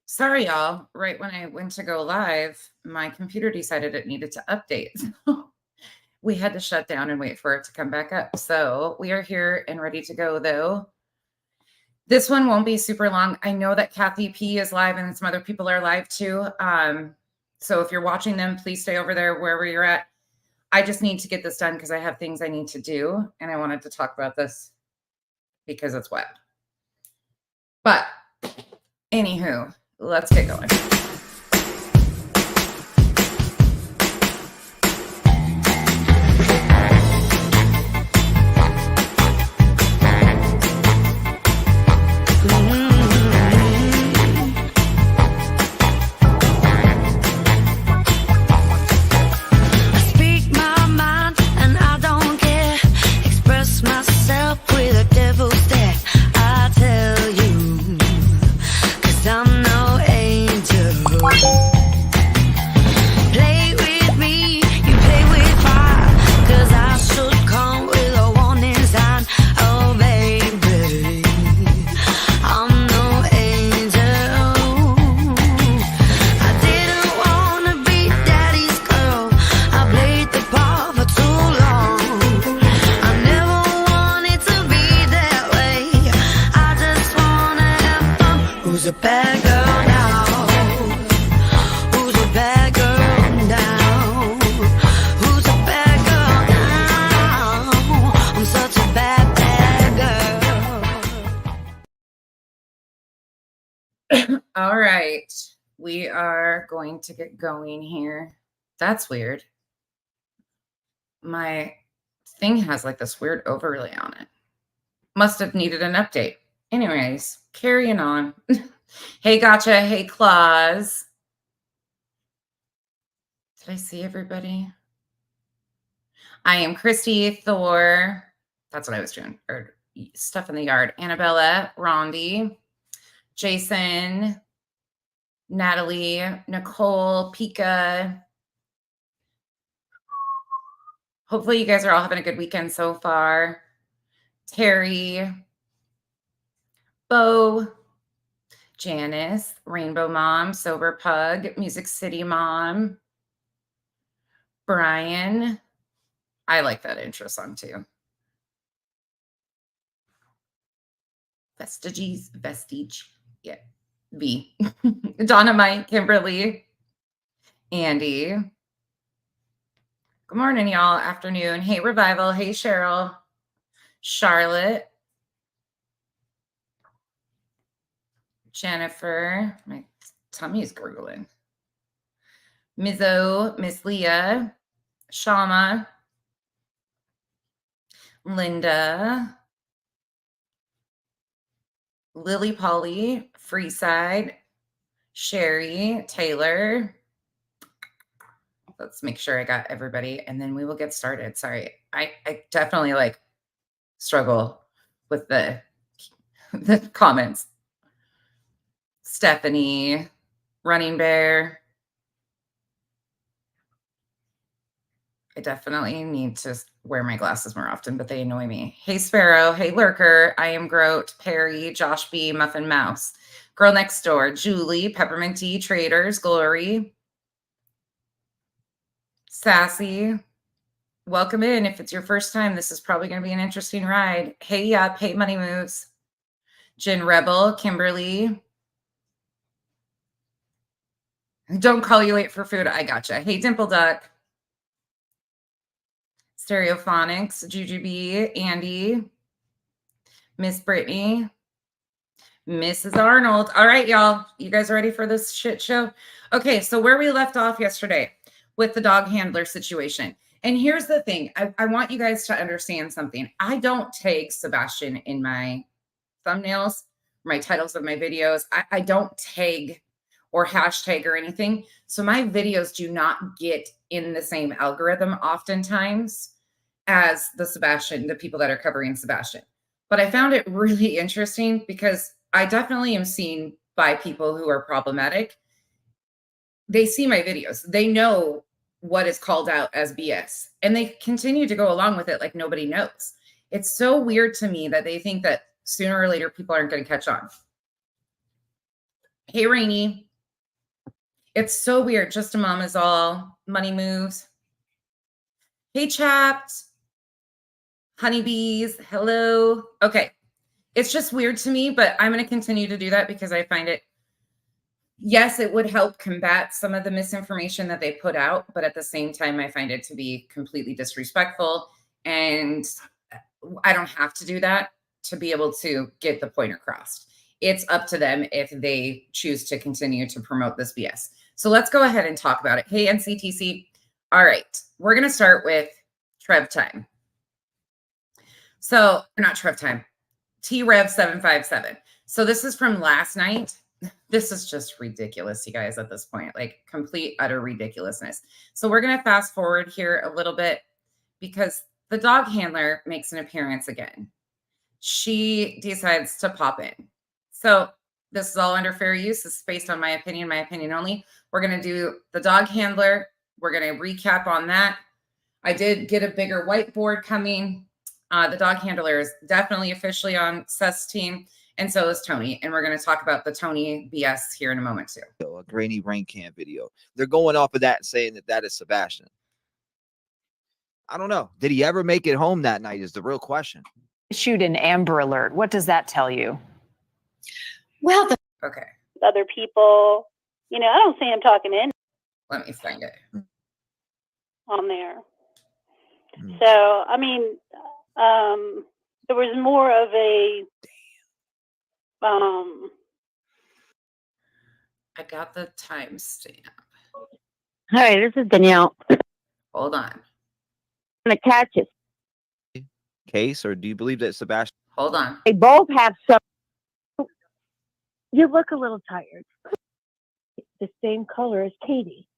Sorry, y'all. Right when I went to go live, my computer decided it needed to update. So we had to shut down and wait for it to come back up. So we are here and ready to go, though. This one won't be super long. I know that Kathy P is live and some other people are live too. So if you're watching them, please stay over there wherever you're at. I just need to get this done because I have things I need to do. And I wanted to talk about this because it's wet. But anywho, let's get going. All right, we are going to get going here. That's weird. My thing has like this weird overlay on it. Must have needed an update. Anyways, carrying on. Hey, Gotcha. Hey, Claus. Did I see everybody? I am Christy, Thor. That's what I was doing. Or stuff in the yard. Annabella, Rondi, Jason, Natalie, Nicole, Pika. Hopefully you guys are all having a good weekend so far. Terry, Bo, Janice, Rainbow Mom, Sober Pug, Music City Mom, Brian. I like that intro song too. Vestige. Yeah. V. Donna, Mike, Kimberly, Andy. Good morning, y'all. Afternoon. Hey, Revival. Hey, Cheryl. Charlotte. Jennifer. My tummy is gurgling. Mizzo, Miss Leah, Shama, Linda, Lily Polly, Freeside, Sherry, Taylor. Let's make sure I got everybody, and then we will get started. Sorry, I definitely like struggle with the comments. Stephanie, Running Bear. I definitely need to wear my glasses more often, but they annoy me. Hey, Sparrow. Hey, Lurker. I am Groat, Perry, Josh B, Muffin Mouse, Girl Next Door, Julie, Peppermint Tea, Traders, Glory, Sassy. Welcome in. If it's your first time, this is probably going to be an interesting ride. Hey, Yup. Hey, Money Moves. Jen Rebel, Kimberly. Don't call you late for food. I gotcha. Hey, Dimple Duck. Stereophonics, Jujubee, Andy, Miss Brittany, Mrs. Arnold. All right, y'all. You guys ready for this shit show? Okay, so where we left off yesterday with the dog handler situation. And here's the thing. I want you guys to understand something. I don't tag Sebastian in my thumbnails, my titles of my videos. I don't tag or hashtag or anything. So my videos do not get in the same algorithm oftentimes as the people that are covering Sebastian. But I found it really interesting because I definitely am seen by people who are problematic. They see my videos. They know what is called out as BS, and they continue to go along with it like nobody knows. It's so weird to me that they think that sooner or later people aren't going to catch on. Hey, Rainy. It's so weird. Just a mom is all. Money moves. Hey, Chapped. Honeybees. Hello. Okay. It's just weird to me, but I'm going to continue to do that because I find it, yes, it would help combat some of the misinformation that they put out, but at the same time, I find it to be completely disrespectful. And I don't have to do that to be able to get the point across. It's up to them if they choose to continue to promote this BS. So let's go ahead and talk about it. Hey, NCTC. All right. We're going to start with Trev time. So, not Trev time. T-Rev 757. So this is from last night. This is just ridiculous, you guys, at this point. Like, complete, utter ridiculousness. So we're going to fast forward here a little bit because the dog handler makes an appearance again. She decides to pop in. So this is all under fair use. This is based on my opinion only. We're going to do the dog handler. We're going to recap on that. I did get a bigger whiteboard coming. The dog handler is definitely officially on Seth's team, and so is Tony. And we're going to talk about the Tony BS here in a moment too. A grainy rain can video. They're going off of that and saying that is Sebastian. I don't know. Did he ever make it home that night is the real question. Issued an Amber Alert. What does that tell you? Well, Okay. Other people, I don't see him talking in Let me find it. on there. So, I mean, there was more of a, I got the timestamp. Hi, this is Danielle. Hold on. I'm gonna catch it. Case, or do you believe that Sebastian? Hold on. They both have some. You look a little tired. The same color as Katie.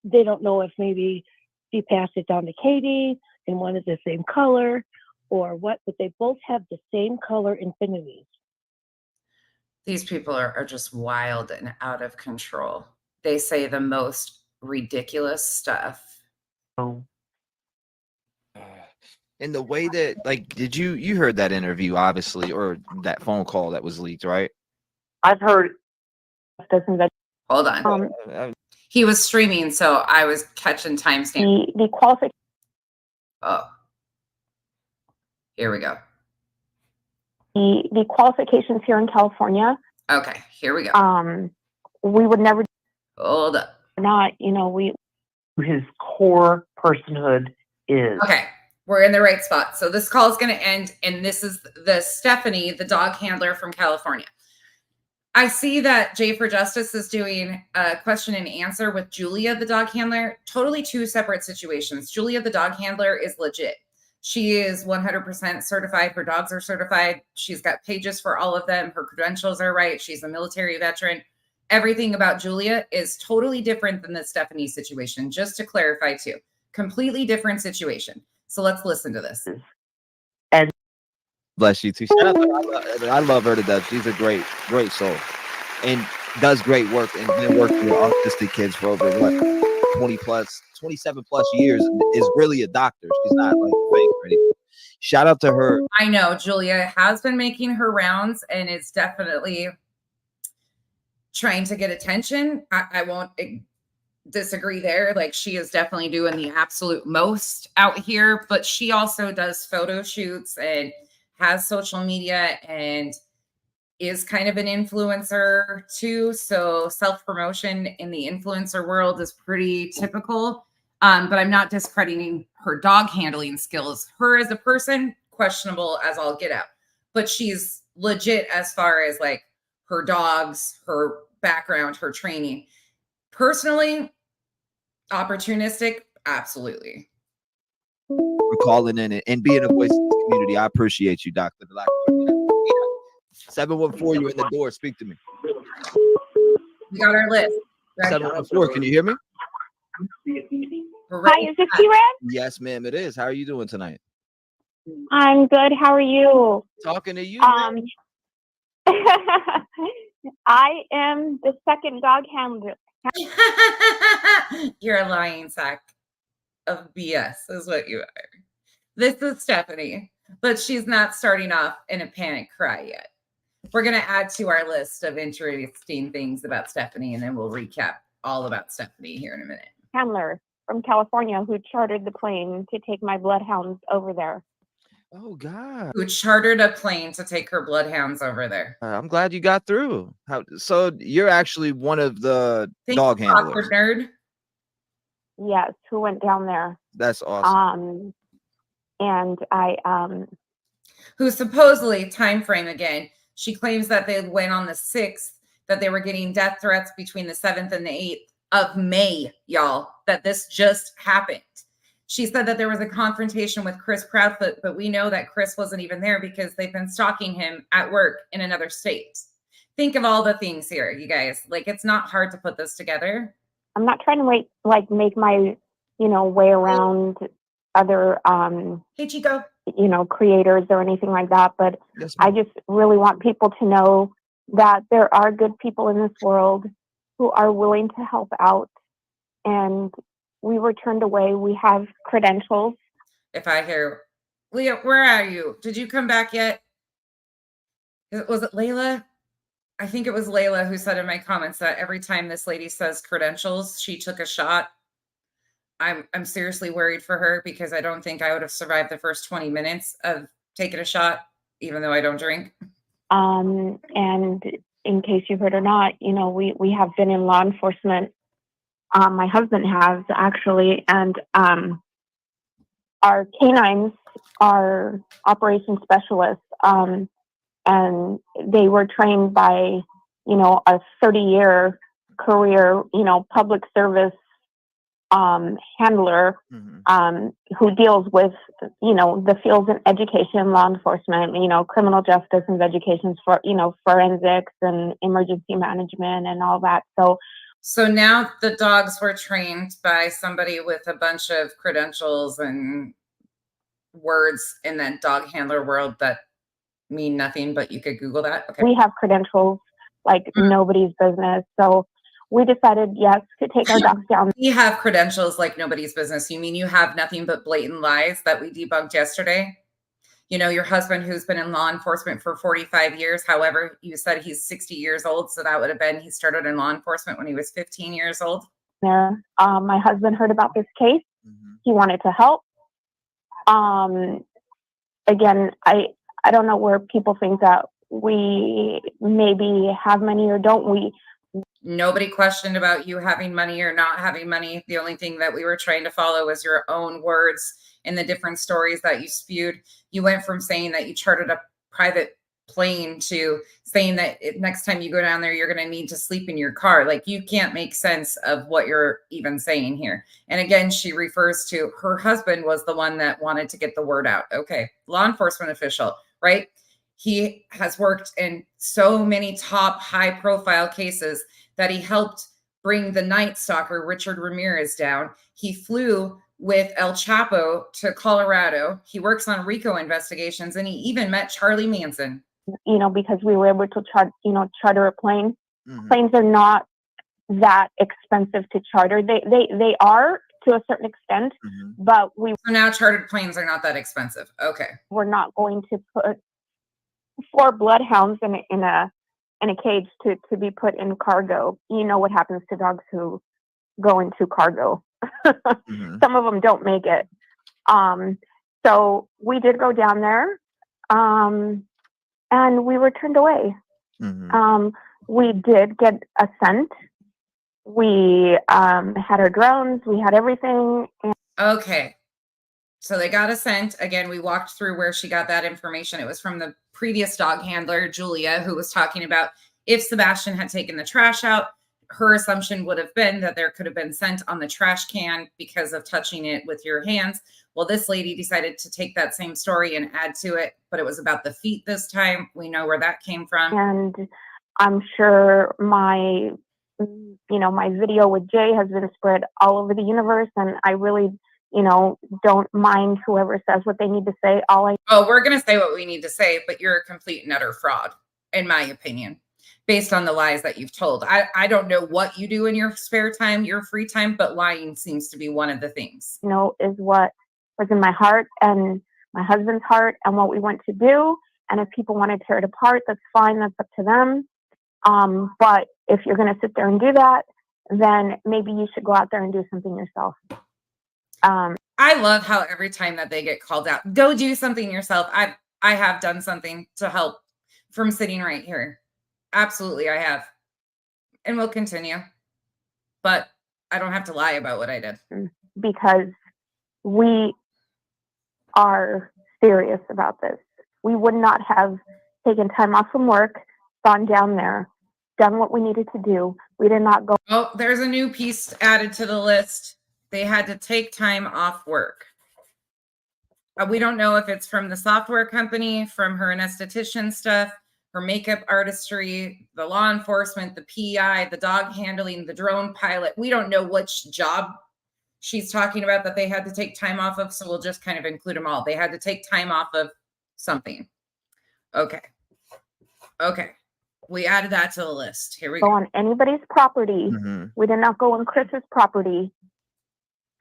They don't know if maybe she passed it down to Katie and wanted the same color or what, but they both have the same color infinities. These people are just wild and out of control. They say the most ridiculous stuff. Oh. And the way that, like, did you heard that interview, obviously, or that phone call that was leaked, right? I've heard. Hold on. He was streaming, so I was catching timestamp. The qualification. Oh, here we go. The qualifications here in California. Okay, here we go. We would never. Hold up. Not, we. His core personhood is. Okay, we're in the right spot. So this call is going to end, and this is the Stephanie, the dog handler from California. I see that Jay for Justice is doing a question and answer with Julia, the dog handler. Totally two separate situations. Julia, the dog handler, is legit. She is 100% certified. Her dogs are certified. She's got pages for all of them. Her credentials are right. She's a military veteran. Everything about Julia is totally different than the Stephanie situation, just to clarify too. Completely different situation. So let's listen to this. And Bless you too. Shout out to, I love her to death. She's a great soul, and does great work, and been working with autistic kids for over 27 plus years. Is really a doctor. She's not like fake or anything. Shout out to her. I know Julia has been making her rounds and is definitely trying to get attention. I won't disagree there. Like, she is definitely doing the absolute most out here, but she also does photo shoots and has social media and is kind of an influencer too. So self-promotion in the influencer world is pretty typical. But I'm not discrediting her dog handling skills. Her as a person, questionable as all get out. But she's legit as far as like her dogs, her background, her training. Personally, opportunistic, absolutely. For calling in and being a voice of the community. I appreciate you, Dr. Black. 714, you're in the door. Speak to me. We got our list. 714, can you hear me? hi, is this T-Rev? Yes, ma'am, it is. How are you doing tonight? I'm good. How are you? Talking to you. I am the second dog handler. You're a lying sack of BS is what you are. This is Stephanie, but she's not starting off in a panic cry yet. We're going to add to our list of interesting things about Stephanie, and then we'll recap all about Stephanie here in a minute. Handler from California who chartered the plane to take my bloodhounds over there. Oh God. Who chartered a plane to take her bloodhounds over there. I'm glad you got through. So you're actually one of the dog handlers. Awkward nerd. Yes, who went down there. That's awesome. And I who supposedly, time frame again, she claims that they went on the 6th, that they were getting death threats between the 7th and the 8th of May, y'all, that this just happened. She said that there was a confrontation with Chris Proudfoot, but we know that Chris wasn't even there because they've been stalking him at work in another state. Think of all the things here, you guys. Like, it's not hard to put this together. I'm not trying to make my, way around other, Hey, Chico. Creators or anything like that. But Yes, I just really want people to know that there are good people in this world who are willing to help out. And we were turned away. We have credentials. If I hear, Leah, where are you? Did you come back yet? Was it Layla? I think it was Layla who said in my comments that every time this lady says credentials, she took a shot. I'm seriously worried for her because I don't think I would have survived the first 20 minutes of taking a shot, even though I don't drink. And in case you heard or not, we have been in law enforcement. My husband has actually, and our canines are operations specialists, and they were trained by, a 30-year career, public service handler who deals with, the fields in education, law enforcement, criminal justice investigations for, forensics and emergency management and all that. So now the dogs were trained by somebody with a bunch of credentials and words in that dog handler world that mean nothing, but you could Google that. Okay. We have credentials like nobody's business. So we decided, yes, to take our dogs down. We have credentials like nobody's business. You mean you have nothing but blatant lies that we debunked yesterday? Your husband who's been in law enforcement for 45 years. However, you said he's 60 years old. So that would have been, he started in law enforcement when he was 15 years old. There, my husband heard about this case. He wanted to help. Again, I don't know where people think that we maybe have money or don't we. Nobody questioned about you having money or not having money. The only thing that we were trying to follow was your own words and the different stories that you spewed. You went from saying that you chartered a private plane to saying that next time you go down there, you're going to need to sleep in your car. Like, you can't make sense of what you're even saying here. And again, she refers to her husband was the one that wanted to get the word out. Okay. Law enforcement official, right? He has worked in so many top high profile cases that he helped bring the Night Stalker, Richard Ramirez, down. He flew with El Chapo to Colorado. He works on RICO investigations, and he even met Charlie Manson. Because we were able to charter a plane. Planes are not that expensive to charter. They are to a certain extent, but so now chartered planes are not that expensive. Okay. We're not going to put 4 bloodhounds in a cage to be put in cargo. You know what happens to dogs who go into cargo. Some of them don't make it. So we did go down there, and we were turned away. We did get a scent. We had our drones. We had everything. Okay. So they got a scent. Again, we walked through where she got that information. It was from the previous dog handler, Julia, who was talking about if Sebastian had taken the trash out, her assumption would have been that there could have been scent on the trash can because of touching it with your hands. Well, this lady decided to take that same story and add to it, but it was about the feet this time. We know where that came from. And I'm sure my video with Jay has been spread all over the universe, and I really, don't mind whoever says what they need to say. We're going to say what we need to say, but you're a complete and utter fraud, in my opinion, based on the lies that you've told. I don't know what you do in your spare time, your free time, but lying seems to be one of the things. Is what was in my heart and my husband's heart and what we want to do. And if people want to tear it apart, that's fine. That's up to them. But if you're going to sit there and do that, then maybe you should go out there and do something yourself. I love how every time that they get called out, go do something yourself. I have done something to help from sitting right here. Absolutely, I have. And will continue. But I don't have to lie about what I did. Because we are serious about this. We would not have taken time off from work, gone down there, done what we needed to do. We did not go. Oh, there's a new piece added to the list. They had to take time off work. We don't know if it's from the software company, from her anesthetician stuff, her makeup artistry, the law enforcement, the PI, the dog handling, the drone pilot. We don't know which job she's talking about that they had to take time off of. So we'll just kind of include them all. They had to take time off of something. Okay. Okay. We added that to the list. Here we go. On anybody's property. Mhm. We did not go on Chris's property.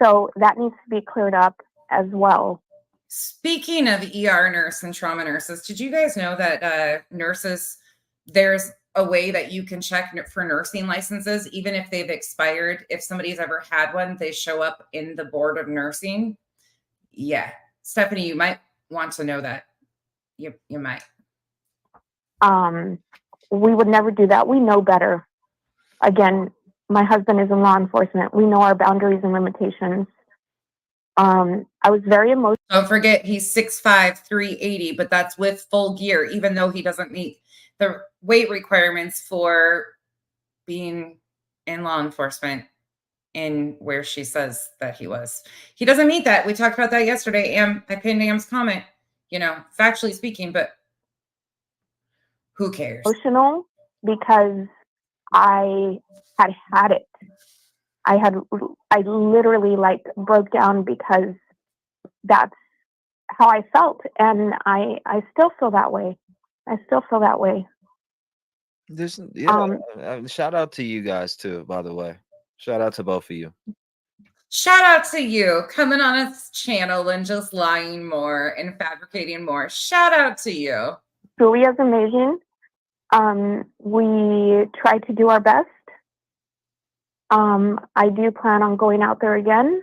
So that needs to be cleared up as well. Speaking of ER nurse and trauma nurses, did you guys know that nurses, there's a way that you can check for nursing licenses, even if they've expired? If somebody's ever had one, they show up in the board of nursing. Yeah. Stephanie, you might want to know that. You might. We would never do that. We know better. Again, my husband is in law enforcement. We know our boundaries and limitations. I was very emotional. Don't forget, he's 6'5", 380, but that's with full gear, even though he doesn't meet the weight requirements for being in law enforcement in where she says that he was. He doesn't meet that. We talked about that yesterday. I pinned Am's comment, factually speaking, but who cares? Emotional because I had it. I literally broke down because that's how I felt. And I still feel that way. There's shout out to you guys too, by the way. Shout out to both of you. Shout out to you coming on a channel and just lying more and fabricating more. Shout out to you. Julia's amazing. We try to do our best. I do plan on going out there again.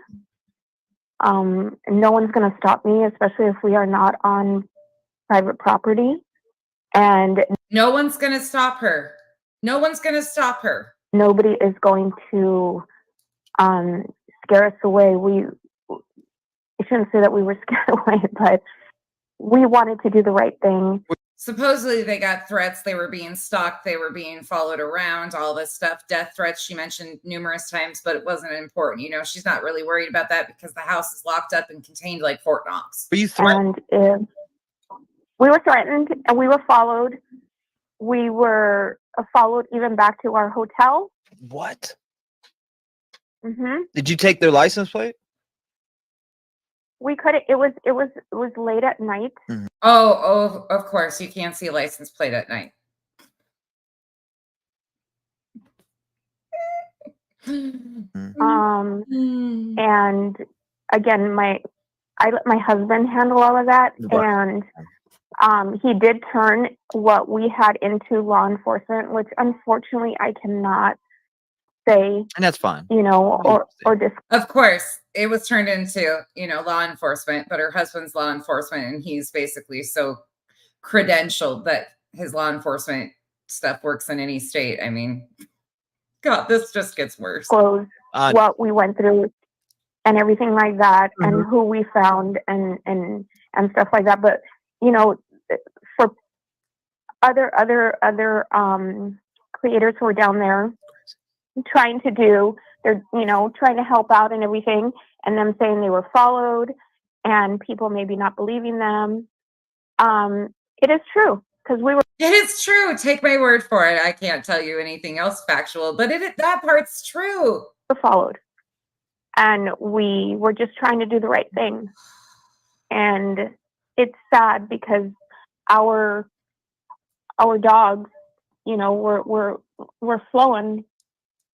No one's going to stop me, especially if we are not on private property. And no one's going to stop her. No one's going to stop her. Nobody is going to scare us away. I shouldn't say that we were scared away, but we wanted to do the right thing. Supposedly they got threats. They were being stalked. They were being followed around, all this stuff. Death threats she mentioned numerous times, but it wasn't important. She's not really worried about that because the house is locked up and contained like Fort Knox. Were you threatened? And we were threatened and we were followed. We were followed even back to our hotel. What? Mm-hmm. Did you take their license plate? We couldn't. It was late at night. Mm-hmm. Oh, of course. You can't see a license plate at night. And again, I let my husband handle all of that. And he did turn what we had into law enforcement, which unfortunately I cannot say. And that's fine. Or of course, it was turned into, law enforcement, but her husband's law enforcement, and he's basically so credentialed that his law enforcement stuff works in any state. I mean, God, this just gets worse. What we went through and everything like that, and who we found and stuff like that. But for other creators who are down there trying to help out and everything, and them saying they were followed and people maybe not believing them. It is true because we were. It is true. Take my word for it. I can't tell you anything else factual, but that part's true. Followed, and we were just trying to do the right thing. And it's sad because our dogs, we're flowing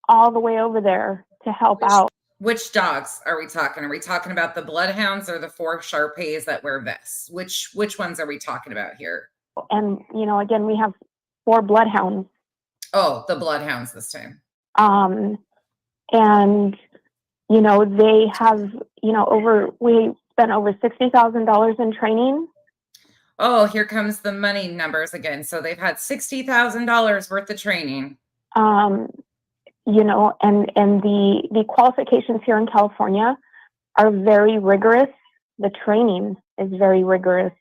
all the way over there to help out. Which dogs are we talking? Are we talking about the bloodhounds or the 4 Shar-Peis that wear vests? Which ones are we talking about here? And, you know, again, we have 4 bloodhounds. Oh, the bloodhounds this time. And, you know, they have, you know, we spent over $60,000 in training. Oh, here comes the money numbers again. So they've had $60,000 worth of training. You know, and the qualifications here in California are very rigorous. The training is very rigorous.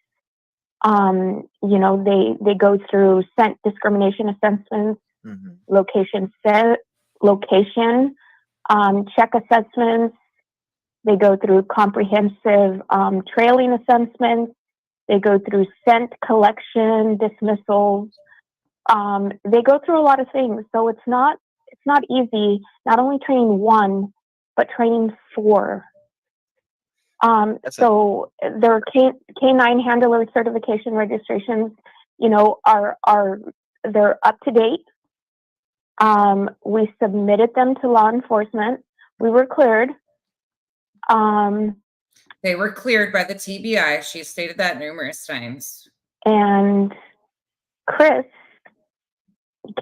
You know, they go through scent discrimination assessments, location check assessments. They go through comprehensive trailing assessments. They go through scent collection, dismissals. They go through a lot of things. So it's not easy, not only training 1, but training 4. So their canine handler certification registrations, you know, they're up to date. We submitted them to law enforcement. We were cleared. They were cleared by the TBI. She stated that numerous times. And Chris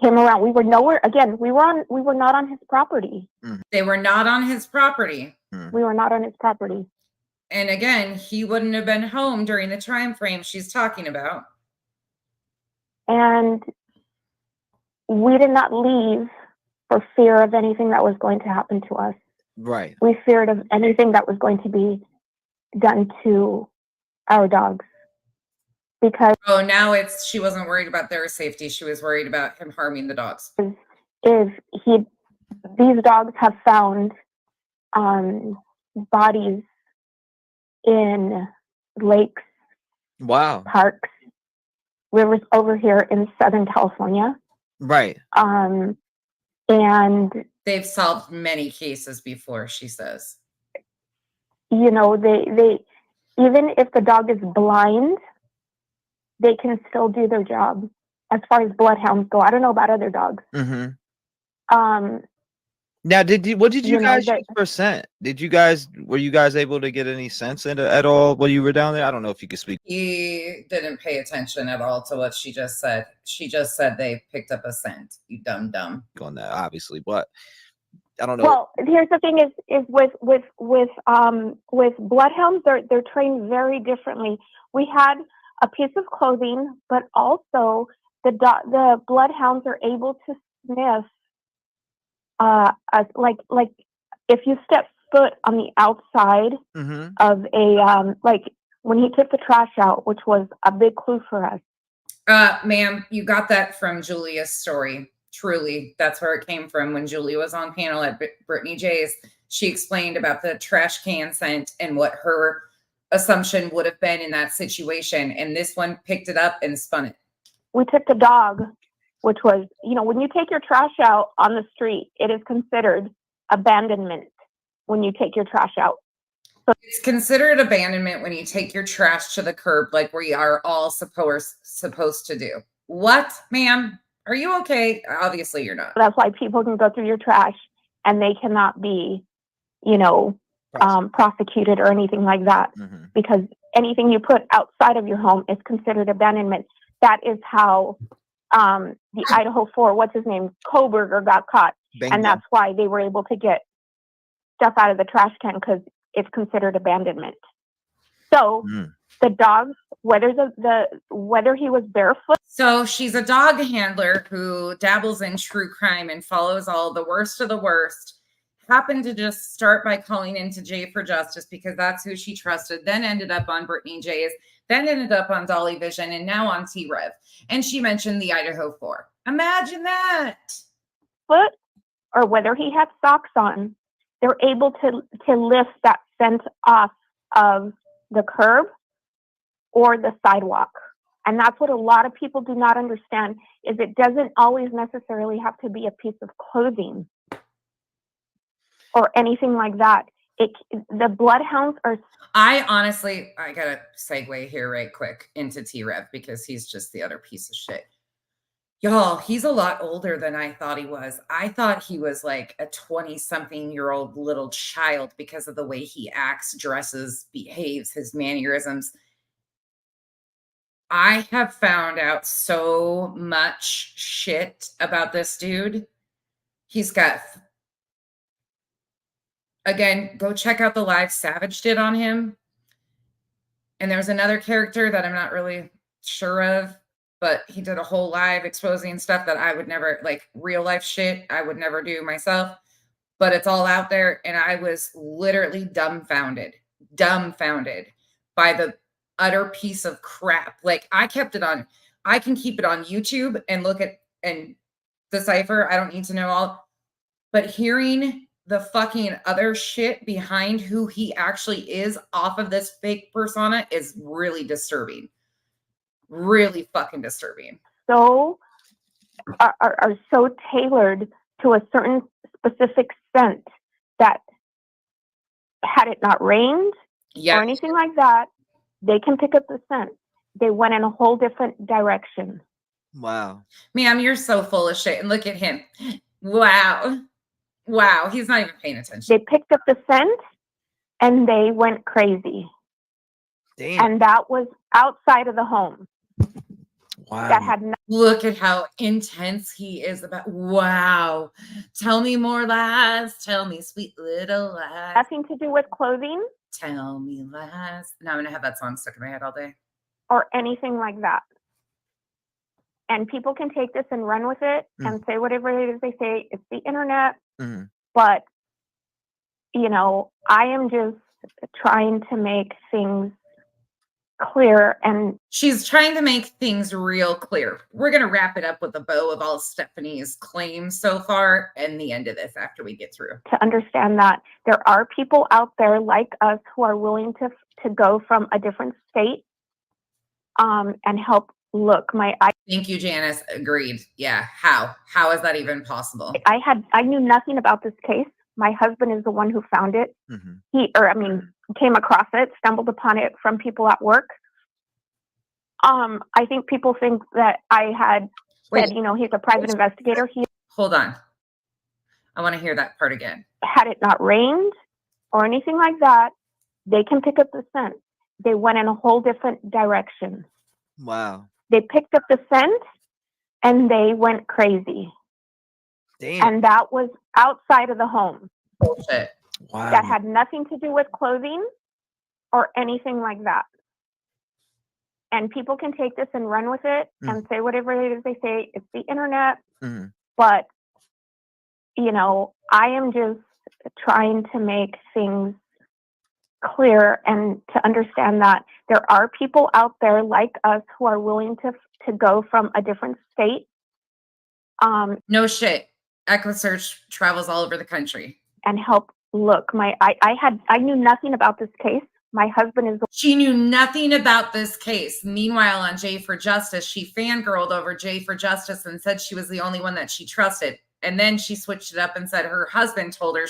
came around. We were nowhere. Again, we were not on his property. They were not on his property. We were not on his property. And again, he wouldn't have been home during the time frame she's talking about. And we did not leave for fear of anything that was going to happen to us. Right. We feared of anything that was going to be done to our dogs. Because now she wasn't worried about their safety. She was worried about him harming the dogs. These dogs have found bodies in lakes, parks, rivers over here in Southern California. Right. And they've solved many cases before, she says. You know, they even if the dog is blind, they can still do their job as far as bloodhounds go. I don't know about other dogs. Now, what did you guys use for scent? Were you guys able to get any sense at all while you were down there? I don't know if you could speak. He didn't pay attention at all to what she just said. She just said they picked up a scent. You dumb. On that, obviously, but I don't know. Well, here's the thing: is with bloodhounds, they're trained very differently. We had a piece of clothing, but also the bloodhounds are able to sniff. Like if you step foot on the outside of a like when he took the trash out, which was a big clue for us. Ma'am, you got that from Julia's story. Truly, that's where it came from. When Julia was on panel at Brittany J's, she explained about the trash can scent and what her assumption would have been in that situation. And this one picked it up and spun it. We took the dog, which was, you know, when you take your trash out on the street, it is considered abandonment when you take your trash out. So it's considered abandonment when you take your trash to the curb, like we are all supposed to do. What, ma'am? Are you okay? Obviously you're not. That's why people can go through your trash and they cannot be, you know, prosecuted or anything like that, because anything you put outside of your home is considered abandonment. That is how the Idaho 4, what's his name, Koberger got caught. And that's why they were able to get stuff out of the trash can, because it's considered abandonment. So the dog, whether he was barefoot. So she's a dog handler who dabbles in true crime and follows all the worst of the worst. Happened to just start by calling into Jay for Justice because that's who she trusted, then ended up on Brittany J's, then ended up on Dolly Vision, and now on T-Rev. And she mentioned the Idaho 4. Imagine that. Foot, or whether he had socks on, they're able to lift that scent off of the curb or the sidewalk. And that's what a lot of people do not understand, is it doesn't always necessarily have to be a piece of clothing or anything like that. The bloodhounds are. I gotta segue here right quick into T-Rev because he's just the other piece of shit. Y'all, he's a lot older than I thought he was. I thought he was like a 20-something-year-old little child because of the way he acts, dresses, behaves, his mannerisms. I have found out so much shit about this dude. He's got, again, go check out the live Savage did on him. And there's another character that I'm not really sure of, but he did a whole live exposing stuff that I would never, like real life shit, I would never do myself. But it's all out there. And I was literally dumbfounded by the utter piece of crap. Like I kept it on, I can keep it on YouTube and look at and decipher. I don't need to know all, but hearing the fucking other shit behind who he actually is off of this fake persona is really disturbing. Really fucking disturbing. So are so tailored to a certain specific scent that had it not rained or anything like that, they can pick up the scent. They went in a whole different direction. Wow. Ma'am, you're so full of shit. And look at him. Wow. Wow. He's not even paying attention. They picked up the scent and they went crazy. Damn. And that was outside of the home. Wow. That had Look at how intense he is about. Wow. Tell me more lies. Tell me sweet little lies. nothing to do with clothing Tell me lies. Now I'm going to have that song stuck in my head all day. or anything like that. And people can take this and run with it and say whatever it is they say. It's the internet. But, you know, I am just trying to make things clear. And she's trying to make things real clear. We're going to wrap it up with a bow of all Stephanie's claims so far and the end of this after we get through. To understand that there are people out there like us who are willing to go from a different state and help look. Thank you, Janice. Agreed. Yeah. How is that even possible? I knew nothing about this case. My husband is the one who found it. Came across it, stumbled upon it from people at work. I think people think that I had said, you know, he's a private investigator. Hold on. I want to hear that part again. Had it not rained or anything like that, they can pick up the scent. They went in a whole different direction. Wow. They picked up the scent and they went crazy. Damn. And that was outside of the home. Bullshit. Wow. That had nothing to do with clothing or anything like that. And people can take this and run with it and say whatever it is they say. It's the internet. But, you know, I am just trying to make things clear and to understand that there are people out there like us who are willing to go from a different state. No shit. Echo Search travels all over the country. And help look. I knew nothing about this case. My husband is She knew nothing about this case. Meanwhile, on Jay for Justice, she fangirled over Jay for Justice and said she was the only one that she trusted. And then she switched it up and said her husband told her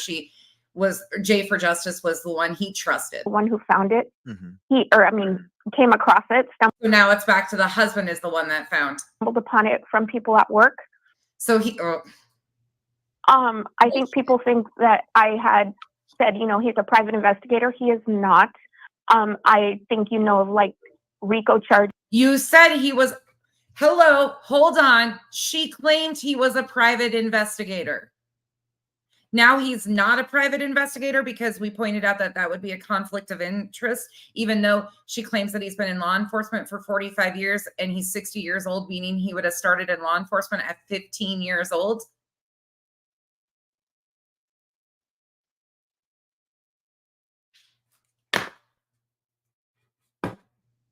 Jay for Justice was the one he trusted. The one who found it. Came across it. So now it's back to the husband is the one that stumbled upon it from people at work. So I think people think that I had said, you know, he's a private investigator. He is not. I think, you know, of like RICO charge. You said he was. Hello, hold on. She claimed he was a private investigator. Now he's not a private investigator because we pointed out that that would be a conflict of interest, even though she claims that he's been in law enforcement for 45 years and he's 60 years old, meaning he would have started in law enforcement at 15 years old.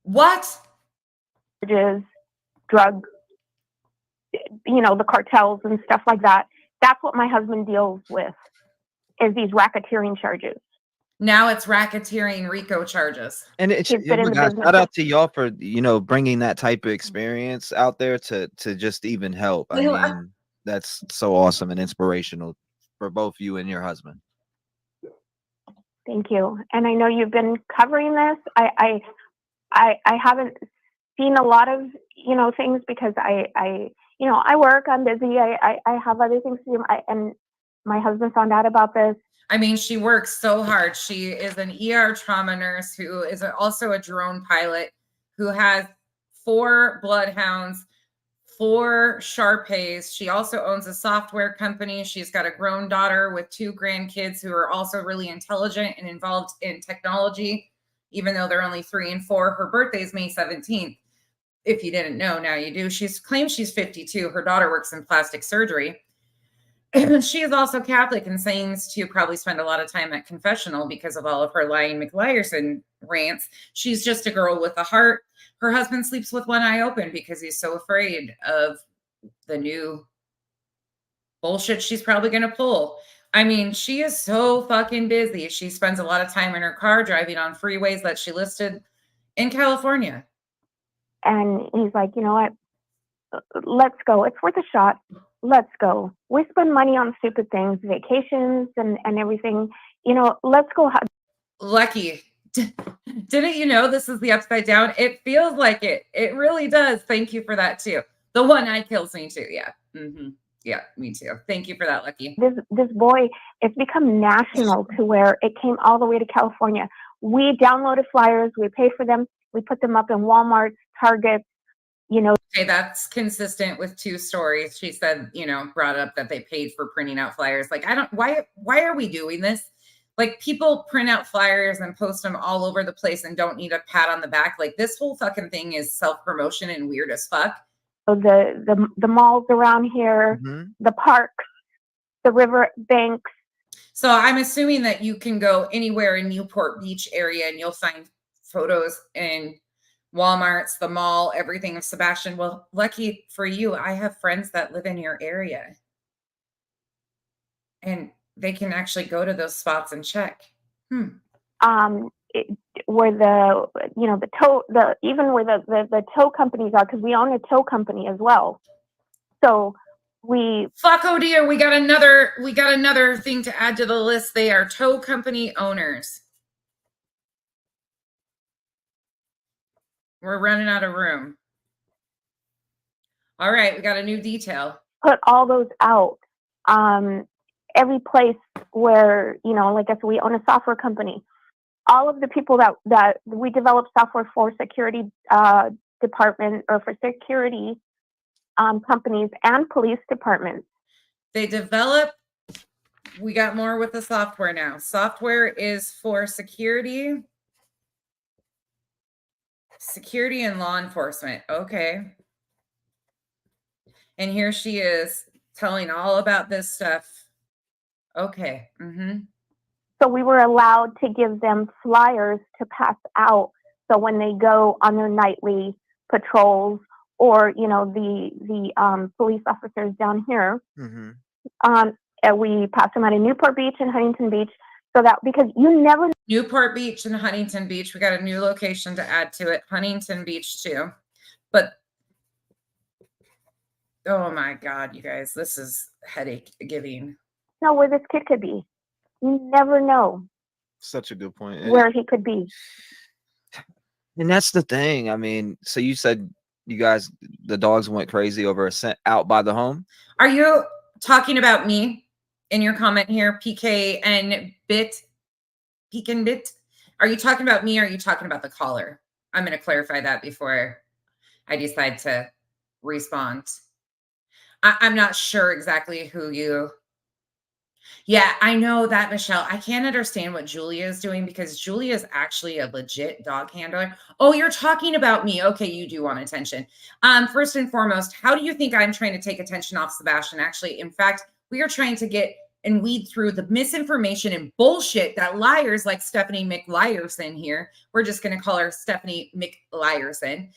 What? Drug, you know, the cartels and stuff like that. That's what my husband deals with, is these racketeering charges. Now it's racketeering RICO charges. And it's shout out to y'all for, you know, bringing that type of experience out there to just even help. I mean, that's so awesome and inspirational for both you and your husband. Thank you. And I know you've been covering this. I haven't seen a lot of, you know, things because I work, I'm busy. I have other things to do. And my husband found out about this. I mean, she works so hard. She is an ER trauma nurse who is also a drone pilot who has 4 bloodhounds, 4 Shar-Peis. She also owns a software company. She's got a grown daughter with 2 grandkids who are also really intelligent and involved in technology, even though they're only 3 and 4. Her birthday is May 17th. If you didn't know, now you do. She claims she's 52. Her daughter works in plastic surgery. She is also Catholic and seems to probably spend a lot of time at confessional because of all of her lying McLiarson rants. She's just a girl with a heart. Her husband sleeps with one eye open because he's so afraid of the new bullshit she's probably going to pull. I mean, she is so fucking busy. She spends a lot of time in her car driving on freeways that she listed in California. And he's like, you know what? Let's go. It's worth a shot. Let's go. We spend money on stupid things, vacations and everything. You know, let's go. Lucky. Didn't you know this is the upside down? It feels like it. It really does. Thank you for that too. The one eye kills me too. Yeah. Mm-hmm. Yeah, me too. Thank you for that, Lucky. This boy, it's become national to where it came all the way to California. We downloaded flyers. We paid for them. We put them up in Walmart, Target. You know, okay, that's consistent with 2 stories. She said, you know, brought up that they paid for printing out flyers. Like, why are we doing this? Like, people print out flyers and post them all over the place and don't need a pat on the back. Like, this whole fucking thing is self-promotion and weird as fuck. The malls around here, the parks, the river banks. So I'm assuming that you can go anywhere in Newport Beach area and you'll find photos in Walmart's, the mall, everything of Sebastian. Well, lucky for you, I have friends that live in your area. And they can actually go to those spots and check. Where the, you know, even where the tow companies are, because we own a tow company as well. So fuck, oh dear, we got another thing to add to the list. They are tow company owners. We're running out of room. All right, we got a new detail. Put all those out. Every place where, you know, like if we own a software company, all of the people that we develop software for security department or for security companies and police departments. They develop, we got more with the software now. Software is for security and law enforcement. Okay. And here she is telling all about this stuff. Okay. So we were allowed to give them flyers to pass out. So when they go on their nightly patrols, or, you know, the police officers down here, we pass them out in Newport Beach and Huntington Beach. So that, because you never. Newport Beach and Huntington Beach. We got a new location to add to it. Huntington Beach too. But oh my God, you guys, this is headache giving. Know where this kid could be. You never know. Such a good point. Where he could be. And that's the thing. I mean, so you said you guys, the dogs went crazy over a scent out by the home. Are you talking about me in your comment here, PK and Bit? Peek and Bit? Are you talking about me or are you talking about the caller? I'm going to clarify that before I decide to respond. I'm not sure exactly who you. Yeah, I know that, Michelle. I can't understand what Julia is doing because Julia is actually a legit dog handler. Oh, you're talking about me. Okay, you do want attention. First and foremost, how do you think I'm trying to take attention off Sebastian? Actually, in fact, we are trying to get and weed through the misinformation and bullshit that liars like Stephanie McLiarson here, we're just going to call her Stephanie McLiarson,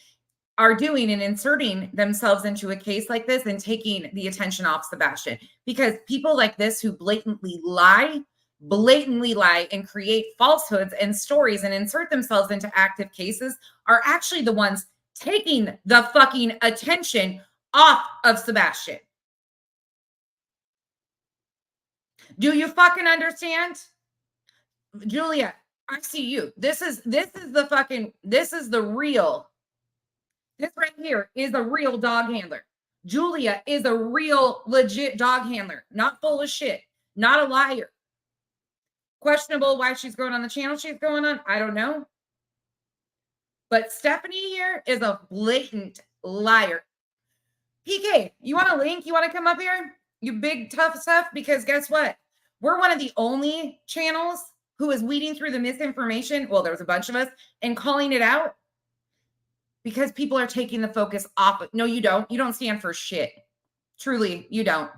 are doing and inserting themselves into a case like this and taking the attention off Sebastian. Because people like this who blatantly lie and create falsehoods and stories and insert themselves into active cases are actually the ones taking the fucking attention off of Sebastian. Do you fucking understand? Julia, I see you. This is the real. This right here is a real dog handler. Julia is a real, legit dog handler. Not full of shit. Not a liar. Questionable why she's going on the channel she's going on. I don't know. But Stephanie here is a blatant liar. PK, you want a link? You want to come up here? You big tough stuff? Because guess what? We're one of the only channels who is weeding through the misinformation. Well, there was a bunch of us and calling it out because people are taking the focus off. No, you don't. You don't stand for shit. Truly, you don't.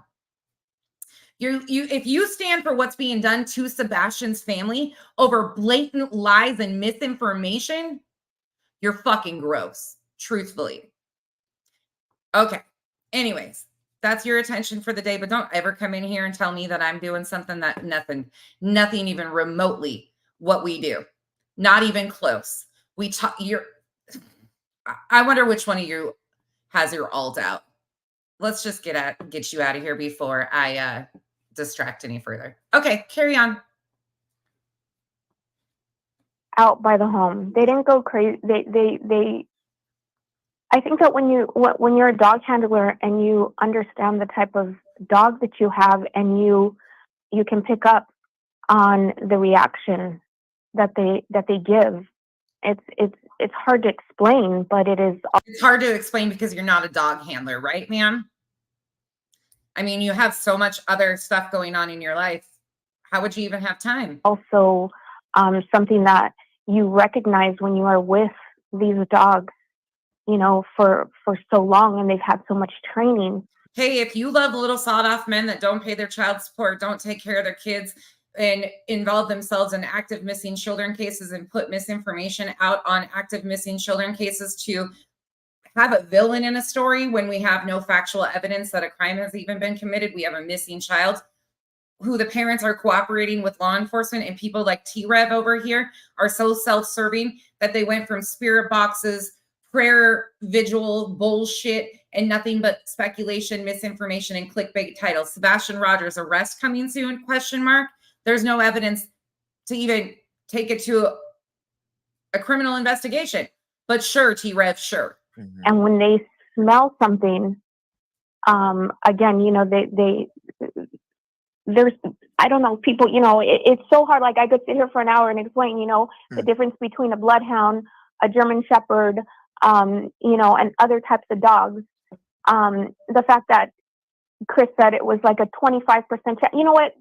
If you stand for what's being done to Sebastian's family over blatant lies and misinformation, you're fucking gross, truthfully. Okay. Anyways, that's your attention for the day, but don't ever come in here and tell me that I'm doing something that nothing even remotely what we do. Not even close. I wonder which one of you has your alt out. Let's just get you out of here before I distract any further. Okay, carry on. Out by the home. They didn't go crazy. They I think that when you're a dog handler and you understand the type of dog that you have, and you can pick up on the reaction that they give, it's hard to explain, but it's hard to explain because you're not a dog handler, right, ma'am? I mean, you have so much other stuff going on in your life. How would you even have time? Also, something that you recognize when you are with these dogs, you know, for so long, and they've had so much training. Hey, if you love little sawed-off men that don't pay their child support, don't take care of their kids, and involve themselves in active missing children cases and put misinformation out on active missing children cases to have a villain in a story when we have no factual evidence that a crime has even been committed. We have a missing child who the parents are cooperating with law enforcement, and people like T-Rev over here are so self-serving that they went from spirit boxes, prayer vigil bullshit, and nothing but speculation, misinformation, and clickbait titles. Sebastian Rogers arrest coming soon? ? There's no evidence to even take it to a criminal investigation. But sure, T-Rev, sure. Mm-hmm. And when they smell something, again, you know, there's, I don't know, people, you know, it's so hard. Like, I could sit here for an hour and explain, you know, the difference between a bloodhound, a German Shepherd, you know, and other types of dogs. The fact that Chris said it was like a 25% chance, you know what,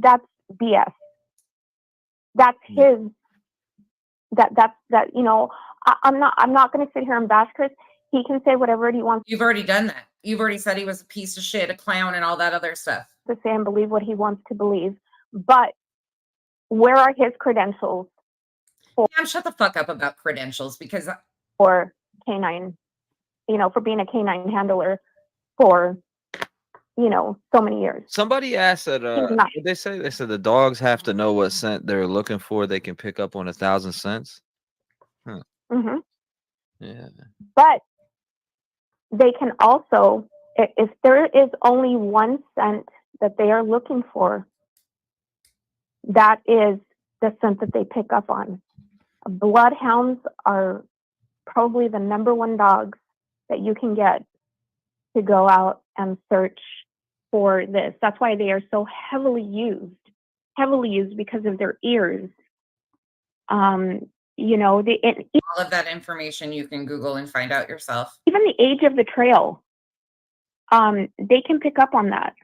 that's BS. That's his, that, you know, I'm not going to sit here and bash Chris. He can say whatever he wants. You've already done that. You've already said he was a piece of shit, a clown, and all that other stuff. To say and believe what he wants to believe. But where are his credentials? Shut the fuck up about credentials, because for canine, you know, for being a canine handler for, you know, so many years. Somebody asked that they said the dogs have to know what scent they're looking for. They can pick up on 1,000 scents. Mm-hmm. Yeah. But they can also, if there is only one scent that they are looking for, that is the scent that they pick up on. Bloodhounds are probably the #1 dogs that you can get to go out and search for this. That's why they are so heavily used because of their ears. You know, all of that information you can Google and find out yourself. Even the age of the trail, they can pick up on that.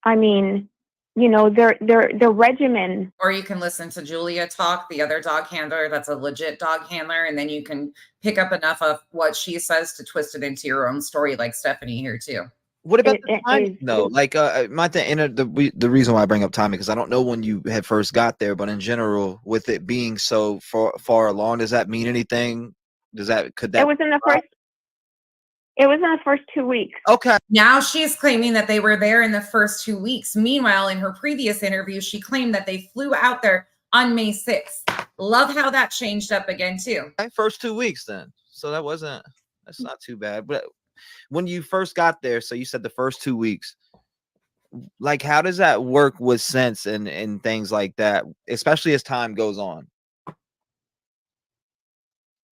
I mean, you know, their regimen. Or you can listen to Julia talk, the other dog handler that's a legit dog handler, and then you can pick up enough of what she says to twist it into your own story, like Stephanie here too. What about the timing? No, like the reason why I bring up timing, because I don't know when you had first got there, but in general, with it being so far along, does that mean anything? Could that? It was in the first 2 weeks. Okay. Now she's claiming that they were there in the first 2 weeks. Meanwhile, in her previous interview, she claimed that they flew out there on May 6th. Love how that changed up again too. Okay, first 2 weeks then. So that's not too bad. But when you first got there, so you said the first 2 weeks, like, how does that work with scents and things like that, especially as time goes on?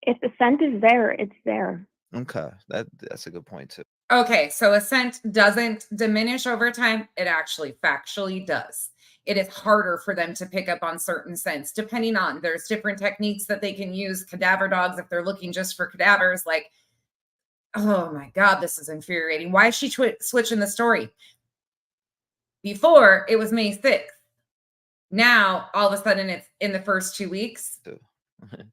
If the scent is there, it's there. Okay, that's a good point too. Okay, so a scent doesn't diminish over time. It actually factually does. It is harder for them to pick up on certain scents, depending on there's different techniques that they can use. Cadaver dogs, if they're looking just for cadavers, like, oh my God, this is infuriating. Why is she switching the story? Before it was May 6th. Now, all of a sudden, it's in the first 2 weeks.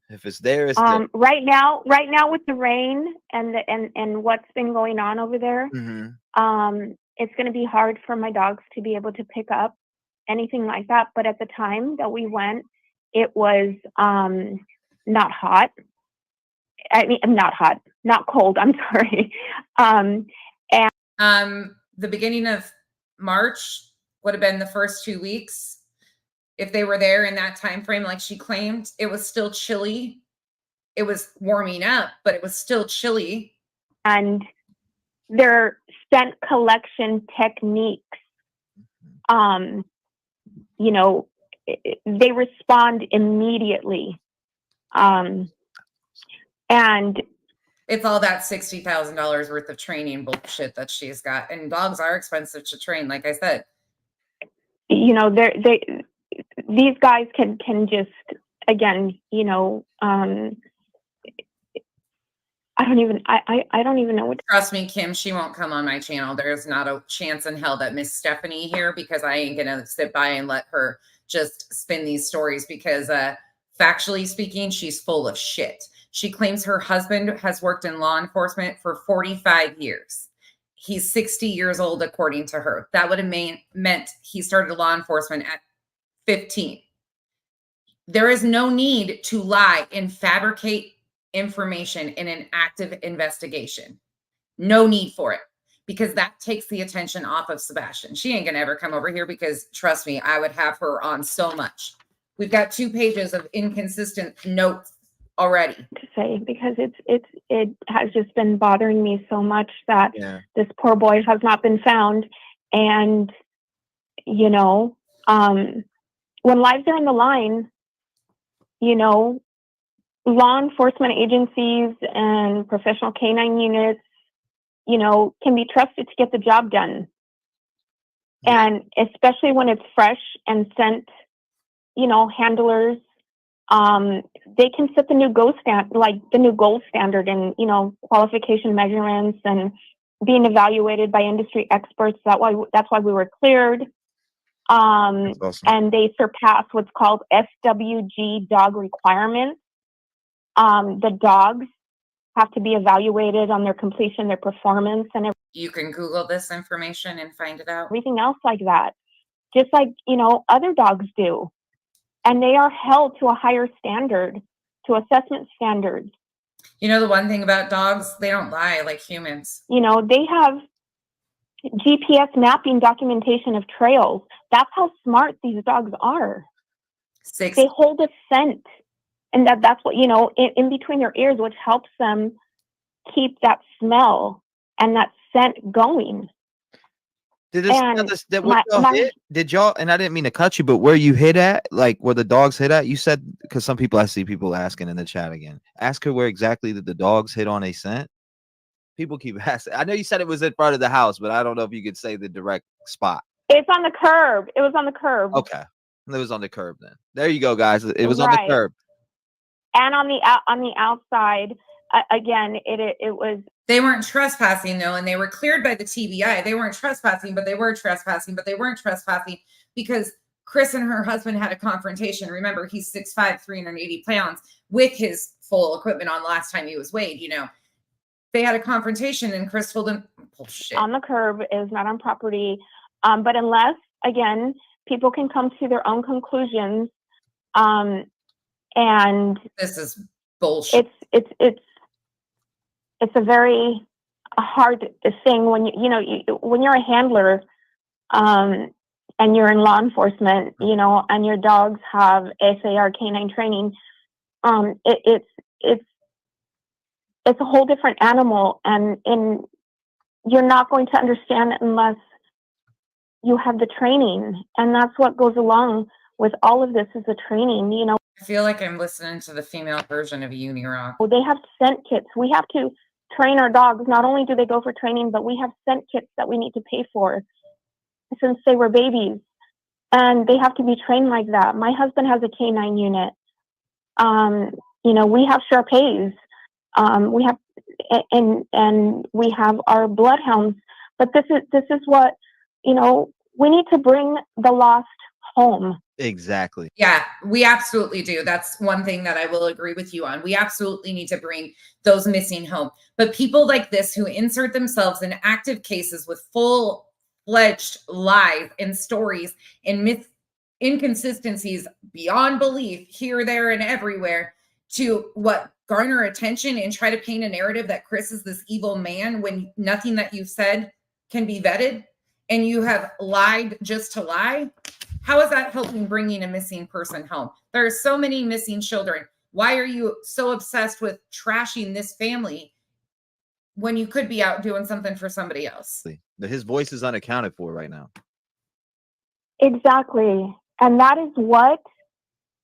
If it's there, it's there. Right now with the rain and what's been going on over there, it's going to be hard for my dogs to be able to pick up anything like that. But at the time that we went, it was not hot. I mean, not cold. I'm sorry. The beginning of March would have been the first 2 weeks. If they were there in that time frame, like she claimed, it was still chilly. It was warming up, but it was still chilly. And their scent collection techniques, you know, they respond immediately. And it's all that $60,000 worth of training bullshit that she's got. And dogs are expensive to train, like I said. You know, these guys can just, again, you know, I don't even know what. Trust me, Kim, she won't come on my channel. There's not a chance in hell that Miss Stephanie here, because I ain't gonna sit by and let her just spin these stories, because factually speaking, she's full of shit. She claims her husband has worked in law enforcement for 45 years. He's 60 years old, according to her. That would have meant he started law enforcement at 15. There is no need to lie and fabricate information in an active investigation. No need for it, because that takes the attention off of Sebastian. She ain't gonna ever come over here, because trust me, I would have her on so much. We've got 2 pages of inconsistent notes already. To say, because it has just been bothering me so much that this poor boy has not been found. And you know, when lives are on the line, you know, law enforcement agencies and professional canine units, you know, can be trusted to get the job done. And especially when it's fresh and scent, you know, handlers, they can set the new gold standard in, you know, qualification measurements and being evaluated by industry experts. That's why we were cleared. Awesome. And they surpass what's called SWG dog requirements. The dogs have to be evaluated on their completion, their performance, and everything. You can Google this information and find it out. Everything else like that, just like, you know, other dogs do. And they are held to a higher standard, to assessment standards. You know, the one thing about dogs, they don't lie like humans. You know, they have GPS mapping documentation of trails. That's how smart these dogs are. They hold a scent. And that's what, you know, in between their ears, which helps them keep that smell and that scent going. Did y'all, and I didn't mean to cut you, but where you hit at, like where the dogs hit at, you said, because some people, I see people asking in the chat again, ask her where exactly did the dogs hit on a scent? People keep asking. I know you said it was in front of the house, but I don't know if you could say the direct spot. It's on the curb. It was on the curb. Okay. It was on the curb then. There you go, guys. It was on the curb. And on the outside, again, it was. They weren't trespassing though, and they were cleared by the TBI. They weren't trespassing, but they were trespassing, but they weren't trespassing because Chris and her husband had a confrontation. Remember, he's 6'5", 380 pounds with his full equipment on last time he was weighed, you know. They had a confrontation and Chris told him, bullshit. On the curb is not on property. But unless, again, people can come to their own conclusions. And this is bullshit. It's a very hard thing when when you're a handler, and you're in law enforcement, you know, and your dogs have SAR canine training. It's a whole different animal, and you're not going to understand it unless you have the training, and that's what goes along with all of this is the training. You know, I feel like I'm listening to the female version of Unirock. They have scent kits. We have to train our dogs. Not only do they go for training, but we have scent kits that we need to pay for since they were babies. And they have to be trained like that. My husband has a canine unit. We have Sharpays. We have, and we have our bloodhounds. But this is what, we need to bring the lost home. Exactly. Yeah, we absolutely do. That's one thing that I will agree with you on. We absolutely need to bring those missing home. But people like this who insert themselves in active cases with full-fledged lies and stories and inconsistencies beyond belief here, there, and everywhere to garner attention and try to paint a narrative that Chris is this evil man when nothing that you've said can be vetted and you have lied just to lie. How is that helping bringing a missing person home? There are so many missing children. Why are you so obsessed with trashing this family when you could be out doing something for somebody else? His voice is unaccounted for right now. Exactly. And that is what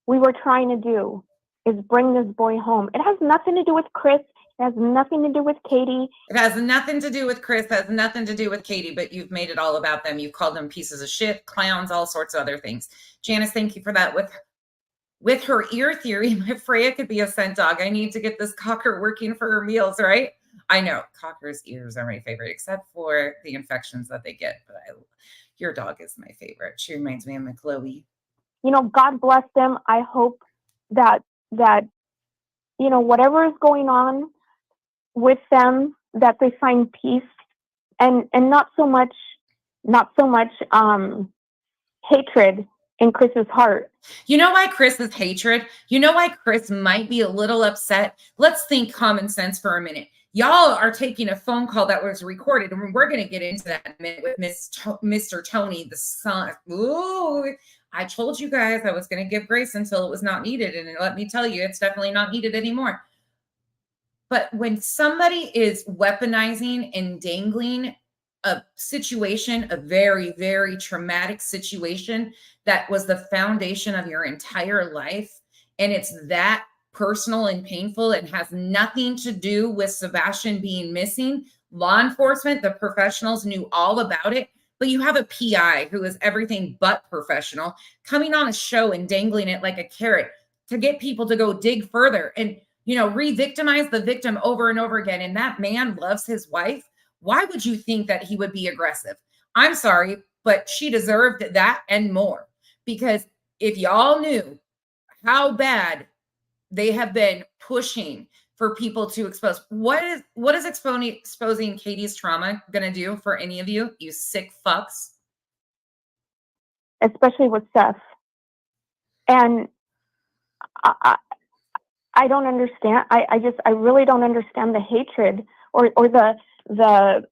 we were trying to do, is bring this boy home. It has nothing to do with Chris. It has nothing to do with Katie. It has nothing to do with Chris. It has nothing to do with Katie, but you've made it all about them. You've called them pieces of shit, clowns, all sorts of other things. Janice, thank you for that. With her ear theory, my Freya could be a scent dog. I need to get this cocker working for her meals, right? I know cockers' ears are my favorite, except for the infections that they get. But your dog is my favorite. She reminds me of my Chloe. God bless them. I hope that whatever is going on with them, that they find peace and not so much hatred in Chris's heart. You know why Chris is hatred? You know why Chris might be a little upset? Let's think common sense for a minute. Y'all are taking a phone call that was recorded, and we're going to get into that in a minute with Mr. Tony, the son. Ooh, I told you guys I was going to give grace until it was not needed, and let me tell you, it's definitely not needed anymore. But when somebody is weaponizing and dangling a situation, a very, very traumatic situation that was the foundation of your entire life, and it's that personal and painful, it has nothing to do with Sebastian being missing. Law enforcement, the professionals knew all about it, but you have a PI who is everything but professional coming on a show and dangling it like a carrot to get people to go dig further and re-victimize the victim over and over again. And that man loves his wife. Why would you think that he would be aggressive? I'm sorry, but she deserved that and more. Because if y'all knew how bad they have been pushing for people to expose, what is exposing Katie's trauma going to do for any of you sick fucks? Especially with Seth. And I don't understand. I really don't understand the hatred or the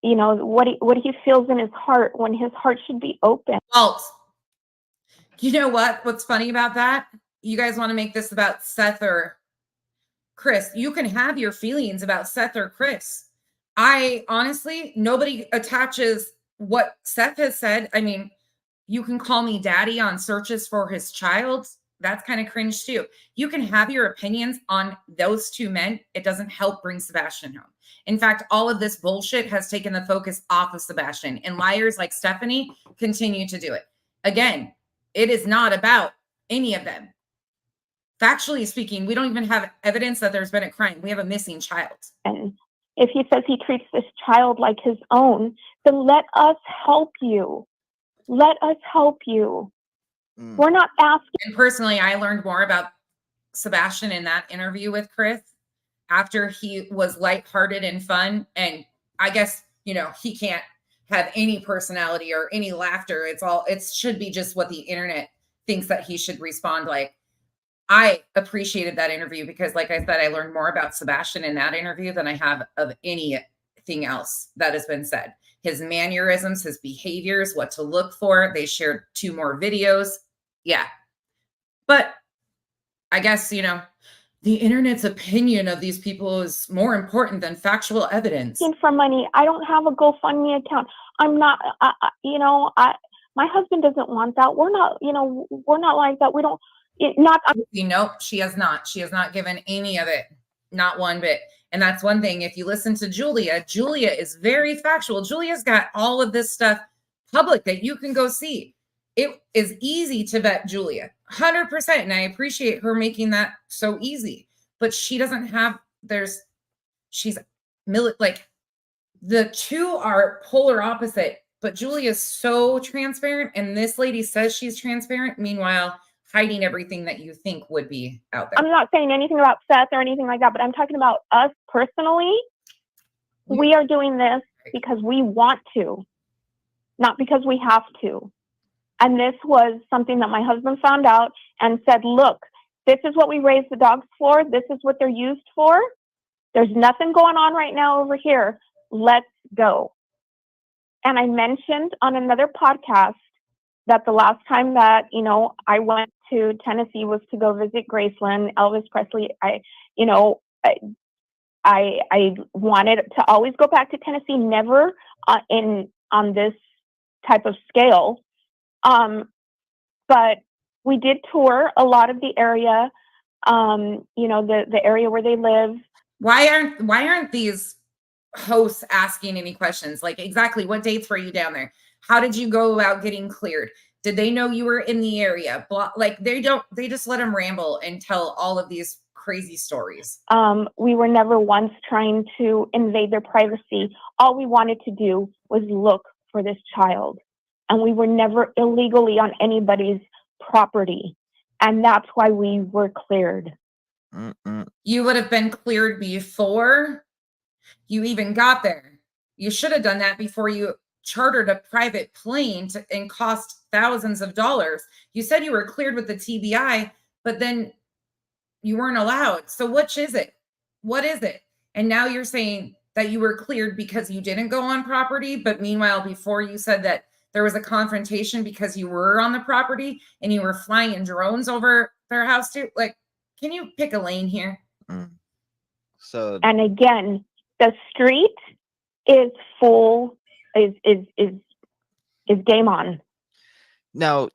what he feels in his heart when his heart should be open. Well, you know what's funny about that? You guys want to make this about Seth or Chris. You can have your feelings about Seth or Chris. I honestly, nobody attaches what Seth has said. I mean, you can call me daddy on searches for his child. That's kind of cringe too. You can have your opinions on those two men. It doesn't help bring Sebastian home. In fact, all of this bullshit has taken the focus off of Sebastian, and liars like Stephanie continue to do it. Again, it is not about any of them. Factually speaking, we don't even have evidence that there's been a crime. We have a missing child. And if he says he treats this child like his own, then let us help you. Let us help you. We're not asking. And personally, I learned more about Sebastian in that interview with Chris after he was lighthearted and fun. And I guess, he can't have any personality or any laughter. It should be just what the internet thinks that he should respond like. I appreciated that interview because, like I said, I learned more about Sebastian in that interview than I have of anything else that has been said. His mannerisms, his behaviors, what to look for. They shared 2 more videos. Yeah. But I guess, the internet's opinion of these people is more important than factual evidence. For money. I don't have a GoFundMe account. I'm not, my husband doesn't want that. We're not, we're not like that. We don't, Nope, she has not. She has not given any of it. Not one bit. And that's one thing. If you listen to Julia, Julia is very factual. Julia's got all of this stuff public that you can go see. It is easy to vet Julia, 100%. And I appreciate her making that so easy. But she doesn't have, she's like, the two are polar opposite. But Julia's so transparent. And this lady says she's transparent. Meanwhile, hiding everything that you think would be out there. I'm not saying anything about Seth or anything like that, but I'm talking about us personally. We are doing this because we want to, not because we have to. And this was something that my husband found out and said, look, this is what we raise the dogs for. This is what they're used for. There's nothing going on right now over here. Let's go. And I mentioned on another podcast that the last time that, I went to Tennessee was to go visit Graceland, Elvis Presley. I wanted to always go back to Tennessee, never on this type of scale. But we did tour a lot of the area, the area where they live. Why aren't these hosts asking any questions? Like, exactly what dates were you down there? How did you go about getting cleared? Did they know you were in the area? They just let them ramble and tell all of these crazy stories. We were never once trying to invade their privacy. All we wanted to do was look for this child. And we were never illegally on anybody's property. And that's why we were cleared. You would have been cleared before you even got there. You should have done that before you chartered a private plane and cost thousands of dollars. You said you were cleared with the TBI, but then you weren't allowed. So which is it? What is it? And now you're saying that you were cleared because you didn't go on property, but meanwhile, before you said that there was a confrontation because you were on the property and you were flying drones over their house too. Like, can you pick a lane here? So, and again, the street is full, is game on. now,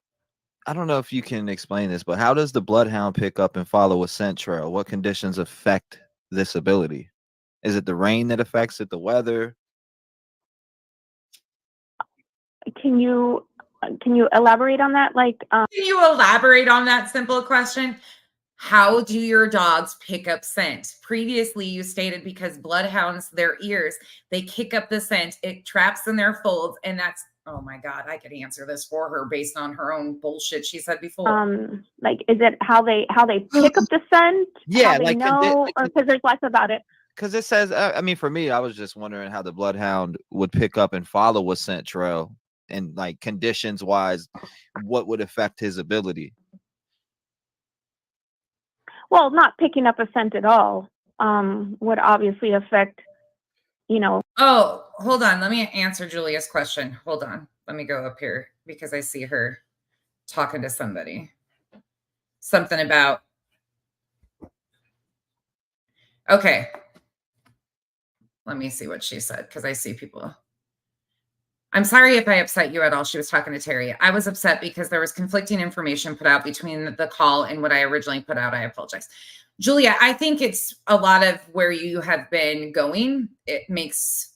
I don't know if you can explain this, but how does the bloodhound pick up and follow a scent trail? What conditions affect this ability? Is it the rain that affects it, the weather? Can you elaborate on that? Can you elaborate on that simple question? How do your dogs pick up scent? Previously, you stated because bloodhounds, their ears, they kick up the scent, it traps in their folds, and that's, oh my God, I could answer this for her based on her own bullshit she said before. Is it how they pick up the scent? Yeah, how they know, or because there's less about it. Because it says, for me, I was just wondering how the bloodhound would pick up and follow a scent trail, and like conditions wise, what would affect his ability? Well, not picking up a scent at all would obviously affect, Oh, hold on. Let me answer Julia's question. Hold on. Let me go up here because I see her talking to somebody. Something about. Okay. Let me see what she said because I see people. I'm sorry if I upset you at all. She was talking to Terry. I was upset because there was conflicting information put out between the call and what I originally put out. I apologize. Julia, I think it's a lot of where you have been going. It makes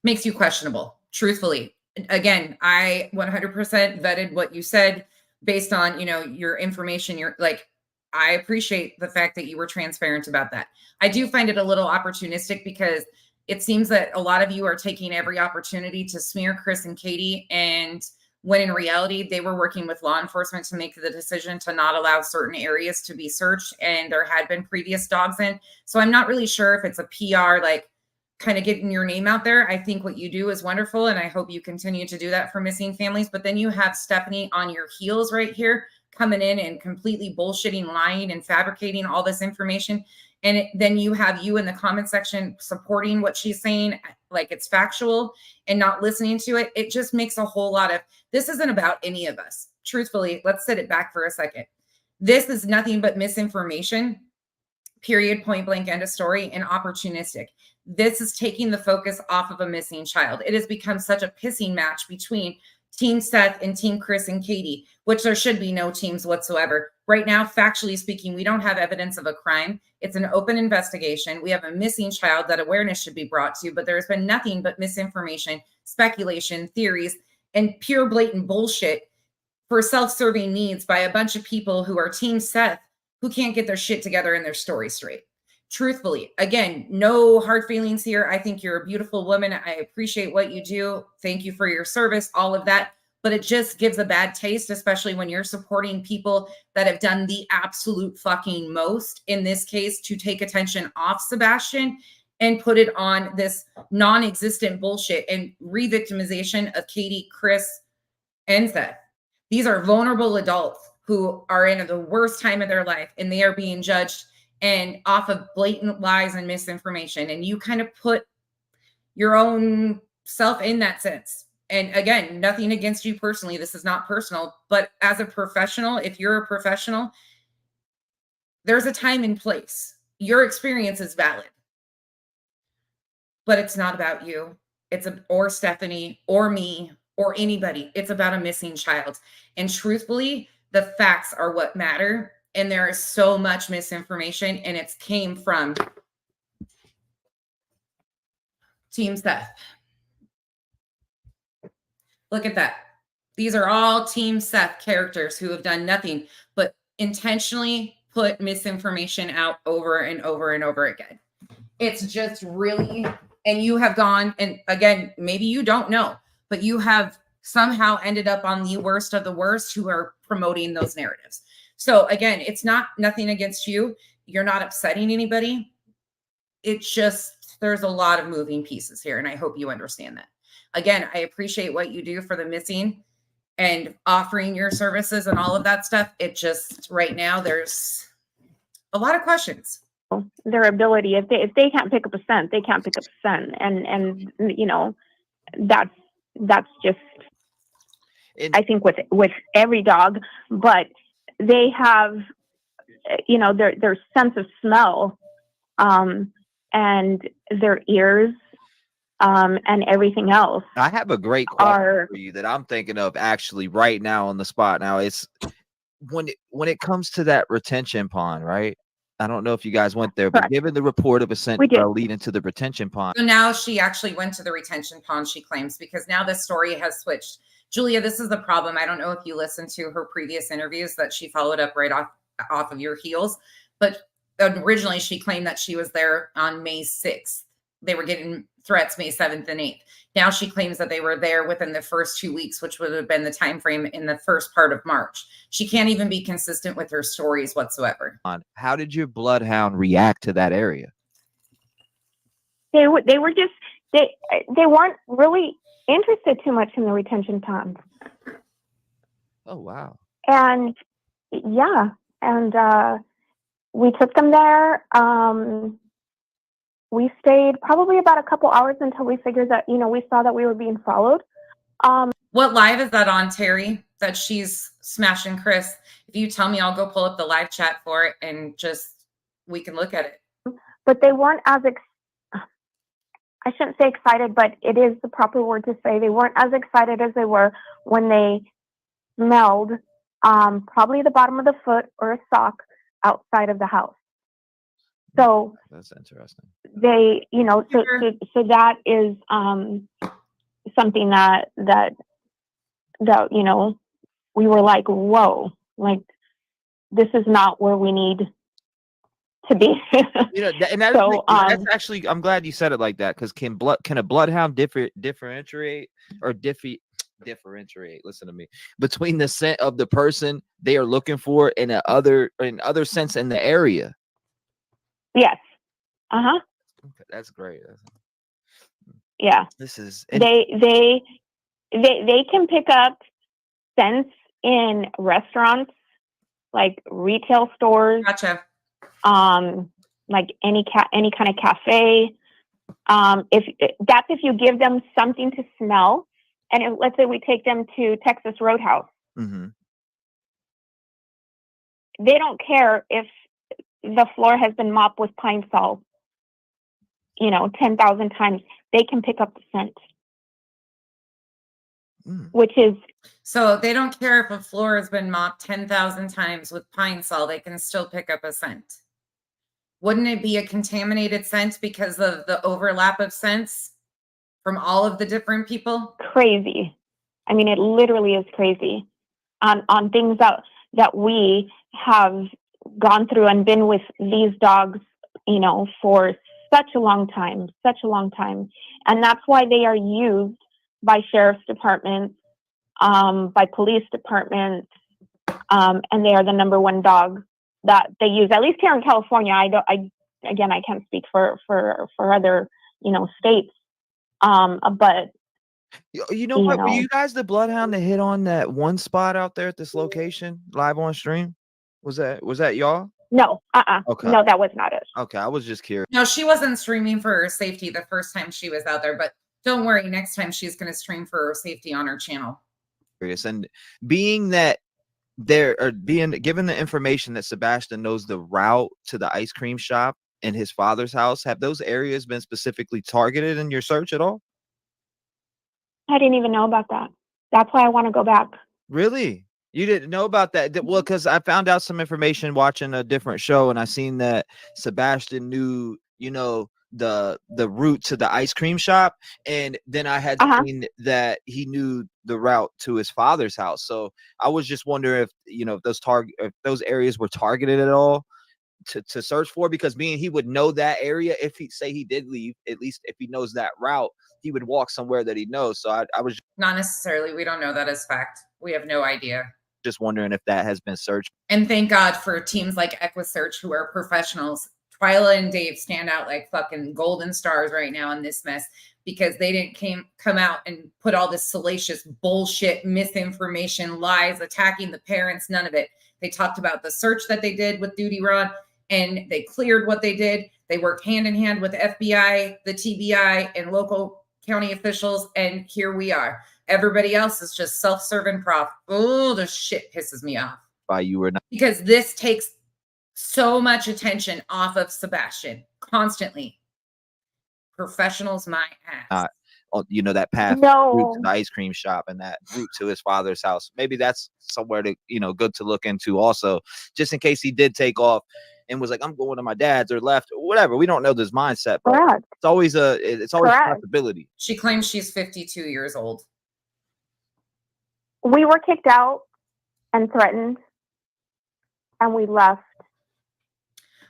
you questionable, truthfully. Again, I 100% vetted what you said based on, your information. You're like, I appreciate the fact that you were transparent about that. I do find it a little opportunistic because it seems that a lot of you are taking every opportunity to smear Chris and Katie, and when in reality, they were working with law enforcement to make the decision to not allow certain areas to be searched, and there had been previous dogs in. So I'm not really sure if it's a PR, like kind of getting your name out there. I think what you do is wonderful, and I hope you continue to do that for missing families. But then you have Stephanie on your heels right here, coming in and completely bullshitting, lying, and fabricating all this information. And then you have you in the comment section supporting what she's saying, like it's factual, and not listening to it. It just makes a whole lot of, this isn't about any of us. Truthfully, let's sit it back for a second. This is nothing but misinformation, period, point blank, end of story, and opportunistic. This is taking the focus off of a missing child. It has become such a pissing match between Team Seth and Team Chris and Katie, which there should be no teams whatsoever. Right now, factually speaking, we don't have evidence of a crime. It's an open investigation. We have a missing child that awareness should be brought to, but there's been nothing but misinformation, speculation, theories, and pure blatant bullshit for self-serving needs by a bunch of people who are Team Seth who can't get their shit together and their story straight. Truthfully, again, no hard feelings here. I think you're a beautiful woman. I appreciate what you do. Thank you for your service, all of that. But it just gives a bad taste, especially when you're supporting people that have done the absolute fucking most, in this case, to take attention off Sebastian and put it on this non-existent bullshit and re-victimization of Katie, Chris, and Seth. These are vulnerable adults who are in the worst time of their life, and they are being judged and off of blatant lies and misinformation. And you kind of put your own self in that sense. And again, nothing against you personally. This is not personal, but as a professional, if you're a professional, there's a time and place. Your experience is valid, but it's not about you. Or Stephanie or me or anybody. It's about a missing child. And truthfully, the facts are what matter. And there is so much misinformation, and it's came from Team Seth. Look at that. These are all Team Seth characters who have done nothing but intentionally put misinformation out over and over and over again. It's just really, and you have gone, and again, maybe you don't know, but you have somehow ended up on the worst of the worst who are promoting those narratives. So again, it's nothing against you. You're not upsetting anybody. It's just, there's a lot of moving pieces here, and I hope you understand that. Again, I appreciate what you do for the missing and offering your services and all of that stuff. It just, right now, there's a lot of questions. Their ability, if they can't pick up a scent, they can't pick up a scent. And you know, that's just, I think with every dog, but they have, you know, their sense of smell, and their ears, and everything else. I have a great question for you that I'm thinking of actually right now on the spot. Now, it's when it comes to that retention pond, right? I don't know if you guys went there, but Correct. given the report of a scent leading to the retention pond. So now she actually went to the retention pond, she claims, because now this story has switched. Julia, this is the problem. I don't know if you listened to her previous interviews that she followed up right off of your heels, but originally she claimed that she was there on May 6th. They were getting threats May 7th and 8th. Now she claims that they were there within the first 2 weeks, which would have been the time frame in the first part of March. She can't even be consistent with her stories whatsoever. How did your bloodhound react to that area? They were just, they weren't really interested too much in the retention pond. Oh, wow. And yeah, and we took them there. We stayed probably about a couple hours until we figured that, you know, we saw that we were being followed. What live is that on, Terry, that she's smashing Chris? If you tell me, I'll go pull up the live chat for it and just, we can look at it. But they weren't as, I shouldn't say excited, but it is the proper word to say. They weren't as excited as they were when they smelled probably the bottom of the foot or a sock outside of the house. So that's interesting. They, you know, so that is something that you know, we were like, whoa, like this is not where we need to be. You know, and that's actually, I'm glad you said it like that, because can a bloodhound differentiate listen to me, between the scent of the person they are looking for and other sense in the area? Yes. Okay, that's great. Yeah. This is they can pick up scents in restaurants, like retail stores. Gotcha. Like any kind of cafe. If you give them something to smell, and let's say we take them to Texas Roadhouse, mm-hmm. They don't care if the floor has been mopped with pine sol, you know, 10,000 times. They can pick up the scent. which is So they don't care if a floor has been mopped 10,000 times with pine sol, they can still pick up a scent. Wouldn't it be a contaminated scent because of the overlap of scents from all of the different people? crazy. I mean, it literally is crazy on things that we have gone through and been with these dogs, you know, for such a long time. And that's why they are used by sheriff's departments, by police departments, and they are the number one dog that they use, at least here in California. I can't speak for other, you know, states. But You know what? Were you guys the bloodhound that hit on that one spot out there at this location live on stream? Was that y'all? no, Okay. no, that was not it. Okay, I was just curious. No, she wasn't streaming for her safety the first time she was out there, but don't worry, next time she's going to stream for her safety on her channel. And being that being given the information that Sebastian knows the route to the ice cream shop in his father's house, have those areas been specifically targeted in your search at all? I didn't even know about that. That's why I want to go back. Really? You didn't know about that? Well, because I found out some information watching a different show, and I seen that Sebastian knew, you know, the route to the ice cream shop, and then I had seen that he knew the route to his father's house. So I was just wondering if, you know, if those areas were targeted at all to search for, because he would know that area. If he did leave, at least if he knows that route, he would walk somewhere that he knows. So I was not necessarily. We don't know that as fact. We have no idea. Just wondering if that has been searched. And thank God for teams like EquiSearch, who are professionals. Twyla and Dave stand out like fucking golden stars right now in this mess, because they didn't come out and put all this salacious bullshit, misinformation, lies, attacking the parents, none of it. They talked about the search that they did with Duty Rod, and they cleared what they did. They worked hand in hand with FBI, the TBI, and local county officials, and here we are. Everybody else is just self-serving prop. Oh, the shit pisses me off. By you or not. Because this takes so much attention off of Sebastian constantly. Professionals, my ass. You know, that path route to the ice cream shop and that route to his father's house. Maybe that's somewhere to, you know, good to look into also, just in case he did take off and was like, I'm going to my dad's, or left, or whatever. We don't know this mindset, but it's always a possibility. She claims she's 52 years old. We were kicked out and threatened, and we left.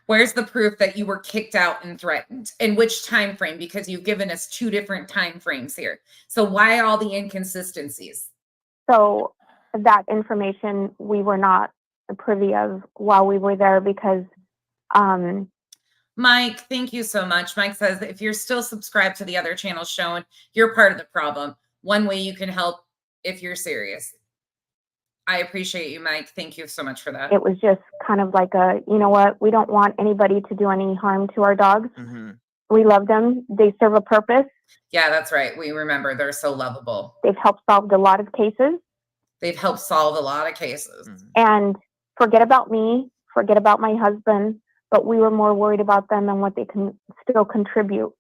Where's the proof that you were kicked out and threatened? In which time frame? Because you've given us 2 different time frames here. So why all the inconsistencies? So that information we were not privy of while we were there, because Mike, thank you so much. Mike says that if you're still subscribed to the other channels shown, you're part of the problem. One way you can help if you're serious. I appreciate you, Mike. Thank you so much for that. It was just kind of like you know what? We don't want anybody to do any harm to our dogs. Mm-hmm. We love them. They serve a purpose. Yeah, that's right. We remember they're so lovable. They've helped solve a lot of cases. Mm-hmm. And forget about me, forget about my husband, but we were more worried about them and what they can still contribute.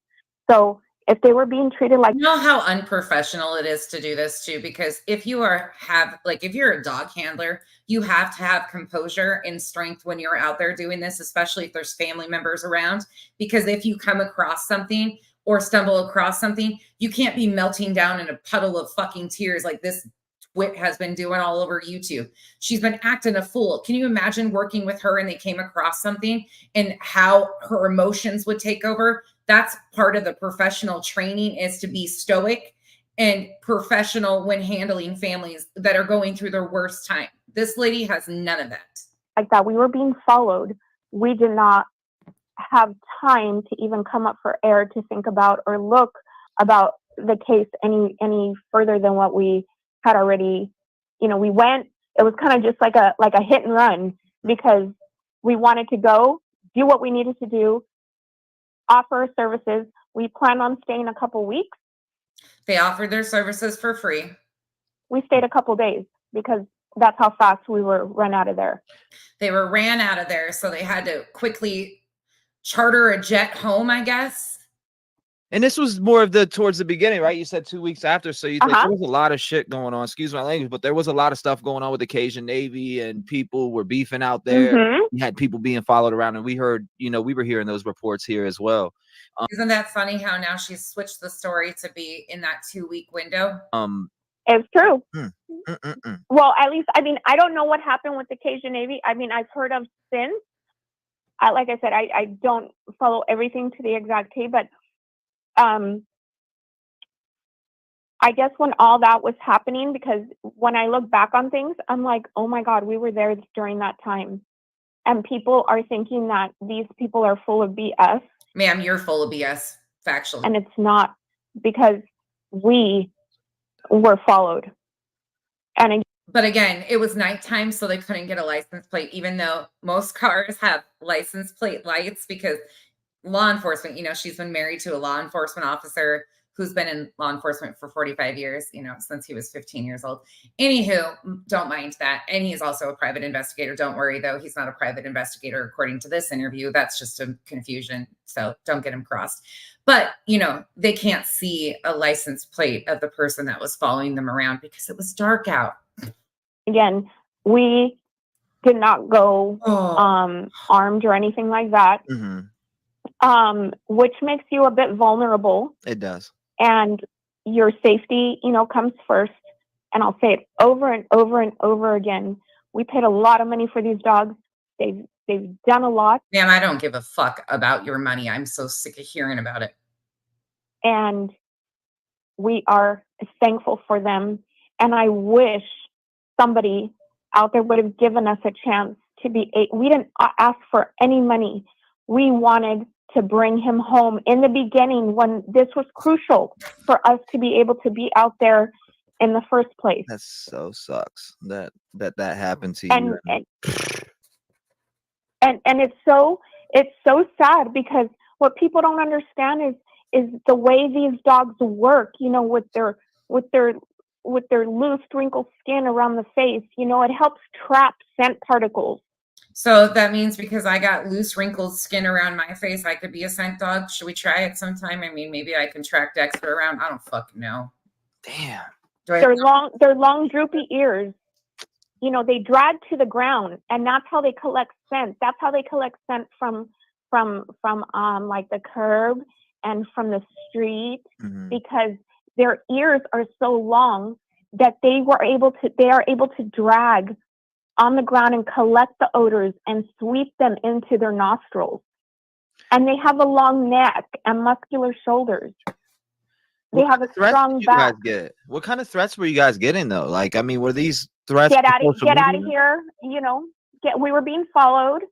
So if they were being treated like, you know how unprofessional it is to do this too, because if you're a dog handler, you have to have composure and strength when you're out there doing this, especially if there's family members around, because if you come across something or stumble across something, you can't be melting down in a puddle of fucking tears like this twit has been doing all over YouTube. She's been acting a fool. Can you imagine working with her and they came across something and how her emotions would take over? That's part of the professional training, is to be stoic and professional when handling families that are going through their worst time. This lady has none of that. Like that, we were being followed. We did not have time to even come up for air to think about or look about the case any further than what we had already. You know, we went. It was kind of just like a hit and run, because we wanted to go do what we needed to do, offer services. We planned on staying a couple weeks. They offered their services for free. We stayed a couple days because that's how fast we were run out of there. They were ran out of there, so they had to quickly charter a jet home, I guess. And this was more of the towards the beginning, right? You said 2 weeks after, so you like, Uh-huh. there was a lot of shit going on. Excuse my language, but there was a lot of stuff going on with the Cajun Navy, and people were beefing out there. Mhm. You had people being followed around, and we heard, we were hearing those reports here as well. Isn't that funny how now she's switched the story to be in that 2-week window? It's true. Mm. Well, at least, I mean, I don't know what happened with the Cajun Navy. I mean, I've heard of since. Like I said, I don't follow everything to the exact T, but I guess when all that was happening, because when I look back on things, I'm like, oh my God, we were there during that time. And people are thinking that these people are full of BS. Ma'am, you're full of BS, factually. And it's not, because we were followed. But again, it was nighttime, so they couldn't get a license plate, even though most cars have license plate lights, because law enforcement, she's been married to a law enforcement officer who's been in law enforcement for 45 years, since he was 15 years old. Anywho, don't mind that. And he's also a private investigator. Don't worry, though. He's not a private investigator, according to this interview. That's just a confusion. So don't get him crossed. But, they can't see a license plate of the person that was following them around because it was dark out. Again, we did not go armed or anything like that, which makes you a bit vulnerable. It does. And your safety, comes first. And I'll say it over and over and over again. We paid a lot of money for these dogs. They've done a lot. Man, I don't give a fuck about your money. I'm so sick of hearing about it. And we are thankful for them. And I wish somebody out there would have given us a chance to be. We didn't ask for any money. We wanted to bring him home in the beginning when this was crucial for us to be able to be out there in the first place. That so sucks that happened to you. And it's so sad, because what people don't understand is the way these dogs work, with their loose wrinkled skin around the face, it helps trap scent particles. So that means because I got loose wrinkled skin around my face, I could be a scent dog. Should we try it sometime? I mean, maybe I can track Dexter around. I don't fucking know. Damn. Their long droopy ears, they drag to the ground, and that's how they collect scent. That's how they collect scent from like the curb and from the street, because their ears are so long that they are able to drag on the ground and collect the odors and sweep them into their nostrils. And they have a long neck and muscular shoulders. They have a strong back. What kind of threats were you guys getting, though? Like, I mean, were these threats? Get out of here. We were being followed.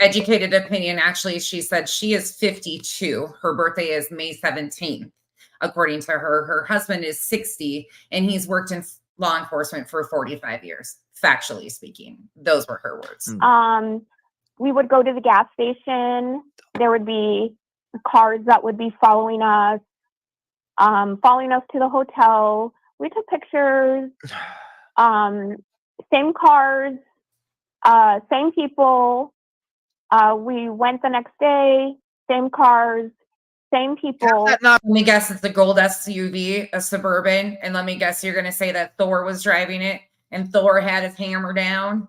Educated opinion. Actually, she said she is 52. Her birthday is May 17th. According to her, her husband is 60, and he's worked in law enforcement for 45 years. Factually speaking, those were her words. We would go to the gas station. There would be cars that would be following us to the hotel. We took pictures. Same cars, same people. We went the next day. Same cars, same people. Let me guess, it's a gold SUV, a Suburban, and let me guess, you're going to say that Thor was driving it and Thor had his hammer down.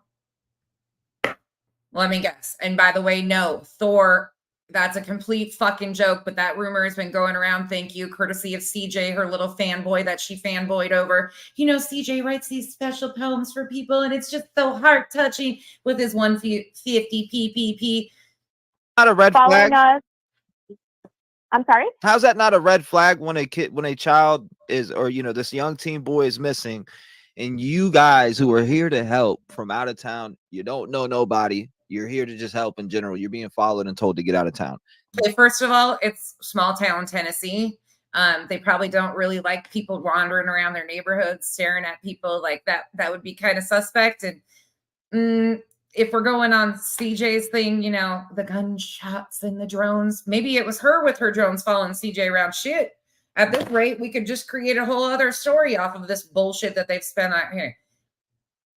Let me guess. And by the way, no, Thor, that's a complete fucking joke, but that rumor has been going around. Thank you, courtesy of CJ, her little fanboy that she fanboyed over. CJ writes these special poems for people, and it's just so heart touching with his 150 PPP. Not a red flag. Us. I'm sorry? How's that not a red flag when a child is, or this young teen boy is missing, and you guys who are here to help from out of town, you don't know nobody, you're here to just help in general, you're being followed and told to get out of town? Okay, first of all, it's small town Tennessee. They probably don't really like people wandering around their neighborhoods staring at people like that. That would be kind of suspect. And if we're going on CJ's thing, the gunshots and the drones, maybe it was her with her drones following CJ around. Shit, at this rate, we could just create a whole other story off of this bullshit that they've spent out here.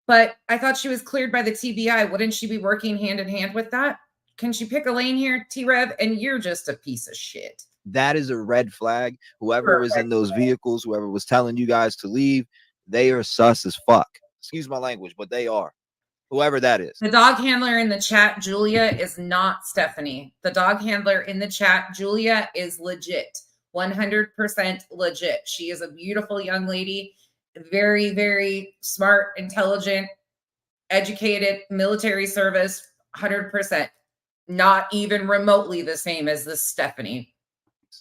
But I thought she was cleared by the TBI. Wouldn't she be working hand in hand with that? Can she pick a lane here, T-Rev? And you're just a piece of shit. that is a red flag. Whoever was in those vehicles, whoever was telling you guys to leave, they are sus as fuck. Excuse my language, but they are. Whoever that is. The dog handler in the chat, Julia, is not Stephanie. The dog handler in the chat, Julia, is legit. 100% legit. She is a beautiful young lady, very, very smart, intelligent, educated, military service, 100%. Not even remotely the same as this Stephanie.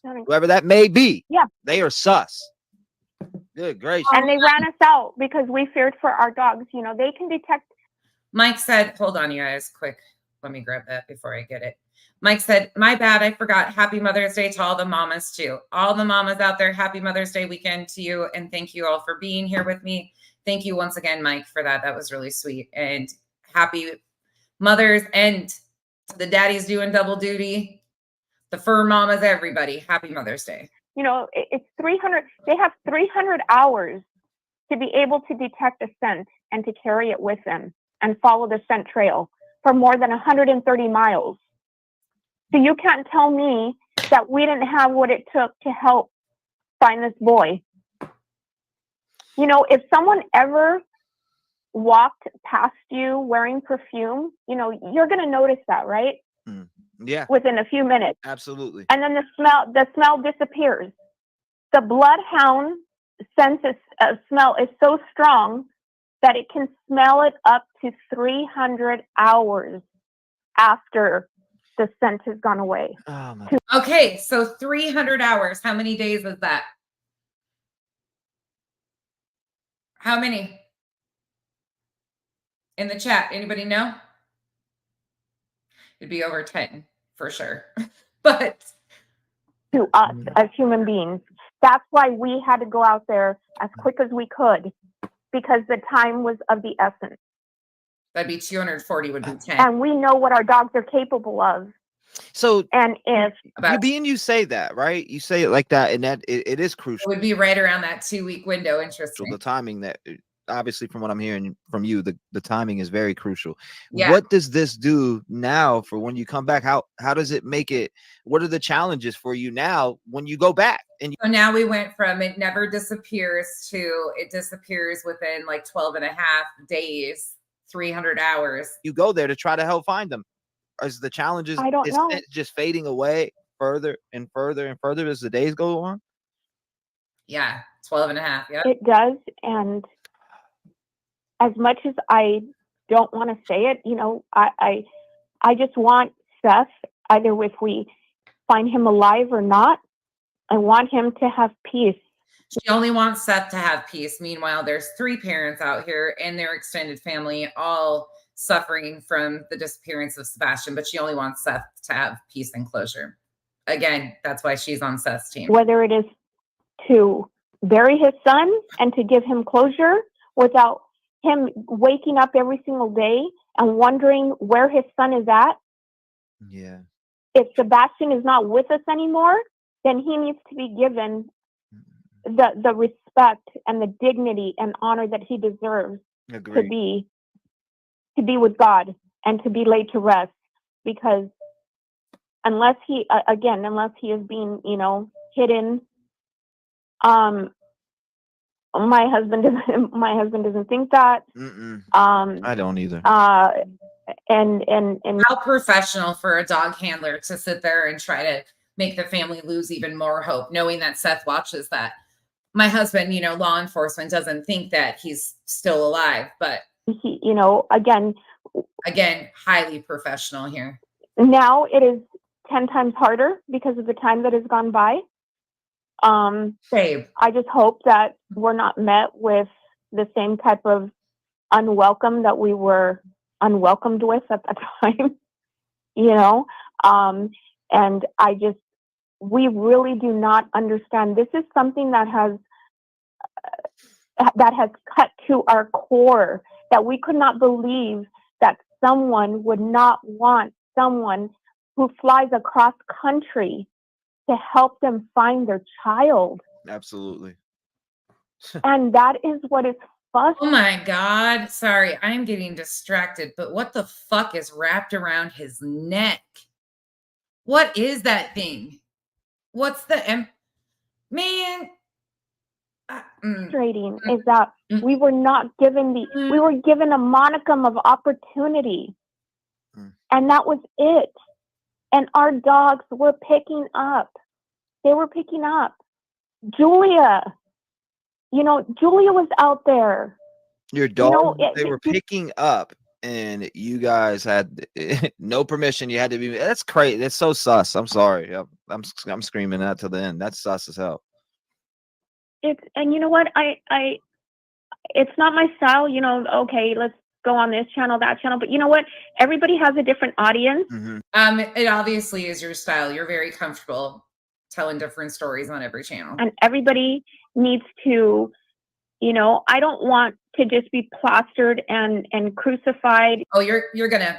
Whoever that may be. Yeah. They are sus. Good gracious. And they ran us out because we feared for our dogs. You know, they can detect. Mike said, hold on, you guys, quick. Let me grab that before I get it. Mike said, my bad, I forgot. Happy Mother's Day to all the mamas too. All the mamas out there, happy Mother's Day weekend to you. And thank you all for being here with me. Thank you once again, Mike, for that. That was really sweet. And happy mothers and to the daddies doing double duty, the fur mamas, everybody. Happy Mother's Day. You know, it's 300. They have 300 hours to be able to detect a scent and to carry it with them and follow the scent trail for more than 130 miles. So you can't tell me that we didn't have what it took to help find this boy. You know, if someone ever walked past you wearing perfume, you know, you're going to notice that, right? Yeah. Within a few minutes. Absolutely. And then the smell disappears. The bloodhound sense of smell is so strong that it can smell it up to 300 hours after the scent has gone away. Oh my. Okay, so 300 hours. How many days is that? How many? In the chat, anybody know? It'd be over 10 for sure. But to us as human beings. That's why we had to go out there as quick as we could, because the time was of the essence. that'd be 240 would be 10. And we know what our dogs are capable of. So And if you say that, right? You say it like that, and that it is It crucial. would be right around that 2-week window. Interesting. The timing that obviously from what I'm hearing from you, the timing is very crucial. Yeah. What does this do now for when you come back? How does it make it? What are the challenges for you now when you go back? And So now we went from it never disappears to it disappears within like 12 and a half days, 300 hours. you go there to try to help find them. Is the challenges I don't know. it just fading away further and further and further as the days go on? Yeah, 12 and a half. Yeah. it does, and as much as I don't want to say it, you know, I just want Seth, either if we find him alive or not, I want him to have peace. She only wants Seth to have peace. Meanwhile, there's 3 parents out here and their extended family all suffering from the disappearance of Sebastian, but she only wants Seth to have peace and closure. Again, that's why she's on Seth's team. Whether it is to bury his son and to give him closure without him waking up every single day and wondering where his son is at. Yeah. If Sebastian is not with us anymore, then he needs to be given the respect and the dignity and honor that he deserves to be with God and to be laid to rest. Because unless he is being, you know, hidden, my husband doesn't think that. I don't either. And How professional for a dog handler to sit there and try to make the family lose even more hope, knowing that Seth watches that. My husband, you know, law enforcement doesn't think that he's still alive, but he, you know, again, highly professional here. Now it is 10 times harder because of the time that has gone by. Babe. I just hope that we're not met with the same type of unwelcome that we were unwelcomed with at the time, you know? And we really do not understand. This is something that has cut to our core, that we could not believe that someone would not want someone who flies across country to help them find their child. Absolutely. And that is what is fussed. Oh my God. Sorry, I'm getting distracted, but what the fuck is wrapped around his neck? What is that thing? What's the man? Frustrating is that we were not given Mm. we were given a monicum of opportunity, and that was it. And our dogs were picking up. They were picking up. Julia, Julia was out there. Your dog, they were picking up, and you guys had no permission. You had to be. That's crazy. That's so sus. I'm sorry. I'm screaming that to the end. That's sus as hell. And you know what? It's not my style. Okay, let's go on this channel, that channel. But you know what? Everybody has a different audience. It obviously is your style. You're very comfortable telling different stories on every channel. And everybody needs to, I don't want to just be plastered and crucified. Oh, you're gonna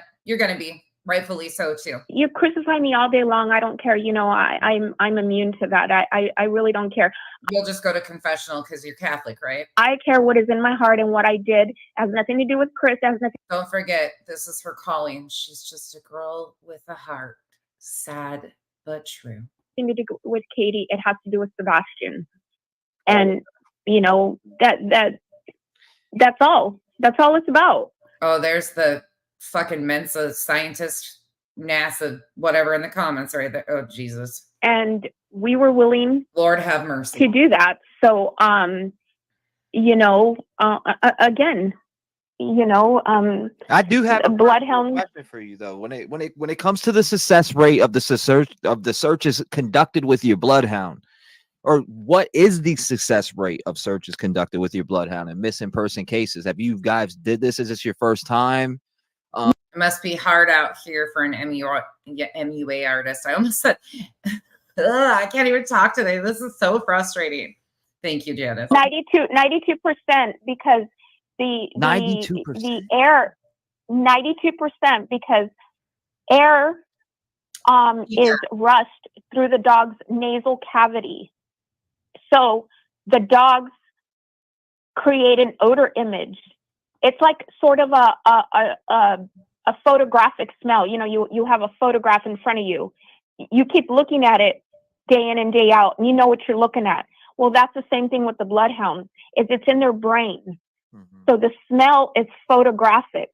be, rightfully so too. You crucify me all day long. I don't care. I'm immune to that. I really don't care. You'll just go to confessional because you're Catholic, right? I care what is in my heart, and what I did has nothing to do with Chris. Don't forget, this is her calling. She's just a girl with a heart. Sad but true. To do with Katie, it has to do with Sebastian, and that's all it's about. Oh, there's the fucking Mensa scientist, NASA, whatever in the comments right there. Oh, Jesus. And we were willing, Lord have mercy, to do that. So again, I do have a bloodhound question for you though. When it comes to the success rate of the searches conducted with your bloodhound, or what is the success rate of searches conducted with your bloodhound and missing person cases? Have you guys did this? Is this your first time? It must be hard out here for an MUA artist. I almost said, I can't even talk today. This is so frustrating. Thank you, Janice. 92%, because the 92%. air, 92%, because air is rushed through the dog's nasal cavity. So the dogs create an odor image. It's like sort of a photographic smell. You have a photograph in front of you. You keep looking at it day in and day out, and you know what you're looking at. Well, that's the same thing with the bloodhounds. It's in their brain. So the smell is photographic.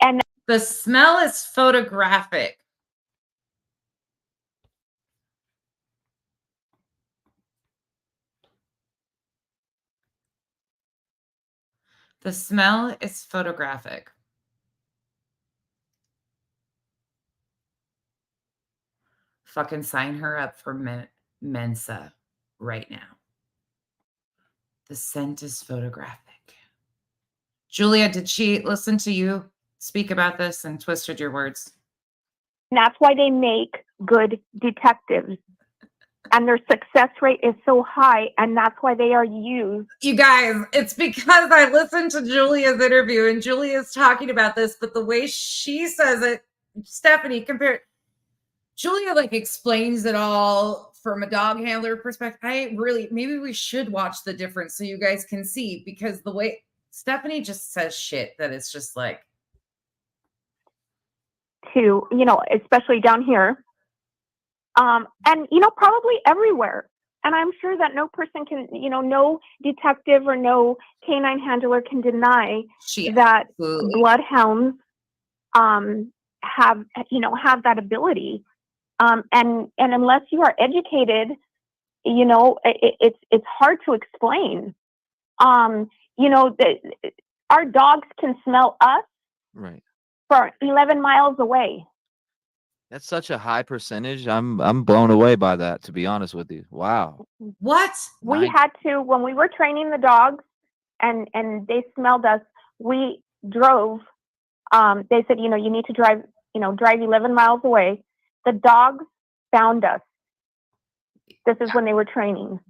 And the smell is photographic. The smell is photographic. Fucking sign her up for Mensa right now. The scent is photographic. Julia, did she listen to you speak about this and twisted your words? that's why they make good detectives. And their success rate is so high, and that's why they are used. You guys, it's because I listened to Julia's interview, and Julia's talking about this, but the way she says it, Stephanie, Julia explains it all from a dog handler perspective. Maybe we should watch the difference so you guys can see, because the way Stephanie just says shit that it's just especially down here. And, probably everywhere. And I'm sure that no person can, no detective or no canine handler can deny that bloodhounds have that ability. And unless you are educated, it's hard to explain. Our dogs can smell us right for 11 miles away. That's such a high percentage. I'm blown away by that, to be honest with you. Wow. What? We had to, when we were training the dogs and they smelled us, we drove. They said, you need to drive 11 miles away. The dogs found us. This is when they were training.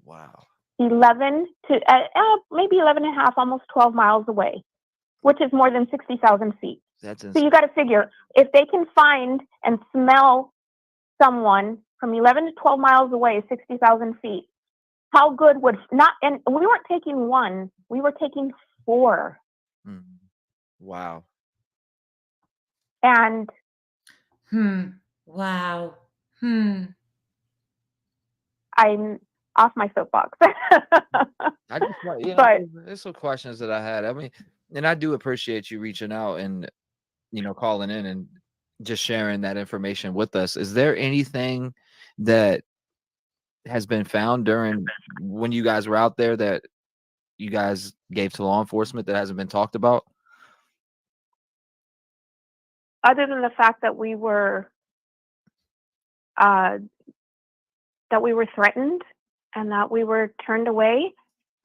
Wow. 11 to maybe 11 and a half, almost 12 miles away, which is more than 60,000 feet. So you got to figure, if they can find and smell someone from 11 to 12 miles away, 60,000 feet, how good would not? And we weren't taking one; we were taking 4. Wow. And wow. I'm off my soapbox. I just want, But there's some questions that I had. I mean, and I do appreciate you reaching out and, calling in and just sharing that information with us. Is there anything that has been found during when you guys were out there that you guys gave to law enforcement that hasn't been talked about? other than the fact that we were threatened and that we were turned away,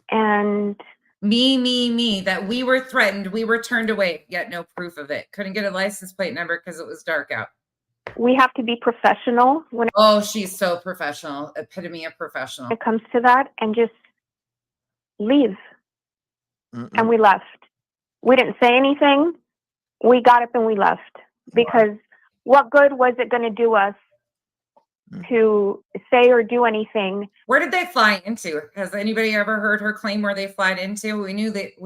and Me, that we were threatened, we were turned away, yet no proof of it. Couldn't get a license plate number because it was dark out. we have to be professional when Oh, she's so professional. Epitome of professional. it comes to that, and just leave. And we left. We didn't say anything. We got up and we left, because what good was it going to do us to say or do anything? Where did they fly into? Has anybody ever heard her claim where they flied into? We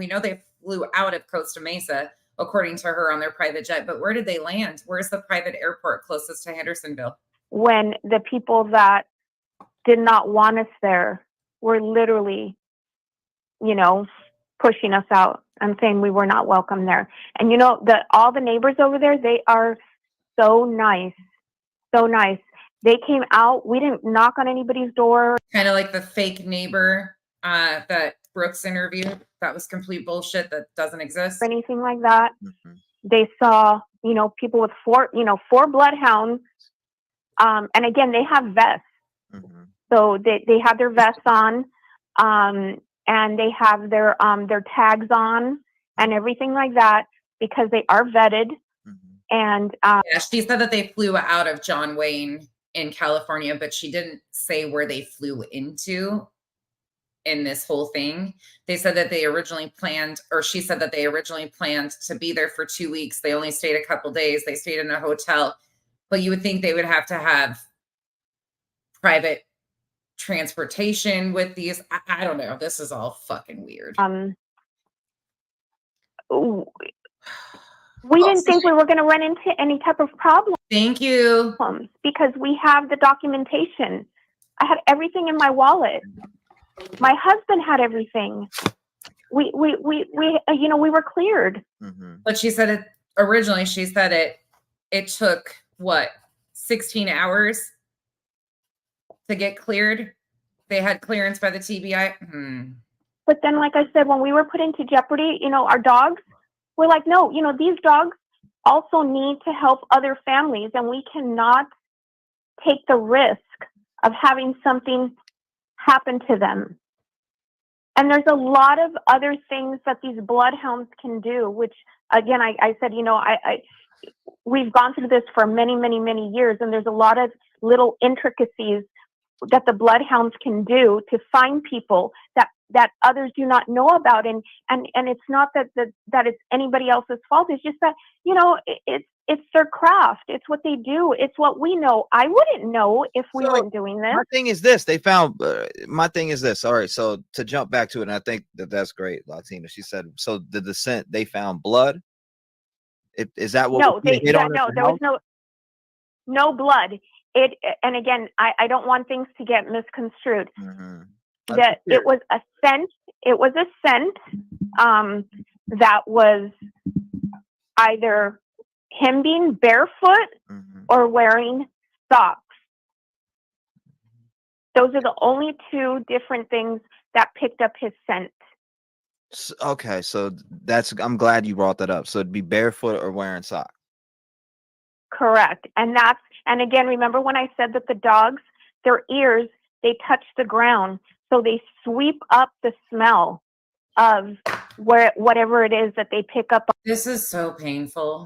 know they flew out of Costa Mesa, according to her, on their private jet. But where did they land? Where's the private airport closest to Hendersonville? When the people that did not want us there were literally, pushing us out and saying we were not welcome there. And all the neighbors over there, they are so nice, so nice. They came out. We didn't knock on anybody's door. Kind of like the fake neighbor that Brooks interviewed. That was complete bullshit that doesn't exist. Or anything like that. They saw, people with four bloodhounds. And again, they have vests. So they have their vests on, and they have their tags on and everything like that, because they are vetted. And yeah, she said that they flew out of John Wayne in California, but she didn't say where they flew into in this whole thing. They said that they originally planned, or she said that they originally planned to be there for 2 weeks. They only stayed a couple days. They stayed in a hotel, but you would think they would have to have private transportation with these. I don't know. This is all fucking weird. We didn't think we were going to run into any type of problem. Thank you. Because we have the documentation. I had everything in my wallet. My husband had everything. We were cleared. But she said it originally. She said it took what, 16 hours to get cleared. They had clearance by the TBI. But then, like I said, when we were put into jeopardy, our dogs, we're like, no, these dogs also need to help other families, and we cannot take the risk of having something happen to them. And there's a lot of other things that these bloodhounds can do, which, again, I said, we've gone through this for many, many, many years, and there's a lot of little intricacies that the bloodhounds can do to find people that others do not know about. And it's not that it's anybody else's fault. It's just that, it's their craft. It's what they do. It's what we know. I wouldn't know if we weren't doing this. My thing is this. They found, my thing is this. All right. So to jump back to it, and I think that's great, Latina. She said, so the descent, they found blood. Is that what? No, there was no blood. And again, I don't want things to get misconstrued. That it was a scent. It was a scent that was either him being barefoot or wearing socks. Those are the only two different things that picked up his scent. Okay, so I'm glad you brought that up. So it'd be barefoot or wearing socks. Correct. And again, remember when I said that the dogs, their ears, they touch the ground. So they sweep up the smell of whatever it is that they pick up on. This is so painful.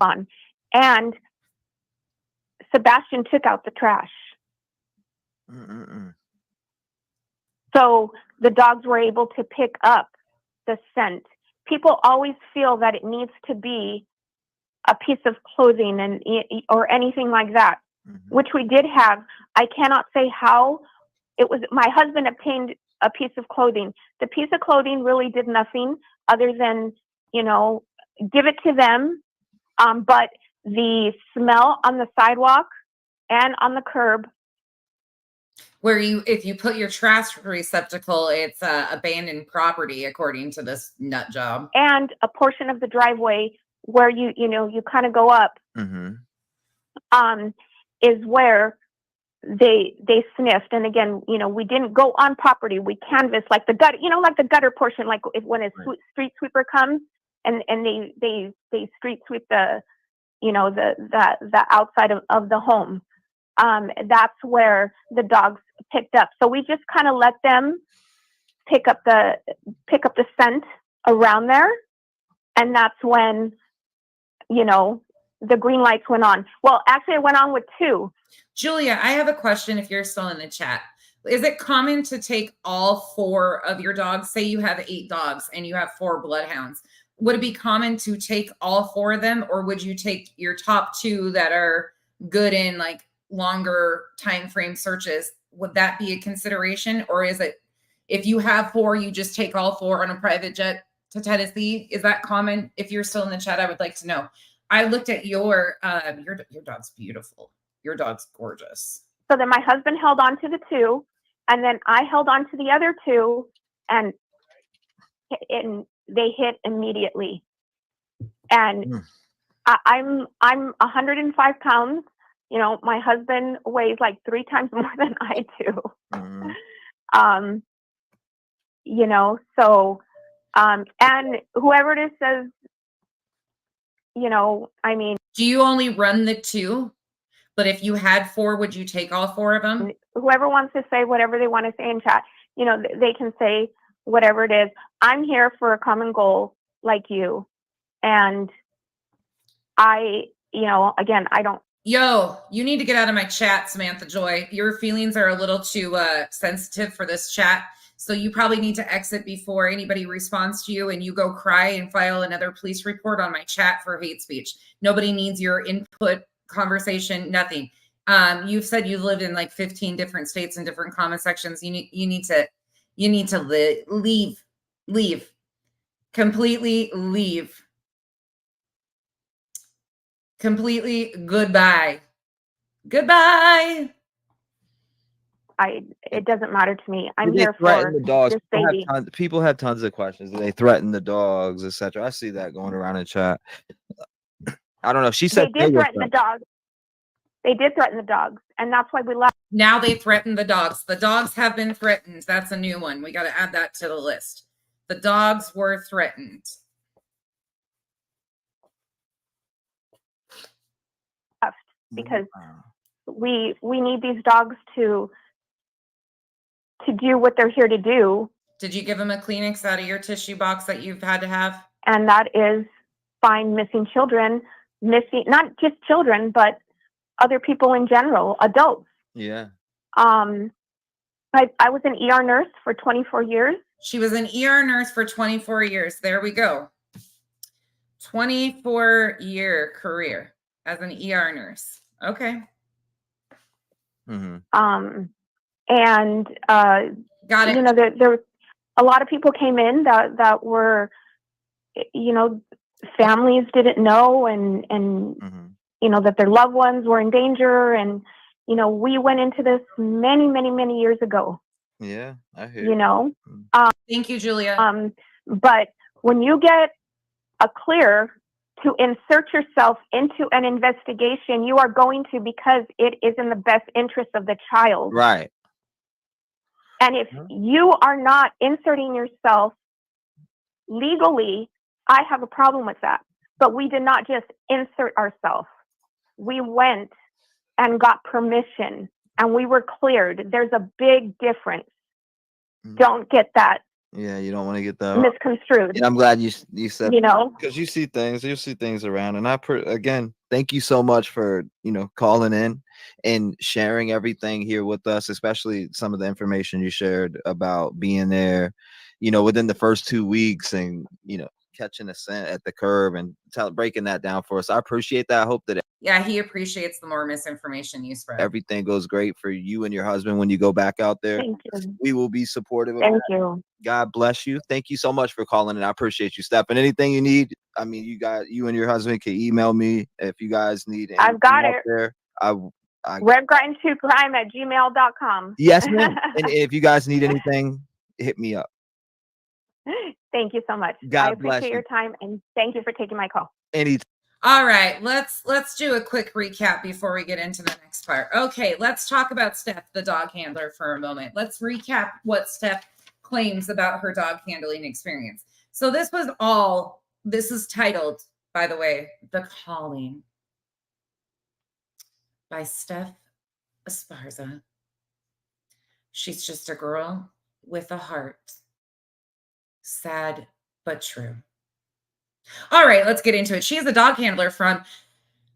And Sebastian took out the trash. So the dogs were able to pick up the scent. People always feel that it needs to be a piece of clothing or anything like that, which we did have. I cannot say how it was. My husband obtained a piece of clothing. The piece of clothing really did nothing other than, give it to them. But the smell on the sidewalk and on the curb Where if you put your trash receptacle, it's abandoned property, according to this nut job. And a portion of the driveway where you kind of go up, is where they sniffed. And again, we didn't go on property. We canvassed like the gutter, like the gutter portion, like when a street sweeper comes and they street sweep the the outside of the home. That's where the dogs picked up. So we just kind of let them pick up the scent around there, and that's when the green lights went on. Well, actually, it went on with 2. Julia, I have a question. If you're still in the chat, is it common to take all 4 of your dogs? Say you have 8 dogs and you have 4 bloodhounds. Would it be common to take all 4 of them, or would you take your top 2 that are good in like longer time frame searches? Would that be a consideration, or is it if you have 4, you just take all 4 on a private jet to Tennessee? Is that common? If you're still in the chat, I would like to know. I looked at your dog's beautiful. Your dog's gorgeous. So then my husband held on to the 2, and then I held on to the other 2, and they hit immediately. And I'm 105 pounds. My husband weighs like 3 times more than I do. So, and whoever it is says, I mean, do you only run the 2? But if you had 4, would you take all 4 of them? Whoever wants to say whatever they want to say in chat, they can say whatever it is. I'm here for a common goal like you. And I, again, I don't. Yo, you need to get out of my chat, Samantha Joy. Your feelings are a little too sensitive for this chat. So you probably need to exit before anybody responds to you and you go cry and file another police report on my chat for hate speech. Nobody needs your input, conversation, nothing. You've said you lived in like 15 different states and different comment sections. You need to leave, completely leave, completely goodbye. It doesn't matter to me. I'm Do they here threaten for the dogs? this baby. People have tons of questions. Do they threaten the dogs, etc.? I see that going around in chat. I don't know. She said They did threaten the dogs. They did threaten the dogs, and that's why we left. Now they threaten the dogs. The dogs have been threatened. That's a new one. We got to add that to the list. The dogs were threatened. Because we need these dogs to do what they're here to do. Did you give them a Kleenex out of your tissue box that you've had to have? And that is find missing children, not just children, but other people in general, adults. Yeah. I was an ER nurse for 24 years. She was an ER nurse for 24 years. There we go. 24-year career as an ER nurse. Okay. And got it. There a lot of people came in that were, families didn't know and that their loved ones were in danger. And, we went into this many, many, many years ago. Yeah, I hear you. Thank you, Julia. But when you get a clear to insert yourself into an investigation, you are going to, because it is in the best interest of the child. Right. And if you are not inserting yourself legally, I have a problem with that. But we did not just insert ourselves. We went and got permission and we were cleared. There's a big difference. Don't get that. Yeah, you don't want to get that misconstrued. Yeah, I'm glad you said, because you see things around. And again, thank you so much for, calling in and sharing everything here with us, especially some of the information you shared about being there, within the first 2 weeks and, catching a scent at the curb and breaking that down for us. I appreciate that. I hope that he appreciates the more misinformation you spread. Everything goes great for you and your husband when you go back out there. Thank you. We will be supportive of Thank that. you. God bless you. Thank you so much for calling, and I appreciate you, Steph. And anything you need, you and your husband can email me if you guys need anything. I've got it. There, redgrindtocrime@gmail.com. Yes, ma'am. And if you guys need anything, hit me up. Thank you so much. God I bless appreciate you. your time, and thank you for taking my call. Anytime. All right, let's do a quick recap before we get into the next part. Okay, let's talk about Steph, the dog handler, for a moment. Let's recap what Steph claims about her dog handling experience. So this is titled, by the way, The Calling by Steph Esparza. She's just a girl with a heart. Sad, but true. All right, let's get into it. She is a dog handler from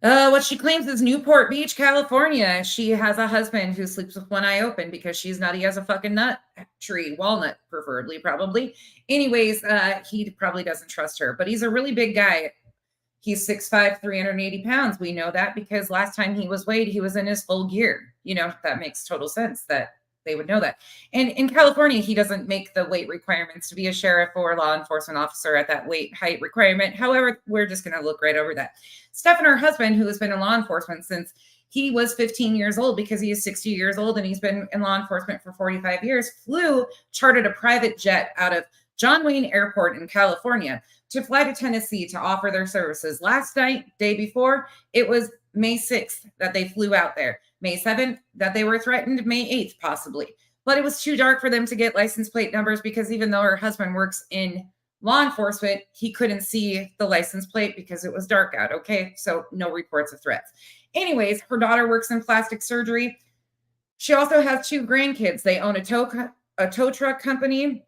what she claims is Newport Beach, California. She has a husband who sleeps with one eye open because she's nutty as a fucking nut tree, walnut preferably, probably. Anyways, he probably doesn't trust her, but he's a really big guy. He's 6'5", 380 pounds. We know that because last time he was weighed, he was in his full gear. You know, that makes total sense that they would know that. And in California, he doesn't make the weight requirements to be a sheriff or a law enforcement officer at that weight height requirement. However, we're just going to look right over that. Steph and her husband, who has been in law enforcement since he was 15 years old, because he is 60 years old and he's been in law enforcement for 45 years, chartered a private jet out of John Wayne Airport in California to fly to Tennessee to offer their services. Last night, day before, it was May 6th that they flew out there. May 7th, that they were threatened, May 8th, possibly. But it was too dark for them to get license plate numbers because even though her husband works in law enforcement, he couldn't see the license plate because it was dark out, okay? So no reports of threats. Anyways, her daughter works in plastic surgery. She also has 2 grandkids. They own a tow truck company.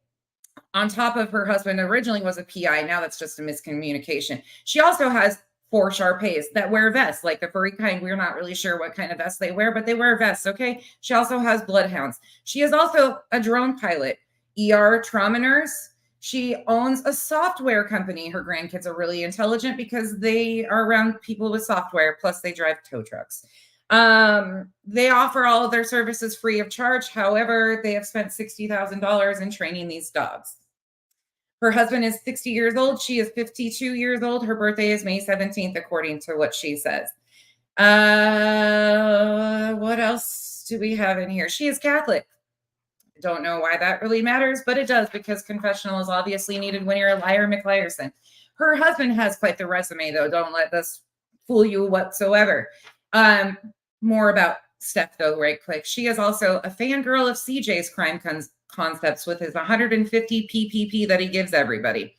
On top of her husband originally was a PI. Now that's just a miscommunication. She also has 4 Shar-Peis that wear vests, like the furry kind. We're not really sure what kind of vest they wear, but they wear vests, okay? She also has bloodhounds. She is also a drone pilot, ER trauma nurse. She owns a software company. Her grandkids are really intelligent because they are around people with software, plus they drive tow trucks. They offer all of their services free of charge. However, they have spent $60,000 in training these dogs. Her husband is 60 years old. She is 52 years old. Her birthday is May 17th, according to what she says. What else do we have in here? She is Catholic. Don't know why that really matters, but it does because confessional is obviously needed when you're a liar, McLiarson. Her husband has quite the resume, though. Don't let this fool you whatsoever. More about Steph, though, right quick. She is also a fangirl of CJ's crime concepts with his 150 PPP that he gives everybody.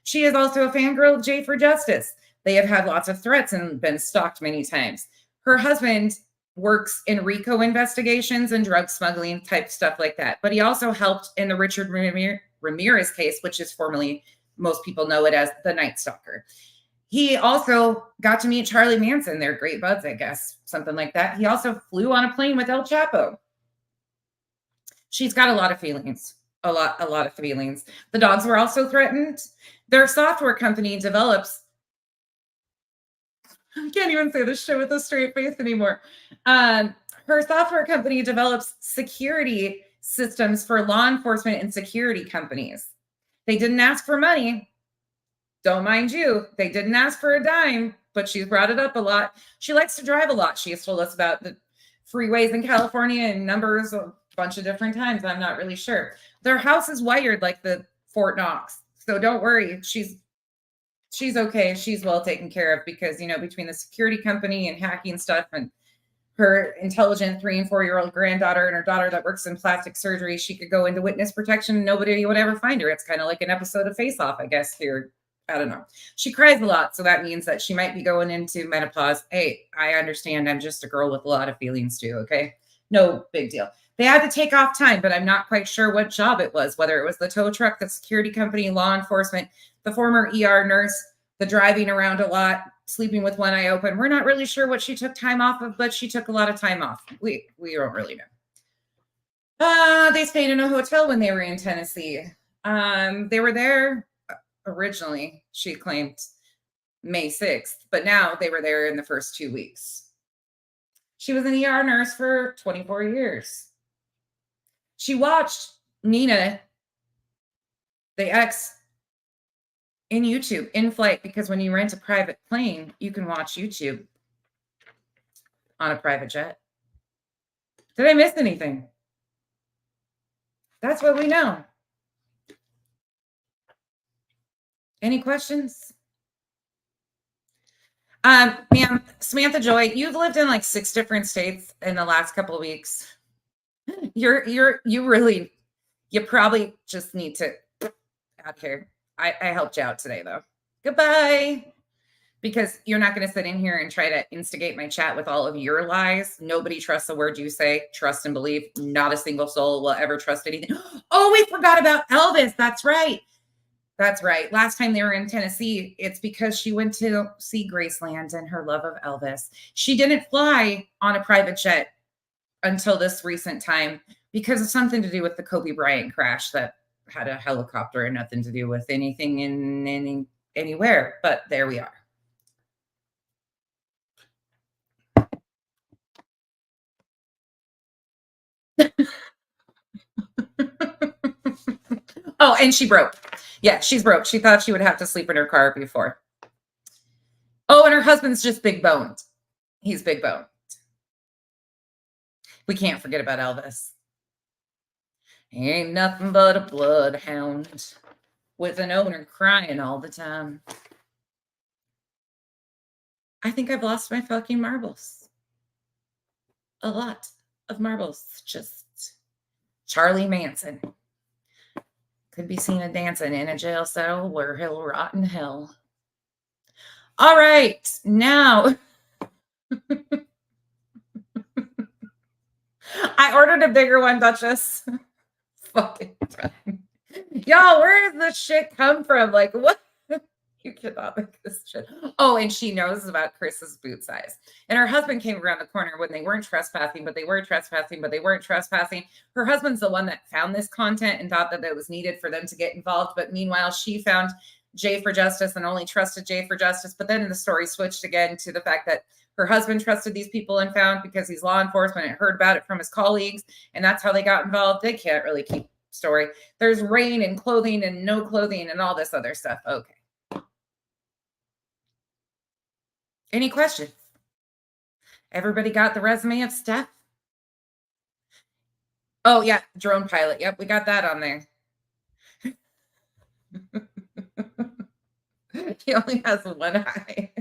She is also a fangirl of J for Justice. They have had lots of threats and been stalked many times. Her husband works in RICO investigations and drug smuggling type stuff like that. But he also helped in the Richard Ramirez case, which is formerly, most people know it as the Night Stalker. He also got to meet Charlie Manson. They're great buds, I guess, something like that. He also flew on a plane with El Chapo. She's got a lot of feelings, a lot of feelings. The dogs were also threatened. Their software company develops, I can't even say this shit with a straight face anymore. Her software company develops security systems for law enforcement and security companies. They didn't ask for money. Don't mind you. They didn't ask for a dime, but she's brought it up a lot. She likes to drive a lot. She has told us about the freeways in California and numbers a bunch of different times. I'm not really sure. Their house is wired like the Fort Knox. So don't worry. She's okay. She's well taken care of because, you know, between the security company and hacking stuff and her intelligent 3- and 4-year-old granddaughter and her daughter that works in plastic surgery, she could go into witness protection and nobody would ever find her. It's kind of like an episode of Face Off, I guess, here. I don't know. She cries a lot, so that means that she might be going into menopause. Hey, I understand. I'm just a girl with a lot of feelings too, okay? No big deal. They had to take off time, but I'm not quite sure what job it was, whether it was the tow truck, the security company, law enforcement, the former ER nurse, the driving around a lot, sleeping with one eye open. We're not really sure what she took time off of, but she took a lot of time off. We don't really know. They stayed in a hotel when they were in Tennessee. They were there originally, she claimed, May 6th, but now they were there in the first 2 weeks. She was an ER nurse for 24 years. She watched Nina, the ex, in YouTube, in flight, because when you rent a private plane, you can watch YouTube on a private jet. Did I miss anything? That's what we know. Any questions? Ma'am, Samantha Joy, you've lived in like 6 different states in the last couple of weeks. You probably just need to out here. I helped you out today though. Goodbye. Because you're not going to sit in here and try to instigate my chat with all of your lies. Nobody trusts a word you say. Trust and believe. Not a single soul will ever trust anything. Oh, we forgot about Elvis. That's right. That's right. Last time they were in Tennessee, it's because she went to see Graceland and her love of Elvis. She didn't fly on a private jet until this recent time because of something to do with the Kobe Bryant crash that had a helicopter and nothing to do with anything in anywhere. But there we are. Oh, and she broke. Yeah, she's broke. She thought she would have to sleep in her car before. Oh, and her husband's just big boned. He's big boned. We can't forget about Elvis. He ain't nothing but a bloodhound with an owner crying all the time. I think I've lost my fucking marbles. A lot of marbles. Just Charlie Manson. Could be seen a dancing in a jail cell where he'll rot in hell. All right, now I ordered a bigger one, Duchess. Fucking time. Y'all, where does this shit come from? Like, what? You cannot make this shit. Oh, and she knows about Chris's boot size. And her husband came around the corner when they weren't trespassing, but they were trespassing, but they weren't trespassing. Her husband's the one that found this content and thought that it was needed for them to get involved. But meanwhile, she found Jay for Justice and only trusted Jay for Justice. But then the story switched again to the fact that her husband trusted these people and found because he's law enforcement and heard about it from his colleagues. And that's how they got involved. They can't really keep story. There's rain and clothing and no clothing and all this other stuff. Okay. Any questions? Everybody got the resume of Steph? Oh, yeah. Drone pilot. Yep. We got that on there. He only has one eye.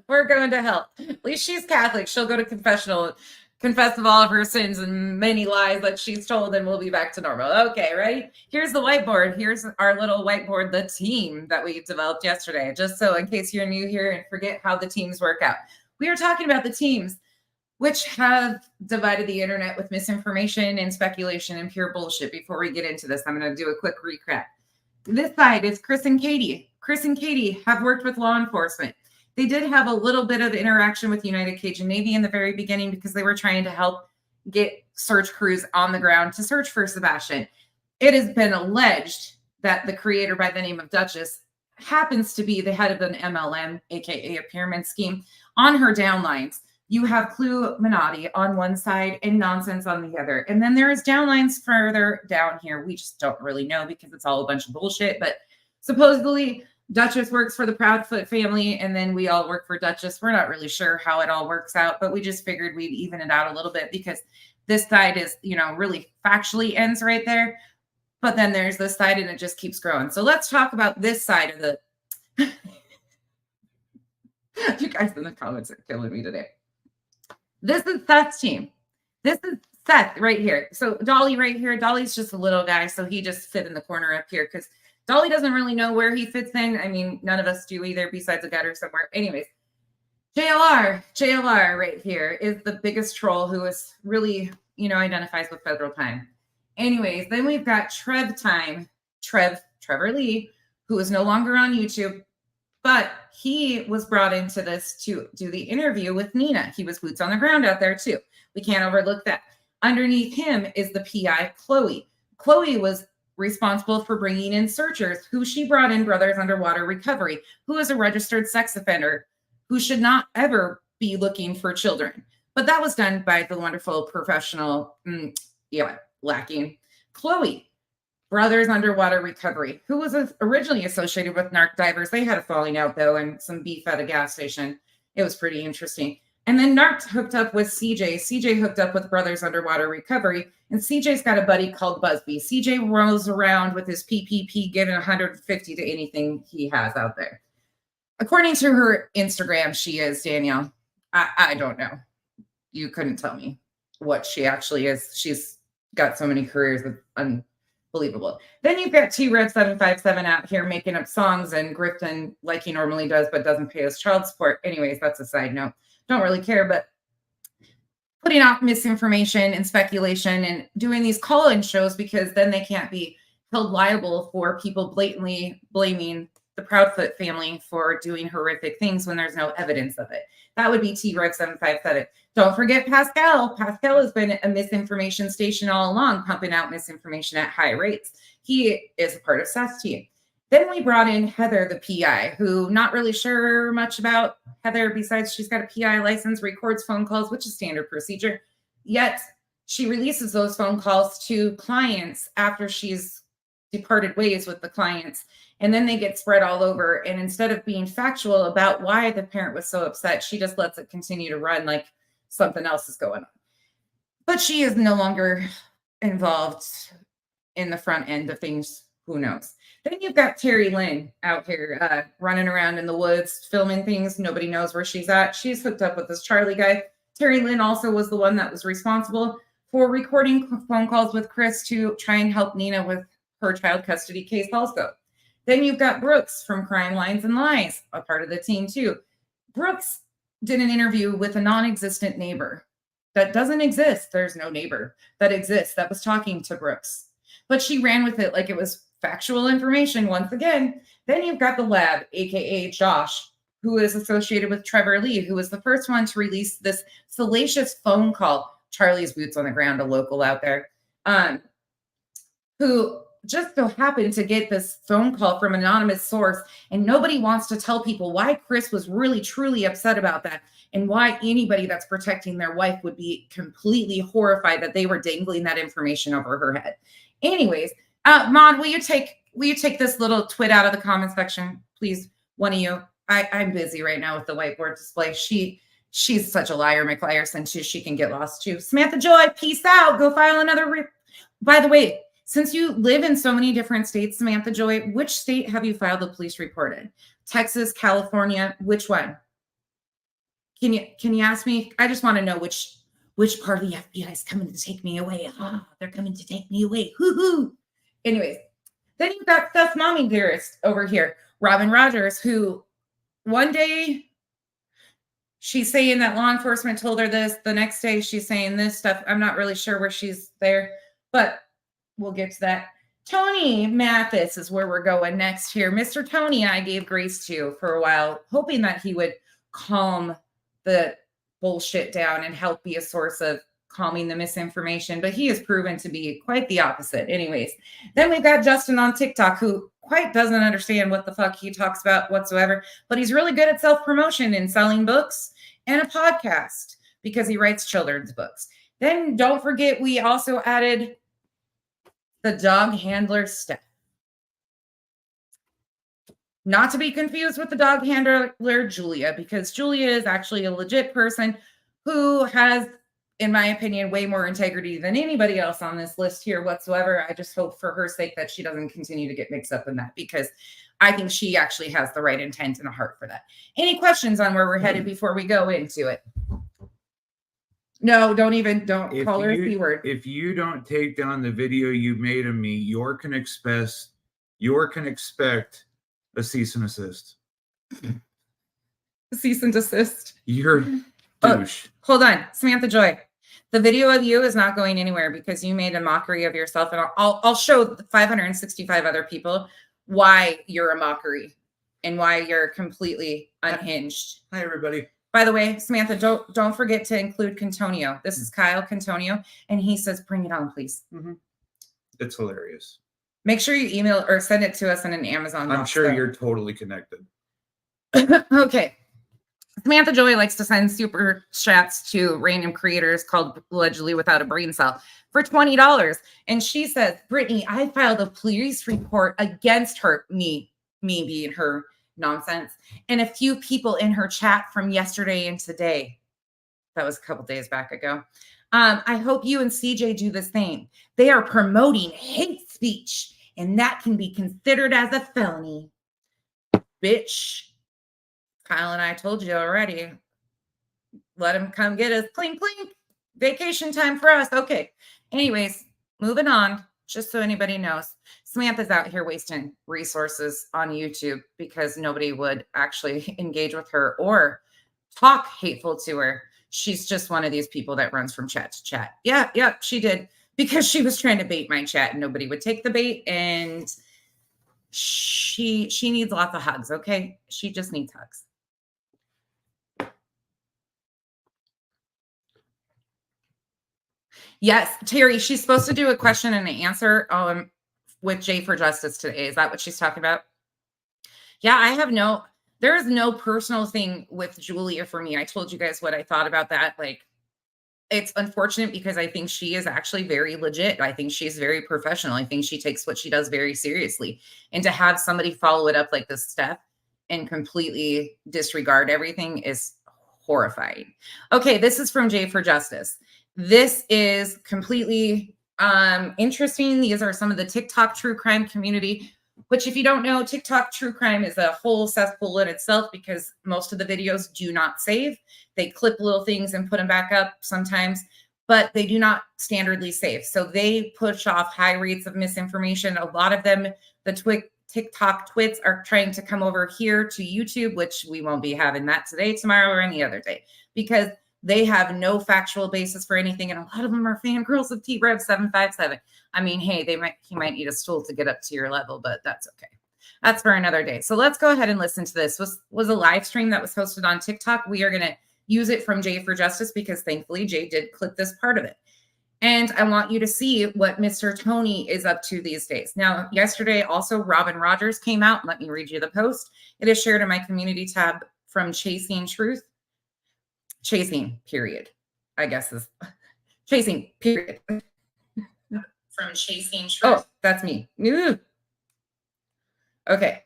We're going to hell. At least she's Catholic. She'll go to confessional, confess of all of her sins and many lies that she's told, and we'll be back to normal. Okay, ready? Here's the whiteboard. Here's our little whiteboard, the team that we developed yesterday. Just so in case you're new here and forget how the teams work out. We are talking about the teams which have divided the internet with misinformation and speculation and pure bullshit. Before we get into this, I'm going to do a quick recap. This side is Chris and Katie. Chris and Katie have worked with law enforcement. They did have a little bit of interaction with United Cajun Navy in the very beginning because they were trying to help get search crews on the ground to search for Sebastian. It has been alleged that the creator by the name of Duchess happens to be the head of an MLM, aka a pyramid scheme, on her downlines. You have Clue Minotti on one side and Nonsense on the other. And then there is downlines further down here. We just don't really know because it's all a bunch of bullshit. But supposedly Duchess works for the Proudfoot family, and then we all work for Duchess. We're not really sure how it all works out, but we just figured we'd even it out a little bit because this side is, really factually ends right there. But then there's this side and it just keeps growing. So let's talk about this side of the... You guys in the comments are killing me today. This is Seth's team. This is Seth right here. So Dolly right here. Dolly's just a little guy, so he just fit in the corner up here because Dolly doesn't really know where he fits in. I mean, none of us do either, besides a gutter somewhere. Anyways, JLR right here is the biggest troll who is really, identifies with federal time. Anyways, then we've got Trevor Lee, who is no longer on YouTube, but he was brought into this to do the interview with Nina. He was boots on the ground out there too. We can't overlook that. Underneath him is the PI, Chloe. Chloe was responsible for bringing in searchers, who she brought in Brothers Underwater Recovery, who is a registered sex offender, who should not ever be looking for children. But that was done by the wonderful professional, lacking Chloe. Brothers Underwater Recovery, who was originally associated with narc divers. They had a falling out, though, and some beef at a gas station. It was pretty interesting. And then narc hooked up with CJ. CJ hooked up with Brothers Underwater Recovery. And CJ's got a buddy called Busby. CJ rolls around with his PPP, giving 150 to anything he has out there. According to her Instagram, she is, Danielle. I don't know. You couldn't tell me what she actually is. She's got so many careers. It's unbelievable. Then you've got T-Rev757 out here making up songs and grifting like he normally does, but doesn't pay his child support. Anyways, that's a side note. Don't really care, but putting out misinformation and speculation and doing these call-in shows because then they can't be held liable for people blatantly blaming the Proudfoot family for doing horrific things when there's no evidence of it. That would be T-Rev757. Don't forget Pascal. Pascal has been a misinformation station all along, pumping out misinformation at high rates. He is a part of Seth's team. Then we brought in Heather, the PI, who not really sure much about Heather besides she's got a PI license, records phone calls, which is standard procedure. Yet she releases those phone calls to clients after she's departed ways with the clients. And then they get spread all over. And instead of being factual about why the parent was so upset, she just lets it continue to run like something else is going on. But she is no longer involved in the front end of things. Who knows? Then you've got Terry Lynn out here running around in the woods, filming things. Nobody knows where she's at. She's hooked up with this Charlie guy. Terry Lynn also was the one that was responsible for recording phone calls with Chris to try and help Nina with her child custody case also. Then you've got Brooks from Crime Lines and Lies, a part of the team too. Brooks did an interview with a non-existent neighbor that doesn't exist. There's no neighbor that exists that was talking to Brooks, but she ran with it like it was factual information once again. Then you've got the lab, aka Josh, who is associated with Trevor Lee, who was the first one to release this salacious phone call. Charlie's boots on the ground, a local out there, who just so happened to get this phone call from an anonymous source, and nobody wants to tell people why Chris was really truly upset about that and why anybody that's protecting their wife would be completely horrified that they were dangling that information over her head. Anyways, Maud, will you take this little twit out of the comment section, please? One of you. I'm busy right now with the whiteboard display. She's such a liar, McLiar, since she can get lost too. Samantha Joy, peace out. Go file another. By the way, since you live in so many different states, Samantha Joy, which state have you filed a police report in? Texas, California, which one? Can you ask me? I just want to know which part of the FBI is coming to take me away. They're coming to take me away. Hoo-hoo. Anyways, then you've got Seth's mommy dearest over here, Robin Rogers, who one day she's saying that law enforcement told her this. The next day she's saying this stuff. I'm not really sure where she's there, but we'll get to that. Tony Mathis is where we're going next here. Mr. Tony I gave grace to for a while, hoping that he would calm the bullshit down and help be a source of calming the misinformation, but he has proven to be quite the opposite. Anyways, then we've got Justin on TikTok, who quite doesn't understand what the fuck he talks about whatsoever, but he's really good at self-promotion and selling books and a podcast because he writes children's books. Then don't forget, we also added the dog handler Steph. Not to be confused with the dog handler Julia, because Julia is actually a legit person who has, in my opinion, way more integrity than anybody else on this list here whatsoever. I just hope for her sake that she doesn't continue to get mixed up in that, because I think she actually has the right intent and a heart for that. Any questions on where we're headed before we go into it? No, don't call her a C word. If you don't take down the video you made of me, you can expect a cease and assist. Cease and desist. You're douche. Hold on, Samantha Joy. The video of you is not going anywhere because you made a mockery of yourself, and I'll show the 565 other people why you're a mockery and why you're completely unhinged. Hi, everybody. By the way, Samantha, don't forget to include Cantonio. This is Kyle Cantonio, and he says, "Bring it on, please." Mm-hmm. It's hilarious. Make sure you email or send it to us in an Amazon box. I'm sure you're totally connected. Okay. Samantha Joy likes to send super chats to random creators called Allegedly Without a Brain Cell for $20. And she says, Brittany, I filed a police report against her, me being her nonsense, and a few people in her chat from yesterday and today. That was a couple days back ago. I hope you and CJ do the same. They are promoting hate speech, and that can be considered as a felony. Bitch. Kyle and I told you already. Let him come get us. Clink, clink. Vacation time for us. Okay. Anyways, moving on. Just so anybody knows, Samantha's out here wasting resources on YouTube because nobody would actually engage with her or talk hateful to her. She's just one of these people that runs from chat to chat. Yeah, she did, because she was trying to bait my chat and nobody would take the bait, and she needs lots of hugs. Okay, she just needs hugs. Yes, Terry, she's supposed to do a question and an answer with Jay for Justice today. Is that what she's talking about? Yeah, there is no personal thing with Julia for me. I told you guys what I thought about that. Like, it's unfortunate because I think she is actually very legit. I think she's very professional. I think she takes what she does very seriously. And to have somebody follow it up like this, Steph, and completely disregard everything is horrifying. Okay, this is from Jay for Justice. This is completely interesting. These are some of the TikTok true crime community, which, if you don't know, TikTok true crime is a whole cesspool in itself because most of the videos do not save. They clip little things and put them back up sometimes, but they do not standardly save. So they push off high rates of misinformation. A lot of them, the TikTok twits, are trying to come over here to YouTube, which we won't be having that today, tomorrow, or any other day, because they have no factual basis for anything. And a lot of them are fangirls of T-Rev 757. I mean, hey, he might need a stool to get up to your level, but that's okay. That's for another day. So let's go ahead and listen to this. Was a live stream that was hosted on TikTok. We are going to use it from Jay for Justice because thankfully Jay did clip this part of it. And I want you to see what Mr. Tony is up to these days. Now, yesterday also Robin Rogers came out. Let me read you the post. It is shared in my community tab from Chasing Truth. Chasing, period. I guess is Chasing, period. From Chasing Truth. Oh, that's me. Ooh. Okay.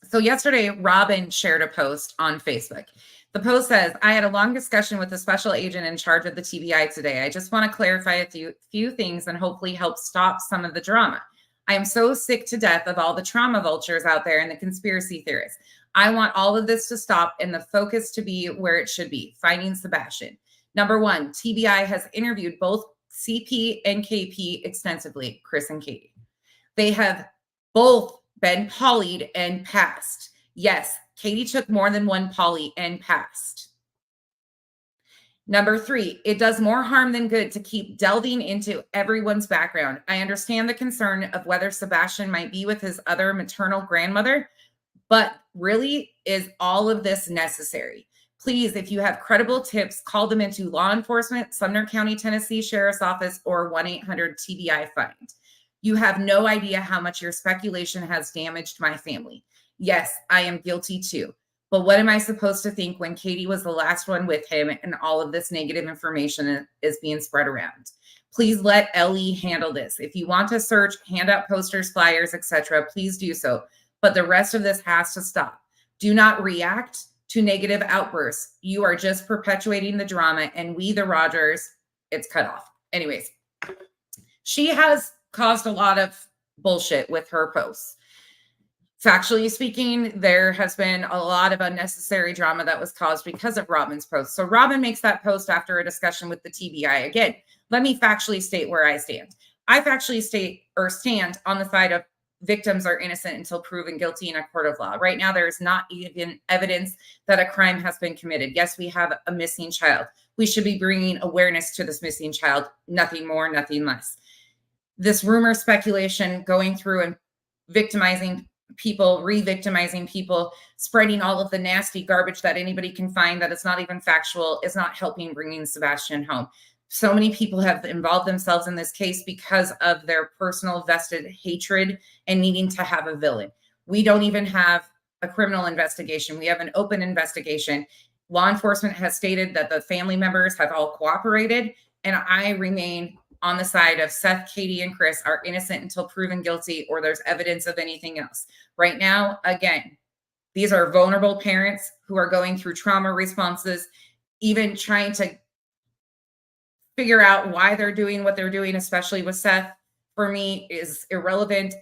So yesterday, Robin shared a post on Facebook. The post says, I had a long discussion with the special agent in charge of the TBI today. I just want to clarify a few things and hopefully help stop some of the drama. I am so sick to death of all the trauma vultures out there and the conspiracy theorists. I want all of this to stop and the focus to be where it should be, finding Sebastian. Number one, TBI has interviewed both CP and KP extensively, Chris and Katie. They have both been polyed and passed. Yes, Katie took more than one poly and passed. Number three, it does more harm than good to keep delving into everyone's background. I understand the concern of whether Sebastian might be with his other maternal grandmother, but really, is all of this necessary? Please, if you have credible tips, call them into law enforcement, Sumner County, Tennessee Sheriff's Office, or 1-800-TBI-FIND. You have no idea how much your speculation has damaged my family. Yes, I am guilty too. But what am I supposed to think when Katie was the last one with him and all of this negative information is being spread around? Please let Ellie handle this. If you want to search, hand out posters, flyers, etc., please do so. But the rest of this has to stop. Do not react to negative outbursts. You are just perpetuating the drama, and we, the Rogers, it's cut off. Anyways, she has caused a lot of bullshit with her posts. Factually speaking, there has been a lot of unnecessary drama that was caused because of Robin's post. So Robin makes that post after a discussion with the TBI. Again, let me factually state where I stand. I factually stand on the side of victims are innocent until proven guilty in a court of law. Right now, there is not even evidence that a crime has been committed. Yes, we have a missing child. We should be bringing awareness to this missing child. Nothing more, nothing less. This rumor speculation going through and victimizing people, re-victimizing people, spreading all of the nasty garbage that anybody can find that is not even factual, is not helping bringing Sebastian home. So many people have involved themselves in this case because of their personal vested hatred and needing to have a villain. We don't even have a criminal investigation. We have an open investigation. Law enforcement has stated that the family members have all cooperated, and I remain on the side of Seth, Katie, and Chris are innocent until proven guilty or there's evidence of anything else. Right now, again, these are vulnerable parents who are going through trauma responses, even trying to figure out why they're doing what they're doing, especially with Seth, for me is irrelevant.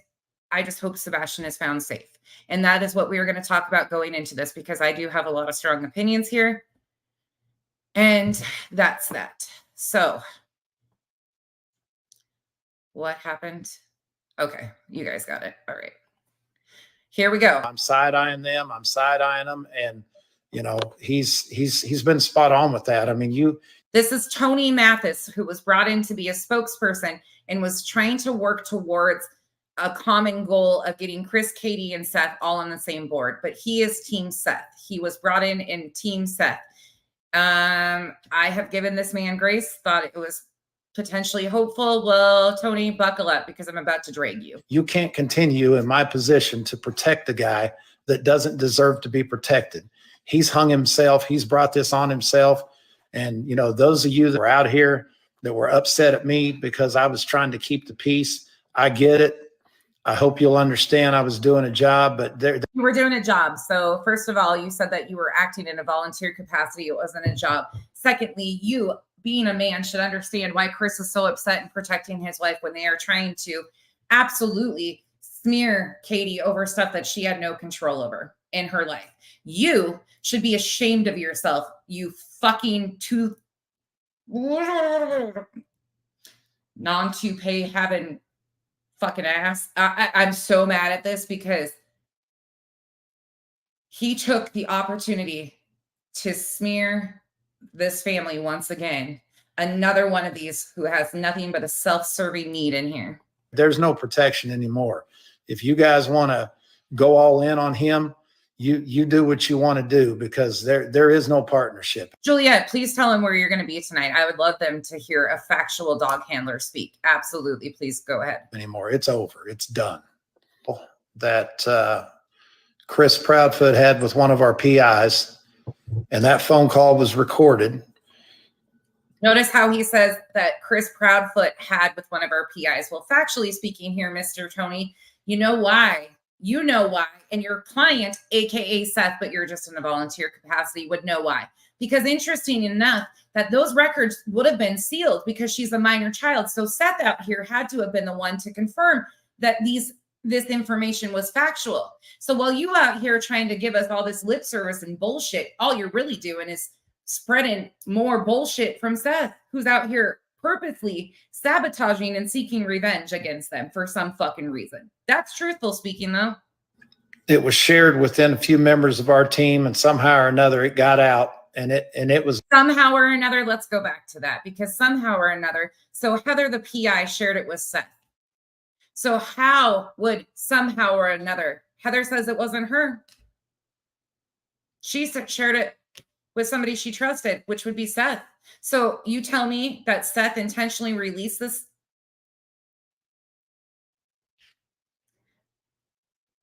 I just hope Sebastian is found safe. And that is what we are going to talk about going into this, because I do have a lot of strong opinions here. And that's that. So what happened? Okay, you guys got it. All right. Here we go. I'm side-eyeing them. I'm side-eyeing them. And, you know, he's been spot on with that. I mean, This is Tony Mathis, who was brought in to be a spokesperson and was trying to work towards a common goal of getting Chris, Katie, and Seth all on the same board. But he is Team Seth. He was brought in Team Seth. I have given this man grace, thought it was potentially hopeful. Well, Tony, buckle up, because I'm about to drag you. you can't continue in my position to protect the guy that doesn't deserve to be protected. He's hung himself. He's brought this on himself. And, you know, those of you that were out here that were upset at me because I was trying to keep the peace, I get it. I hope you'll understand I was doing a job, but You were doing a job. So first of all, you said that you were acting in a volunteer capacity. It wasn't a job. Secondly, you being a man should understand why Chris is so upset and protecting his wife when they are trying to absolutely smear Katie over stuff that she had no control over in her life. You should be ashamed of yourself, you fucking non-toupee having fucking ass. I'm so mad at this because he took the opportunity to smear this family once again. Another one of these who has nothing but a self-serving need in here. there's no protection anymore. If you guys want to go all in on him, you do what you want to do, because there is no partnership. Juliet, please tell them where you're going to be tonight. I would love them to hear a factual dog handler speak. Absolutely. Please go ahead. Anymore. It's over. It's done. That Chris Proudfoot had with one of our PIs, and that phone call was recorded. Notice how he says that Chris Proudfoot had with one of our PIs. Well, factually speaking here, Mr. Tony, you know why. You know why. And your client, AKA Seth, but you're just in a volunteer capacity, would know why. Because interesting enough, that those records would have been sealed because she's a minor child. So Seth out here had to have been the one to confirm that this information was factual. So while you out here trying to give us all this lip service and bullshit, all you're really doing is spreading more bullshit from Seth, who's out here purposely sabotaging and seeking revenge against them for some fucking reason. That's truthful speaking, though. It was shared within a few members of our team, and somehow or another it got out, and it was Somehow or another, let's go back to that, because somehow or another, so Heather, the PI, shared it with Seth. So how would somehow or another, Heather says it wasn't her. She shared it with somebody she trusted, which would be Seth. So you tell me that Seth intentionally released this?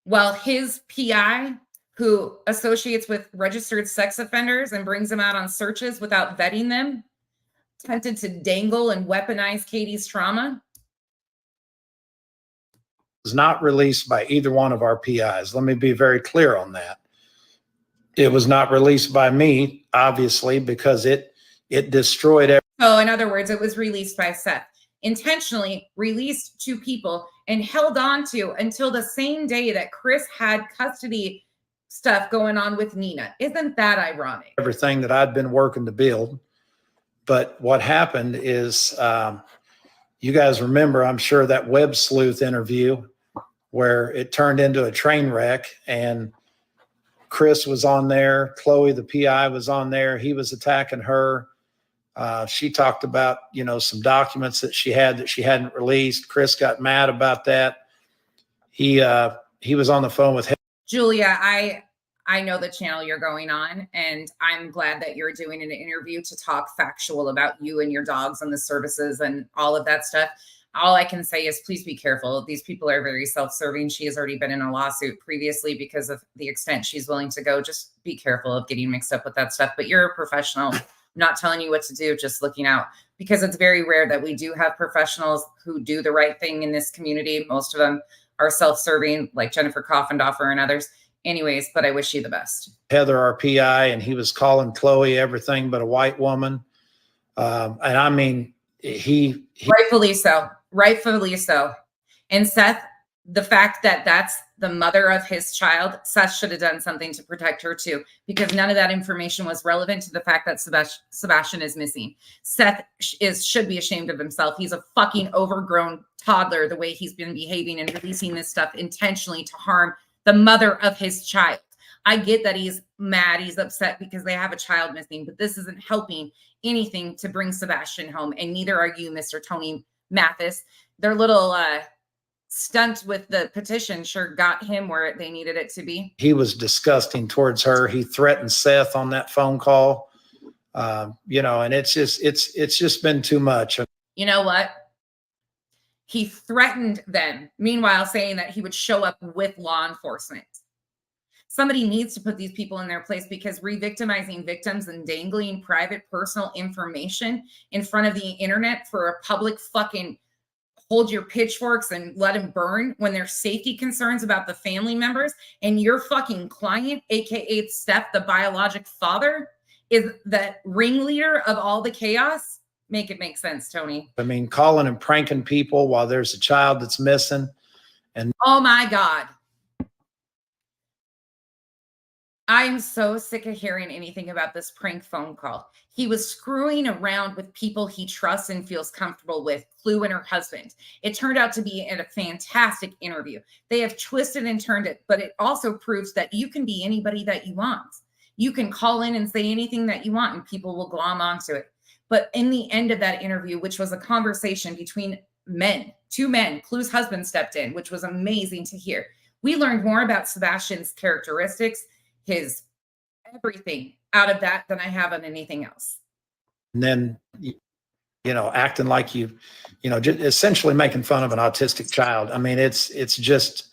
Well, his PI, who associates with registered sex offenders and brings them out on searches without vetting them, attempted to dangle and weaponize Katie's trauma. was not released by either one of our PIs. Let me be very clear on that. It was not released by me, obviously, because it destroyed everything. So in other words, it was released by Seth, intentionally released to people and held on to until the same day that Chris had custody stuff going on with Nina. Isn't that ironic? Everything that I'd been working to build. But what happened is, you guys remember, I'm sure, that Web Sleuth interview where it turned into a train wreck, and Chris was on there. Chloe, the PI, was on there. He was attacking her. She talked about, you know, some documents that she hadn't released. Chris got mad about that. He was on the phone with Julia, I know the channel you're going on, and I'm glad that you're doing an interview to talk factual about you and your dogs and the services and all of that stuff. All I can say is please be careful. These people are very self-serving. She has already been in a lawsuit previously because of the extent she's willing to go. Just be careful of getting mixed up with that stuff. But you're a professional. I'm not telling you what to do, just looking out, because it's very rare that we do have professionals who do the right thing in this community. Most of them are self-serving, like Jennifer Coffendoffer and others. Anyways, but I wish you the best. Heather, our PI, and he was calling Chloe everything but a white woman. And I mean, he Rightfully so. Rightfully so. And Seth, the fact that that's the mother of his child, Seth should have done something to protect her too, because none of that information was relevant to the fact that Sebastian is missing. Seth should be ashamed of himself. He's a fucking overgrown toddler, the way he's been behaving and releasing this stuff intentionally to harm the mother of his child. I get that he's mad, he's upset because they have a child missing, but this isn't helping anything to bring Sebastian home. And neither are you, Mr. Tony Mathis. Their little stunt with the petition sure got him where they needed it to be. He was disgusting towards her. He threatened Seth on that phone call. You know, and it's just been too much. You know what? He threatened them, meanwhile saying that he would show up with law enforcement. Somebody needs to put these people in their place, because re-victimizing victims and dangling private personal information in front of the internet for a public fucking hold your pitchforks and let them burn when there's safety concerns about the family members, and your fucking client, aka Steph, the biologic father, is the ringleader of all the chaos. Make it make sense, Tony. I mean, calling and pranking people while there's a child that's missing. And oh my God. I am so sick of hearing anything about this prank phone call. He was screwing around with people he trusts and feels comfortable with, Clue and her husband. It turned out to be a fantastic interview. They have twisted and turned it, but it also proves that you can be anybody that you want. You can call in and say anything that you want and people will glom onto it. But in the end of that interview, which was a conversation between men, two men, Clue's husband stepped in, which was amazing to hear. We learned more about Sebastian's characteristics, his everything out of that than I have on anything else. And then, you know, acting like you know, just essentially making fun of an autistic child. I mean, it's just,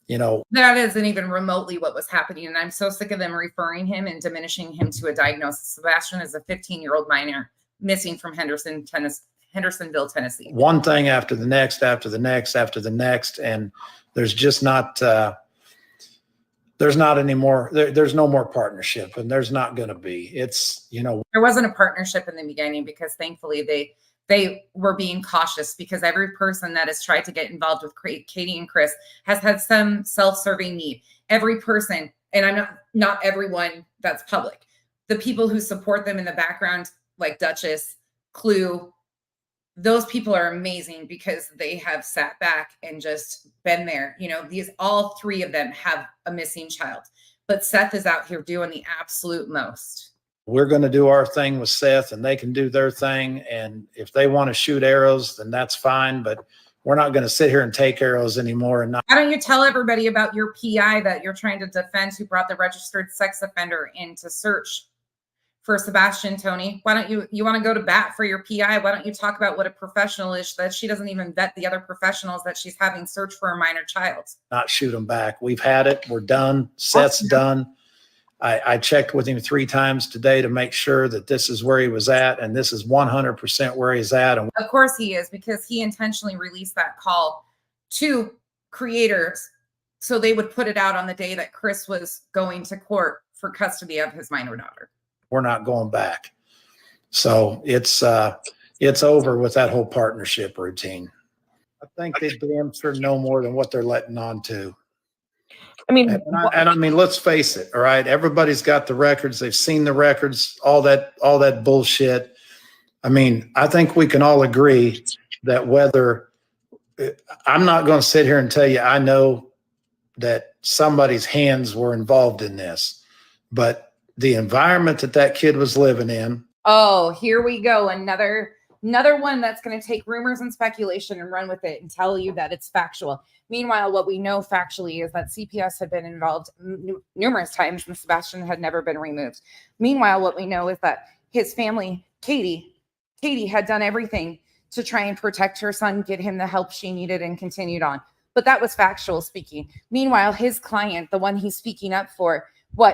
you know. That isn't even remotely what was happening. And I'm so sick of them referring him and diminishing him to a diagnosis. Sebastian is a 15-year-old minor missing from Hendersonville, Tennessee. One thing after the next, after the next, after the next. And there's just not, there's not any more, there's no more partnership, and there's not going to be. It's, you know. There wasn't a partnership in the beginning because thankfully they were being cautious, because every person that has tried to get involved with Katie and Chris has had some self-serving need. Every person, and I'm not everyone that's public. The people who support them in the background, like Duchess, Clue, those people are amazing because they have sat back and just been there. You know, all three of them have a missing child, but Seth is out here doing the absolute most. We're going to do our thing with Seth, and they can do their thing. And if they want to shoot arrows, then that's fine. But we're not going to sit here and take arrows anymore. And why don't you tell everybody about your PI that you're trying to defend, who brought the registered sex offender in to search for Sebastian, Tony? Why don't you want to go to bat for your PI? Why don't you talk about what a professional is, that she doesn't even vet the other professionals that she's having search for a minor child? Not shoot them back. We've had it. We're done. Seth's done. I checked with him 3 times today to make sure that this is where he was at, and this is 100% where he's at. And of course he is, because he intentionally released that call to creators so they would put it out on the day that Chris was going to court for custody of his minor daughter. We're not going back. So it's over with that whole partnership routine. I think they damn sure know more than what they're letting on to. I mean, and I mean, let's face it. All right. Everybody's got the records. They've seen the records, all that bullshit. I mean, I think we can all agree that I'm not going to sit here and tell you, I know that somebody's hands were involved in this, but the environment that kid was living in. Oh, here we go. Another one that's going to take rumors and speculation and run with it and tell you that it's factual. Meanwhile, what we know factually is that CPS had been involved numerous times and Sebastian had never been removed. Meanwhile, what we know is that his family, Katie had done everything to try and protect her son, get him the help she needed, and continued on. But that was factual speaking. Meanwhile, his client, the one he's speaking up for,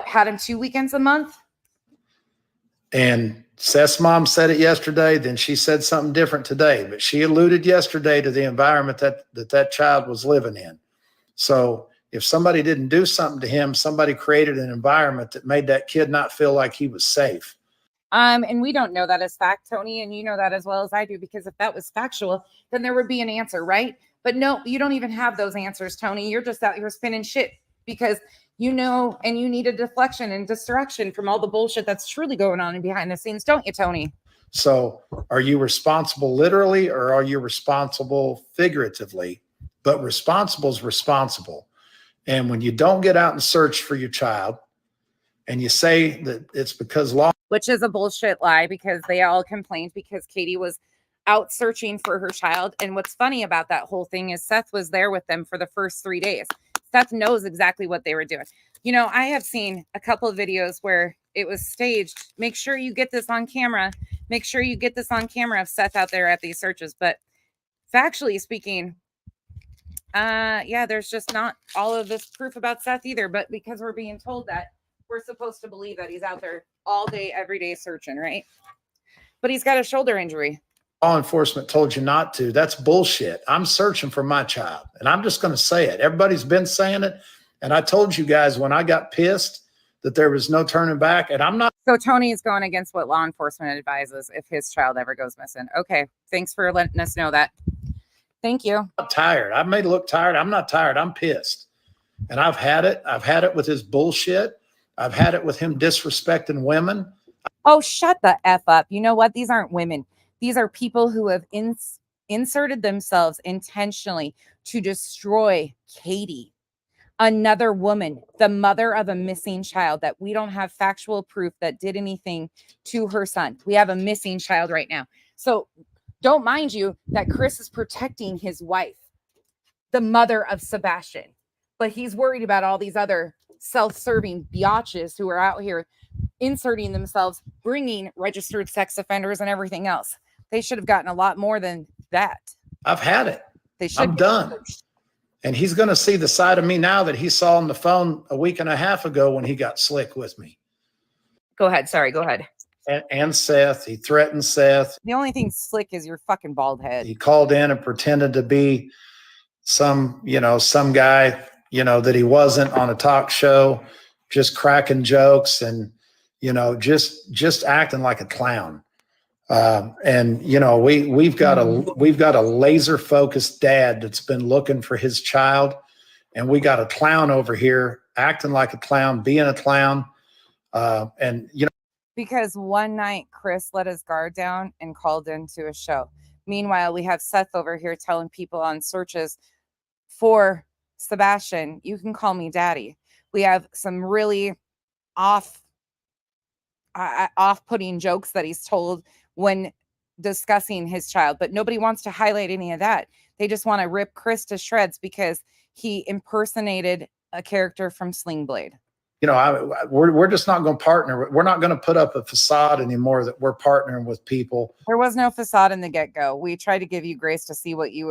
had him 2 weekends a month? And Seth's mom said it yesterday, then she said something different today, but she alluded yesterday to the environment that child was living in. So if somebody didn't do something to him, somebody created an environment that made that kid not feel like he was safe. And we don't know that as fact, Tony, and you know that as well as I do, because if that was factual, then there would be an answer, right? But no, you don't even have those answers, Tony. You're just out here spinning shit because you know, and you need a deflection and distraction from all the bullshit that's truly going on behind the scenes, don't you, Tony? So are you responsible literally or are you responsible figuratively? But responsible is responsible. And when you don't get out and search for your child and you say that it's because law, which is a bullshit lie, because they all complained because Katie was out searching for her child. And what's funny about that whole thing is Seth was there with them for the first 3 days. Seth knows exactly what they were doing. You know, I have seen a couple of videos where it was staged. Make sure you get this on camera. Make sure you get this on camera of Seth out there at these searches. But factually speaking, yeah, there's just not all of this proof about Seth either. But because we're being told that, we're supposed to believe that he's out there all day, every day searching, right? But he's got a shoulder injury. Law enforcement told you not to. That's bullshit. I'm searching for my child, and I'm just going to say it. Everybody's been saying it, and I told you guys when I got pissed that there was no turning back, and I'm not. So Tony is going against what law enforcement advises if his child ever goes missing. Okay, thanks for letting us know that. Thank you. I'm not tired. I may look tired. I'm not tired. I'm pissed, and I've had it. I've had it with his bullshit. I've had it with him disrespecting women. Oh, shut the F up. You know what? These aren't women. These are people who have inserted themselves intentionally to destroy Katie, another woman, the mother of a missing child that we don't have factual proof that did anything to her son. We have a missing child right now. So don't mind you that Chris is protecting his wife, the mother of Sebastian, but he's worried about all these other self-serving biatches who are out here inserting themselves, bringing registered sex offenders and everything else. They should have gotten a lot more than that. I've had it. They should. I'm done. And he's going to see the side of me now that he saw on the phone a week and a half ago when he got slick with me. Go ahead. Sorry, go ahead. And Seth, he threatened Seth. The only thing slick is your fucking bald head. He called in and pretended to be some guy, that he wasn't on a talk show, just cracking jokes and, just acting like a clown. We've got a laser focused dad that's been looking for his child, and we got a clown over here acting like a clown, being a clown. Because one night Chris let his guard down and called into a show. Meanwhile, we have Seth over here telling people on searches for Sebastian, you can call me daddy. We have some really off-putting jokes that he's told when discussing his child, but nobody wants to highlight any of that. They just want to rip Chris to shreds because he impersonated a character from Sling Blade. We're just not going to partner. We're not going to put up a facade anymore that we're partnering with people. There was no facade in the get-go. We tried to give you grace to see what you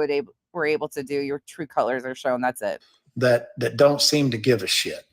were able to do. Your true colors are shown. That's it. That don't seem to give a shit.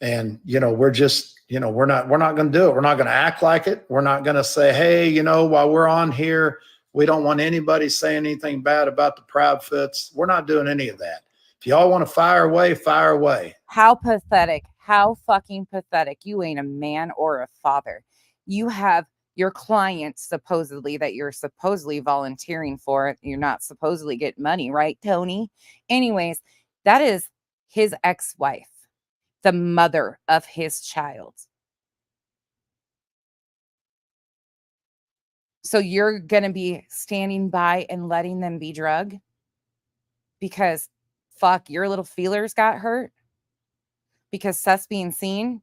And, we're just, we're not going to do it. We're not going to act like it. We're not going to say, hey, while we're on here, we don't want anybody saying anything bad about the Proudfoots. We're not doing any of that. If y'all want to fire away, fire away. How pathetic. How fucking pathetic. You ain't a man or a father. You have your client supposedly that you're supposedly volunteering for. You're not supposedly getting money, right, Tony? Anyways, that is his ex-wife, the mother of his child. So you're going to be standing by and letting them be drugged because fuck, your little feelers got hurt because Seth's being seen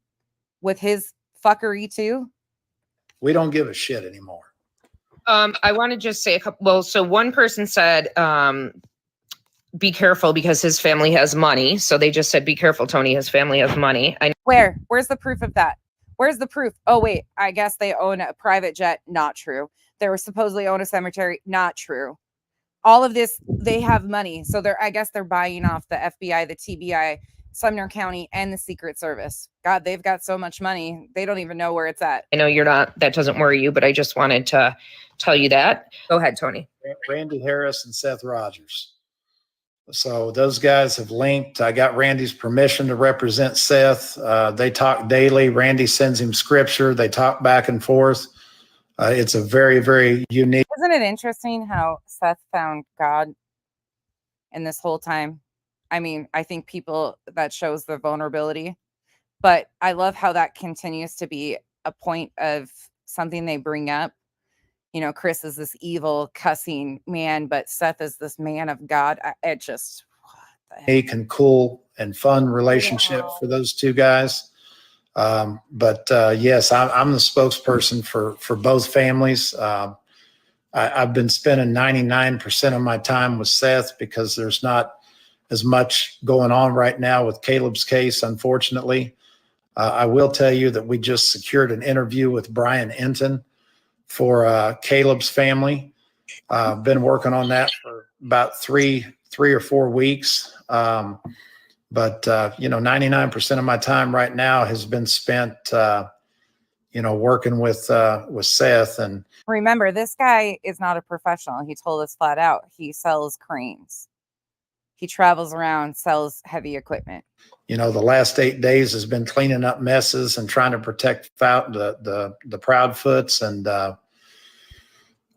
with his fuckery too. We don't give a shit anymore. I want to just say a couple. Well, so one person said, be careful because his family has money. So they just said, be careful, Tony, his family has money. Where's the proof of that? Where's the proof? Oh, wait, I guess they own a private jet. Not true. They were supposedly own a cemetery. Not true. All of this, they have money. So I guess they're buying off the FBI, the TBI, Sumner County, and the Secret Service. God, they've got so much money. They don't even know where it's at. I know that doesn't worry you, but I just wanted to tell you that. Go ahead, Tony. Randy Harris and Seth Rogers. So those guys have linked. I got Randy's permission to represent Seth. They talk daily. Randy sends him scripture. They talk back and forth. It's a very, very unique. Isn't it interesting how Seth found God in this whole time? I mean, I think that shows their vulnerability, but I love how that continues to be a point of something they bring up. You know, Chris is this evil cussing man, but Seth is this man of God. It just, unique and cool and fun relationship for those two guys. Yes, I'm the spokesperson for both families. I've been spending 99% of my time with Seth because there's not as much going on right now with Caleb's case, unfortunately. I will tell you that we just secured an interview with Brian Enton for Caleb's family. Been working on that for about three or 4 weeks. 99% of my time right now has been spent, working with Seth. And remember, this guy is not a professional. He told us flat out, he sells cranes. He travels around, sells heavy equipment. The last 8 days has been cleaning up messes and trying to protect the Proudfoots, and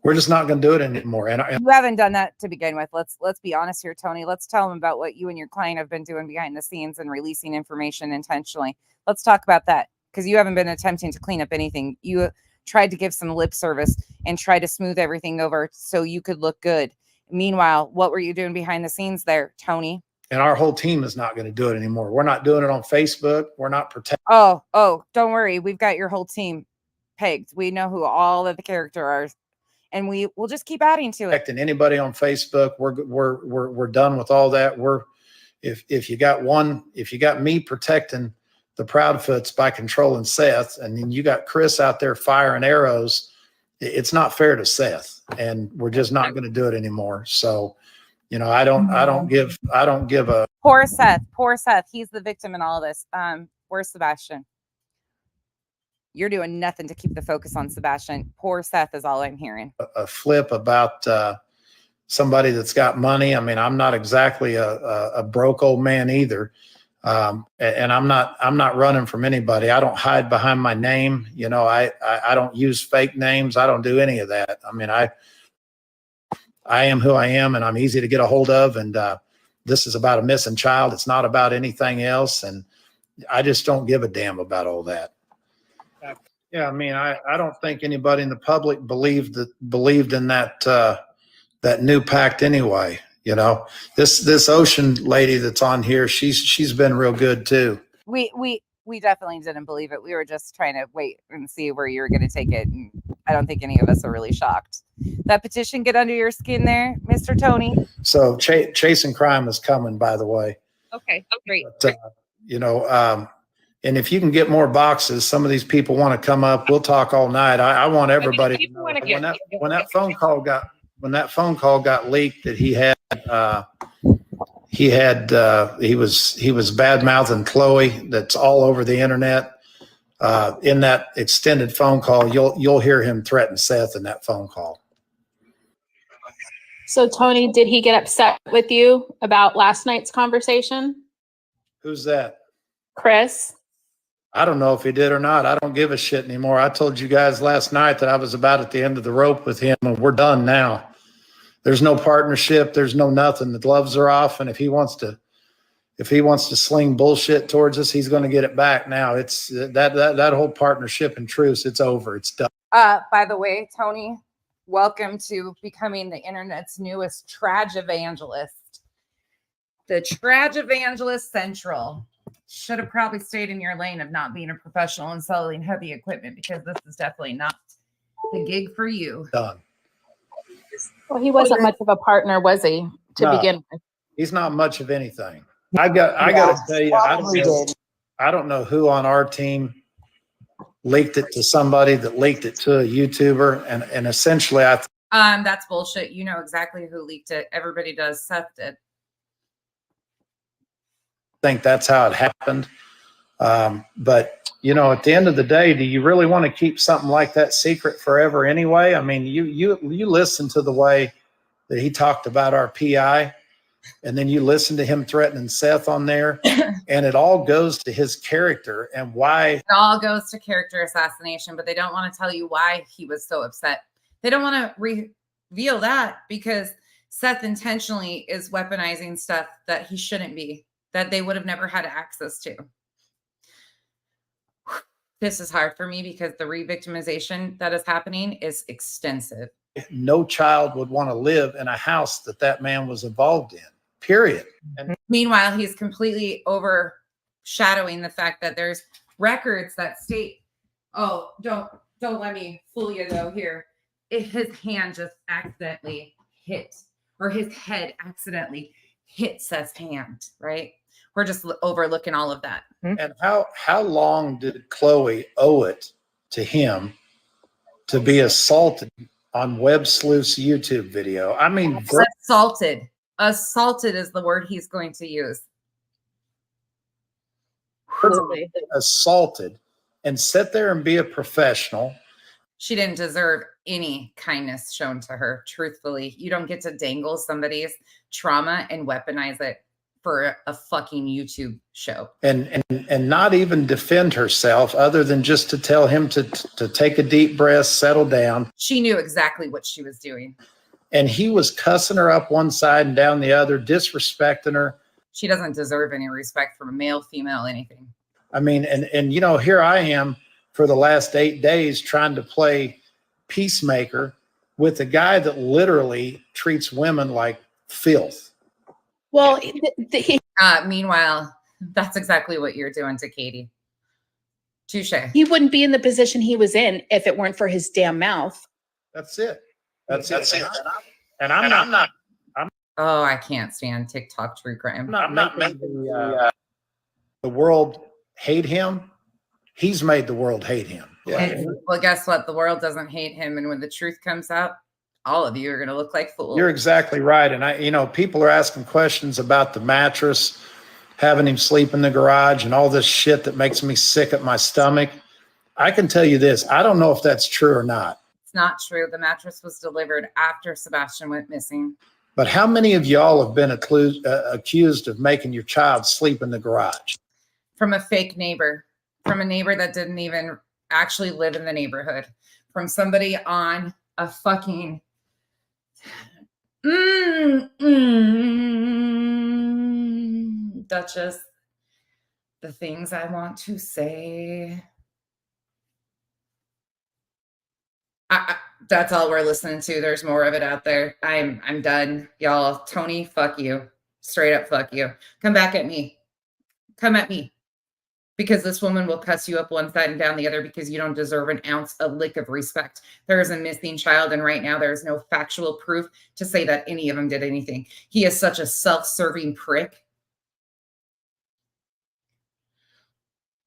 we're just not going to do it anymore. And you haven't done that to begin with. Let's be honest here, Tony. Let's tell them about what you and your client have been doing behind the scenes and releasing information intentionally. Let's talk about that, because you haven't been attempting to clean up anything. You tried to give some lip service and try to smooth everything over so you could look good. Meanwhile, what were you doing behind the scenes there, Tony? And our whole team is not going to do it anymore. We're not doing it on Facebook. We're not protecting. Oh, don't worry. We've got your whole team pegged. We know who all of the characters are, and we'll just keep adding to it. Protecting anybody on Facebook. We're done with all that. If you got me protecting the Proudfoots by controlling Seth, and then you got Chris out there firing arrows, it's not fair to Seth, and we're just not going to do it anymore. So, I don't give a poor Seth. He's the victim in all of this. Where's Sebastian? You're doing nothing to keep the focus on Sebastian. Poor Seth is all I'm hearing. A flip about somebody that's got money. I mean, I'm not exactly a broke old man either. And I'm not running from anybody. I don't hide behind my name. I don't use fake names. I don't do any of that. I mean, I am who I am, and I'm easy to get a hold of. And this is about a missing child. It's not about anything else. And I just don't give a damn about all that. Yeah. I mean, I don't think anybody in the public believed in that new pact anyway. This Ocean lady that's on here, she's been real good too. We definitely didn't believe it. We were just trying to wait and see where you were going to take it. And I don't think any of us are really shocked. That petition get under your skin there, Mr. Tony? So Chasing Crime is coming, by the way. Okay, great. But, and if you can get more boxes, some of these people want to come up. We'll talk all night. I want everybody to know when that phone call got leaked that he was bad mouthing Chloe. That's all over the internet. In that extended phone call, you'll hear him threaten Seth in that phone call. So Tony, did he get upset with you about last night's conversation? Who's that? Chris. I don't know if he did or not. I don't give a shit anymore. I told you guys last night that I was about at the end of the rope with him, and we're done now. There's no partnership. There's no nothing. The gloves are off. And if he wants to sling bullshit towards us, he's going to get it back. Now it's that whole partnership and truce. It's over. It's done. By the way, Tony, welcome to becoming the internet's newest trage evangelist. The trage evangelist central. Should have probably stayed in your lane of not being a professional and selling heavy equipment, because this is definitely not the gig for you. Done. Well, he wasn't much of a partner, was he, to begin with? He's not much of anything. I got to tell you, I don't know who on our team leaked it to somebody that leaked it to a YouTuber. And essentially, I That's bullshit. You know exactly who leaked it. Everybody does. Seth did. think that's how it happened. But, you know, at the end of the day, do you really want to keep something like that secret forever anyway? I mean, you listen to the way that he talked about our PI, and then you listen to him threatening Seth on there, and it all goes to his character and why. It all goes to character assassination, but they don't want to tell you why he was so upset. They don't want to reveal that because Seth intentionally is weaponizing stuff that he shouldn't be, that they would have never had access to. This is hard for me because the re-victimization that is happening is extensive. No child would want to live in a house that that man was involved in, period. And meanwhile, he's completely overshadowing the fact that there's records that state, oh, don't let me fool you though here. His hand just accidentally hit, or his head accidentally hit Seth's hand, right? We're just overlooking all of that. And how long did Chloe owe it to him to be assaulted on Web Sleuth's YouTube video? I mean, assaulted. Assaulted is the word he's going to use. Assaulted, and sit there and be a professional. She didn't deserve any kindness shown to her, truthfully. You don't get to dangle somebody's trauma and weaponize it for a fucking YouTube show. And not even defend herself other than just to tell him to take a deep breath, settle down. She knew exactly what she was doing. And he was cussing her up one side and down the other, disrespecting her. She doesn't deserve any respect from a male, female, anything. I mean, and you know, here I am for the last 8 days trying to play peacemaker with a guy that literally treats women like filth. Well, meanwhile, that's exactly what you're doing to Katie. Touche. he wouldn't be in the position he was in if it weren't for his damn mouth. That's it. That's it. And I'm not. Oh, I can't stand TikTok true crime. I'm not making the world hate him. He's made the world hate him. Yeah. Well, guess what? The world doesn't hate him. And when the truth comes out, all of you are going to look like fools. You're exactly right. And people are asking questions about the mattress, having him sleep in the garage and all this shit that makes me sick at my stomach. I can tell you this. I don't know if that's true or not. It's not true. The mattress was delivered after Sebastian went missing. But how many of y'all have been accused of making your child sleep in the garage? From a fake neighbor, from a neighbor that didn't even actually live in the neighborhood, from somebody on a fucking Duchess, the things I want to say. That's all we're listening to. There's more of it out there. I'm done, y'all. Tony, fuck you. Straight up, fuck you. Come back at me. Come at me. Because this woman will cuss you up one side and down the other because you don't deserve an ounce, a lick of respect. There is a missing child, and right now there is no factual proof to say that any of them did anything. He is such a self-serving prick.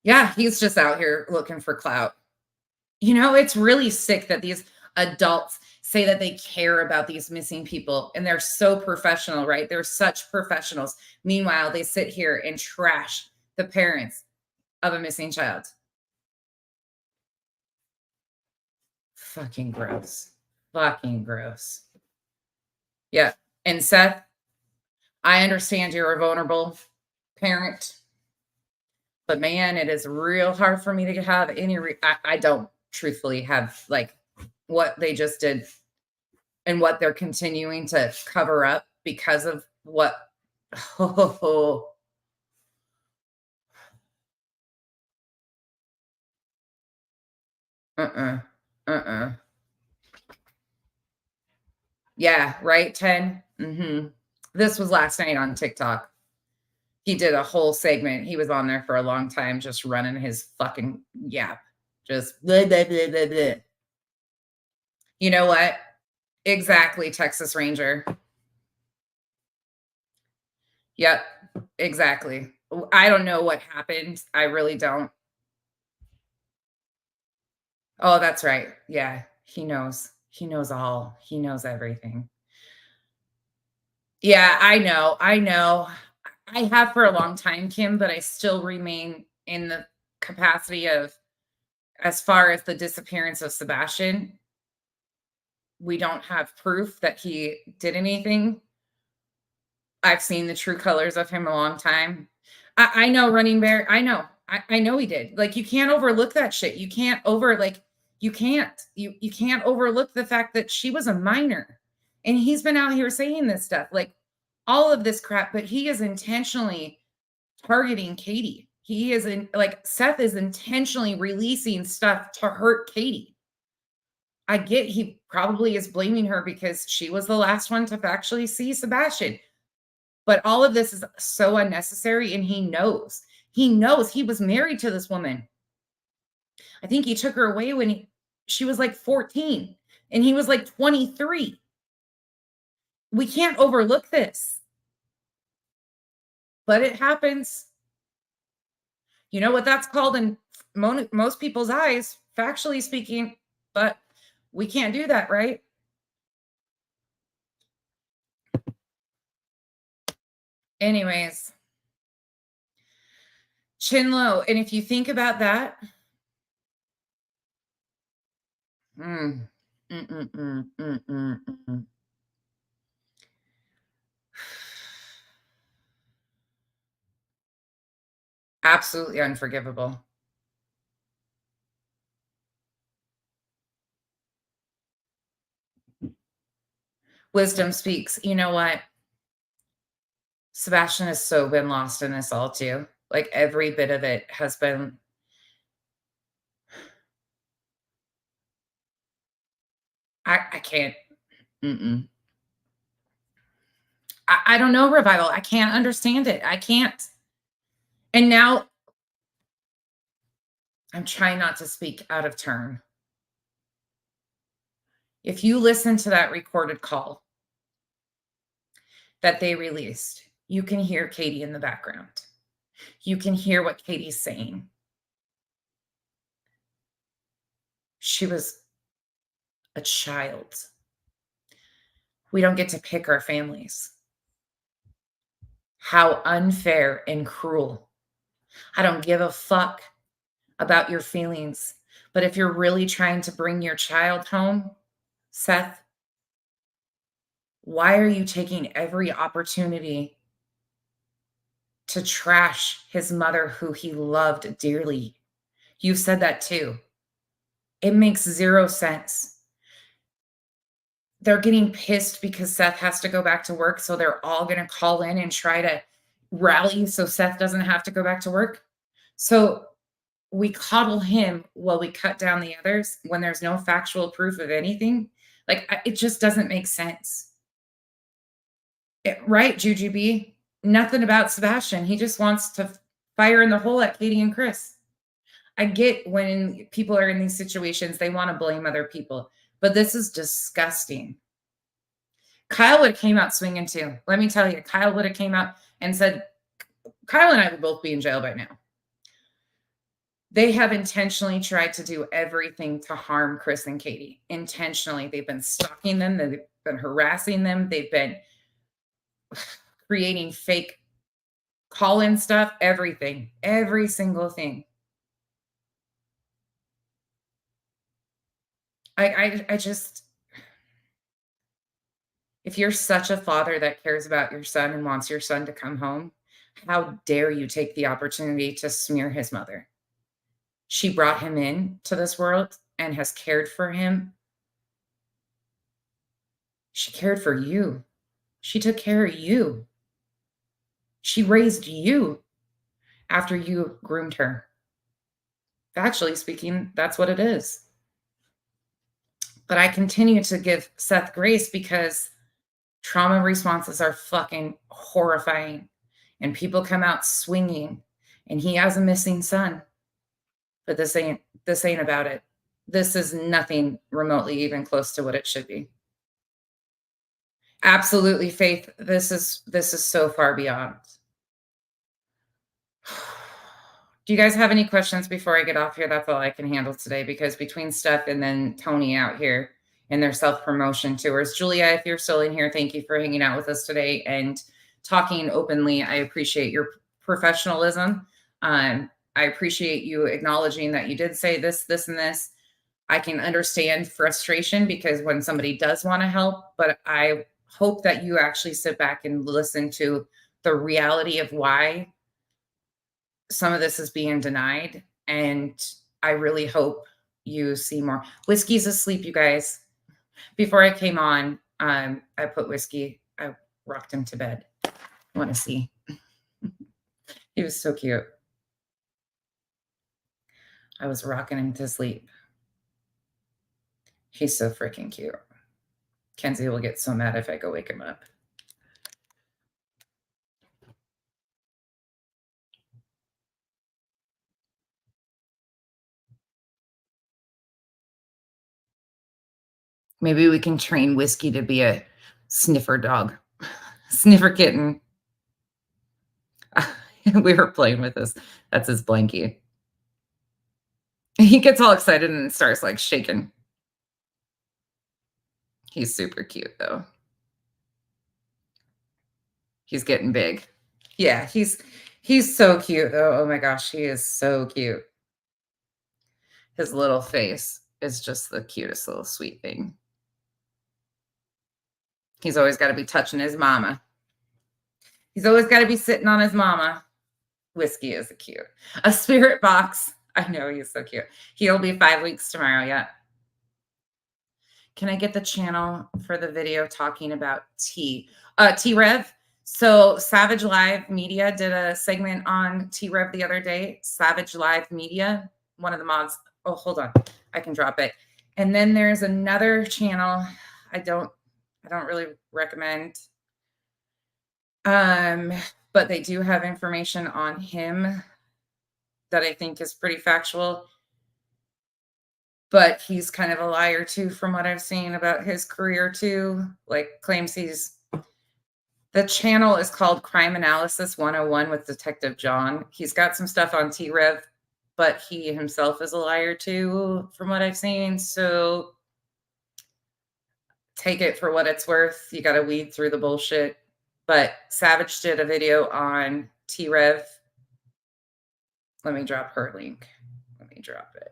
Yeah, he's just out here looking for clout. You know, it's really sick that these adults say that they care about these missing people, and they're so professional, right? They're such professionals. Meanwhile, they sit here and trash the parents of a missing child. Fucking gross. Fucking gross. Yeah. And Seth, I understand you're a vulnerable parent, but man, it is real hard for me to have any, I don't truthfully have like what they just did and what they're continuing to cover up because of what, Yeah, right, 10. This was last night on TikTok. He did a whole segment. He was on there for a long time, just running his fucking yap. Just blah, blah, blah, blah, blah. You know what? Exactly, Texas Ranger. Yep, exactly. I don't know what happened. I really don't. Oh, that's right. Yeah, he knows. He knows all. He knows everything. Yeah, I know. I know. I have for a long time, Kim, but I still remain in the capacity of, as far as the disappearance of Sebastian, we don't have proof that he did anything. I've seen the true colors of him a long time. I know Running Bear. I know. I know he did. Like, you can't overlook that shit. You can't you can't overlook the fact that she was a minor. And he's been out here saying this stuff, like all of this crap, but he is intentionally targeting Katie. He is Seth is intentionally releasing stuff to hurt Katie. I get he probably is blaming her because she was the last one to actually see Sebastian. But all of this is so unnecessary, and he knows. He knows he was married to this woman. I think he took her away when she was like 14, and he was like 23. We can't overlook this. But it happens. You know what that's called in most people's eyes, factually speaking, but we can't do that, right? Anyways, chin low. And if you think about that, absolutely unforgivable. Wisdom speaks. You know what? Sebastian has so been lost in this all too. Like, every bit of it has been. I can't. I don't know, Revival. I can't understand it. I can't. And now I'm trying not to speak out of turn. If you listen to that recorded call that they released, you can hear Katie in the background. You can hear what Katie's saying. She was a child. We don't get to pick our families. How unfair and cruel. I don't give a fuck about your feelings. But if you're really trying to bring your child home, Seth, why are you taking every opportunity to trash his mother, who he loved dearly? You said that too. It makes zero sense. They're getting pissed because Seth has to go back to work, so they're all going to call in and try to rally so Seth doesn't have to go back to work. So we coddle him while we cut down the others when there's no factual proof of anything. Like, it just doesn't make sense. Right, Jujubee? Nothing about Sebastian. He just wants to fire in the hole at Katie and Chris. I get when people are in these situations, they want to blame other people, but this is disgusting. Kyle would have came out swinging too. Let me tell you, Kyle would have came out and said, Kyle and I would both be in jail by now. They have intentionally tried to do everything to harm Chris and Katie. Intentionally. They've been stalking them. They've been harassing them. They've been creating fake call-in stuff, everything, every single thing. I just, if you're such a father that cares about your son and wants your son to come home, how dare you take the opportunity to smear his mother? She brought him into this world and has cared for him. She cared for you. She took care of you. She raised you after you groomed her. Factually speaking, that's what it is. But I continue to give Seth grace because trauma responses are fucking horrifying. And people come out swinging. And he has a missing son. But this ain't about it. This is nothing remotely even close to what it should be. Absolutely, Faith. This is so far beyond. Do you guys have any questions before I get off here? That's all I can handle today, because between Steph and then Tony out here and their self-promotion tours. Julia, if you're still in here, thank you for hanging out with us today and talking openly. I appreciate your professionalism. I appreciate you acknowledging that you did say this, this, and this. I can understand frustration because when somebody does want to help, but I hope that you actually sit back and listen to the reality of why some of this is being denied. And I really hope you see more. Whiskey's asleep, you guys. Before I came on, I put Whiskey, I rocked him to bed. I want to see. He was so cute. I was rocking him to sleep. He's so freaking cute. Kenzie will get so mad if I go wake him up. Maybe we can train Whiskey to be a sniffer dog, sniffer kitten. We were playing with this. That's his blankie. He gets all excited and starts like shaking. He's super cute though. He's getting big. Yeah, he's so cute though. Oh my gosh, he is so cute. His little face is just the cutest little sweet thing. He's always got to be touching his mama. He's always got to be sitting on his mama. Whiskey is cute. A spirit box. I know, he's so cute. He'll be 5 weeks tomorrow. Yeah. Can I get the channel for the video talking about T-Rev? So Savage Live Media did a segment on T-Rev the other day. Savage Live Media, one of the mods. Oh, hold on. I can drop it. And then there's another channel I don't really recommend. But they do have information on him that I think is pretty factual. But he's kind of a liar too, from what I've seen about his career too. Like claims the channel is called Crime Analysis 101 with Detective John. He's got some stuff on T-Rev, but he himself is a liar too, from what I've seen. So take it for what it's worth. You got to weed through the bullshit. But Savage did a video on T-Rev. Let me drop her link. Let me drop it.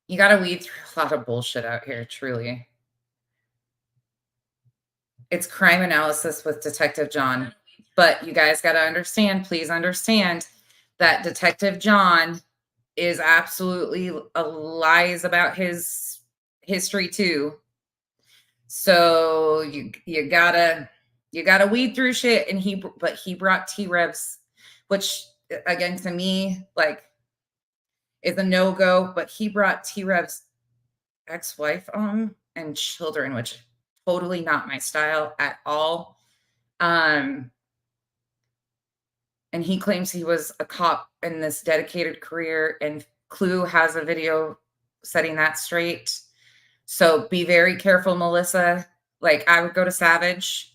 You got to weed through a lot of bullshit out here, truly. It's Crime Analysis with Detective John. But you guys got to understand, please understand, that Detective John is absolutely lies about his history too. So you gotta weed through shit. And he brought T-Revs, which again to me like is a no-go, but he brought T-Rev's ex-wife on and children, which totally not my style at all. And he claims he was a cop in this dedicated career, and Clue has a video setting that straight. So be very careful, Melissa. Like, I would go to Savage.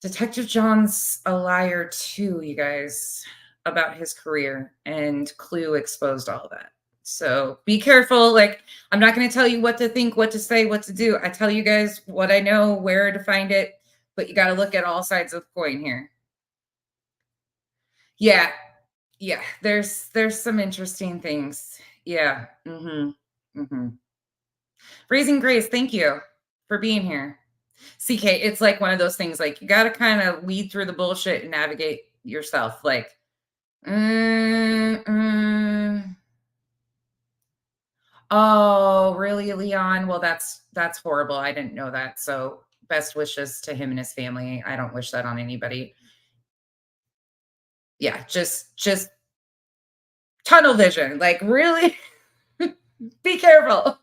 Detective John's a liar too, you guys, about his career, and Clue exposed all of that. So be careful. Like, I'm not going to tell you what to think, what to say, what to do. I tell you guys what I know, where to find it, but you got to look at all sides of the coin here. Yeah. Yeah. There's some interesting things. Yeah. Raising Grace, thank you for being here. CK, it's like one of those things, like you got to kind of weed through the bullshit and navigate yourself. Like, oh, really, Leon? Well, that's horrible. I didn't know that. So best wishes to him and his family. I don't wish that on anybody. Yeah, just tunnel vision. Like, really? Be careful.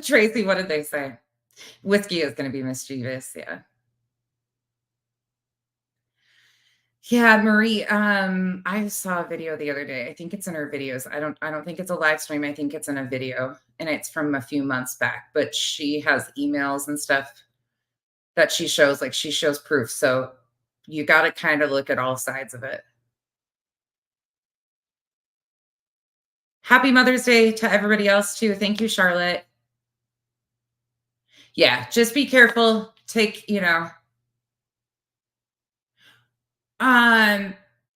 Tracy, what did they say? Whiskey is going to be mischievous. Yeah. Yeah, Marie. I saw a video the other day. I think it's in her videos. I don't think it's a live stream. I think it's in a video, and it's from a few months back. But she has emails and stuff that she shows, like she shows proof. So you got to kind of look at all sides of it. Happy Mother's Day to everybody else too. Thank you, Charlotte. Yeah, just be careful. Take,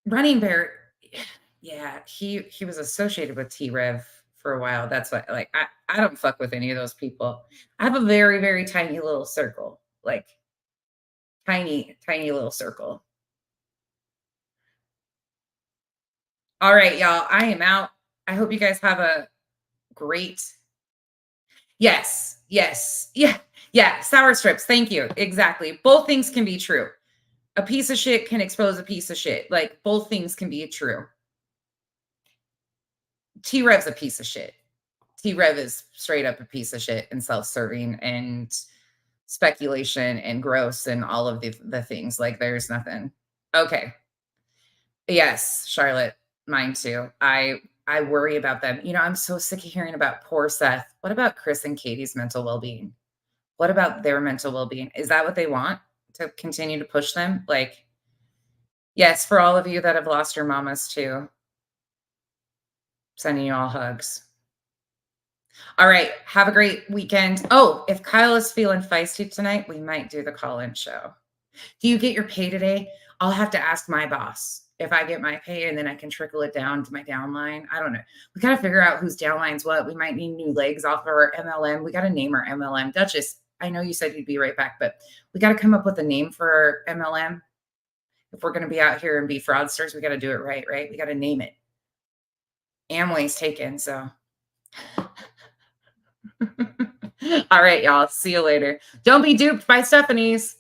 Running Bear. Yeah, he was associated with T-Rev for a while. That's why, like, I don't fuck with any of those people. I have a very, very tiny little circle, like tiny, tiny little circle. All right, y'all, I am out. I hope you guys have a great. Yes, yeah, sour strips. Thank you. Exactly. Both things can be true. A piece of shit can expose a piece of shit. Like, both things can be true. T-Rev's a piece of shit. T-Rev is straight up a piece of shit and self-serving and speculation and gross and all of the things. Like, there's nothing. Okay. Yes, Charlotte, mine too. I worry about them. I'm so sick of hearing about poor Seth. What about Chris and Katie's mental well-being? What about their mental well-being? Is that what they want, to continue to push them? Like, yes, for all of you that have lost your mamas too. Sending you all hugs. All right. Have a great weekend. Oh, if Kyle is feeling feisty tonight, we might do the call-in show. Do you get your pay today? I'll have to ask my boss if I get my pay, and then I can trickle it down to my downline. I don't know. We got to figure out whose downline's what. We might need new legs off of our MLM. We got to name our MLM. Duchess, I know you said you'd be right back, but we got to come up with a name for our MLM. If we're going to be out here and be fraudsters, we got to do it right? We got to name it. Amway's taken, so. All right, y'all. See you later. Don't be duped by Stephanie's.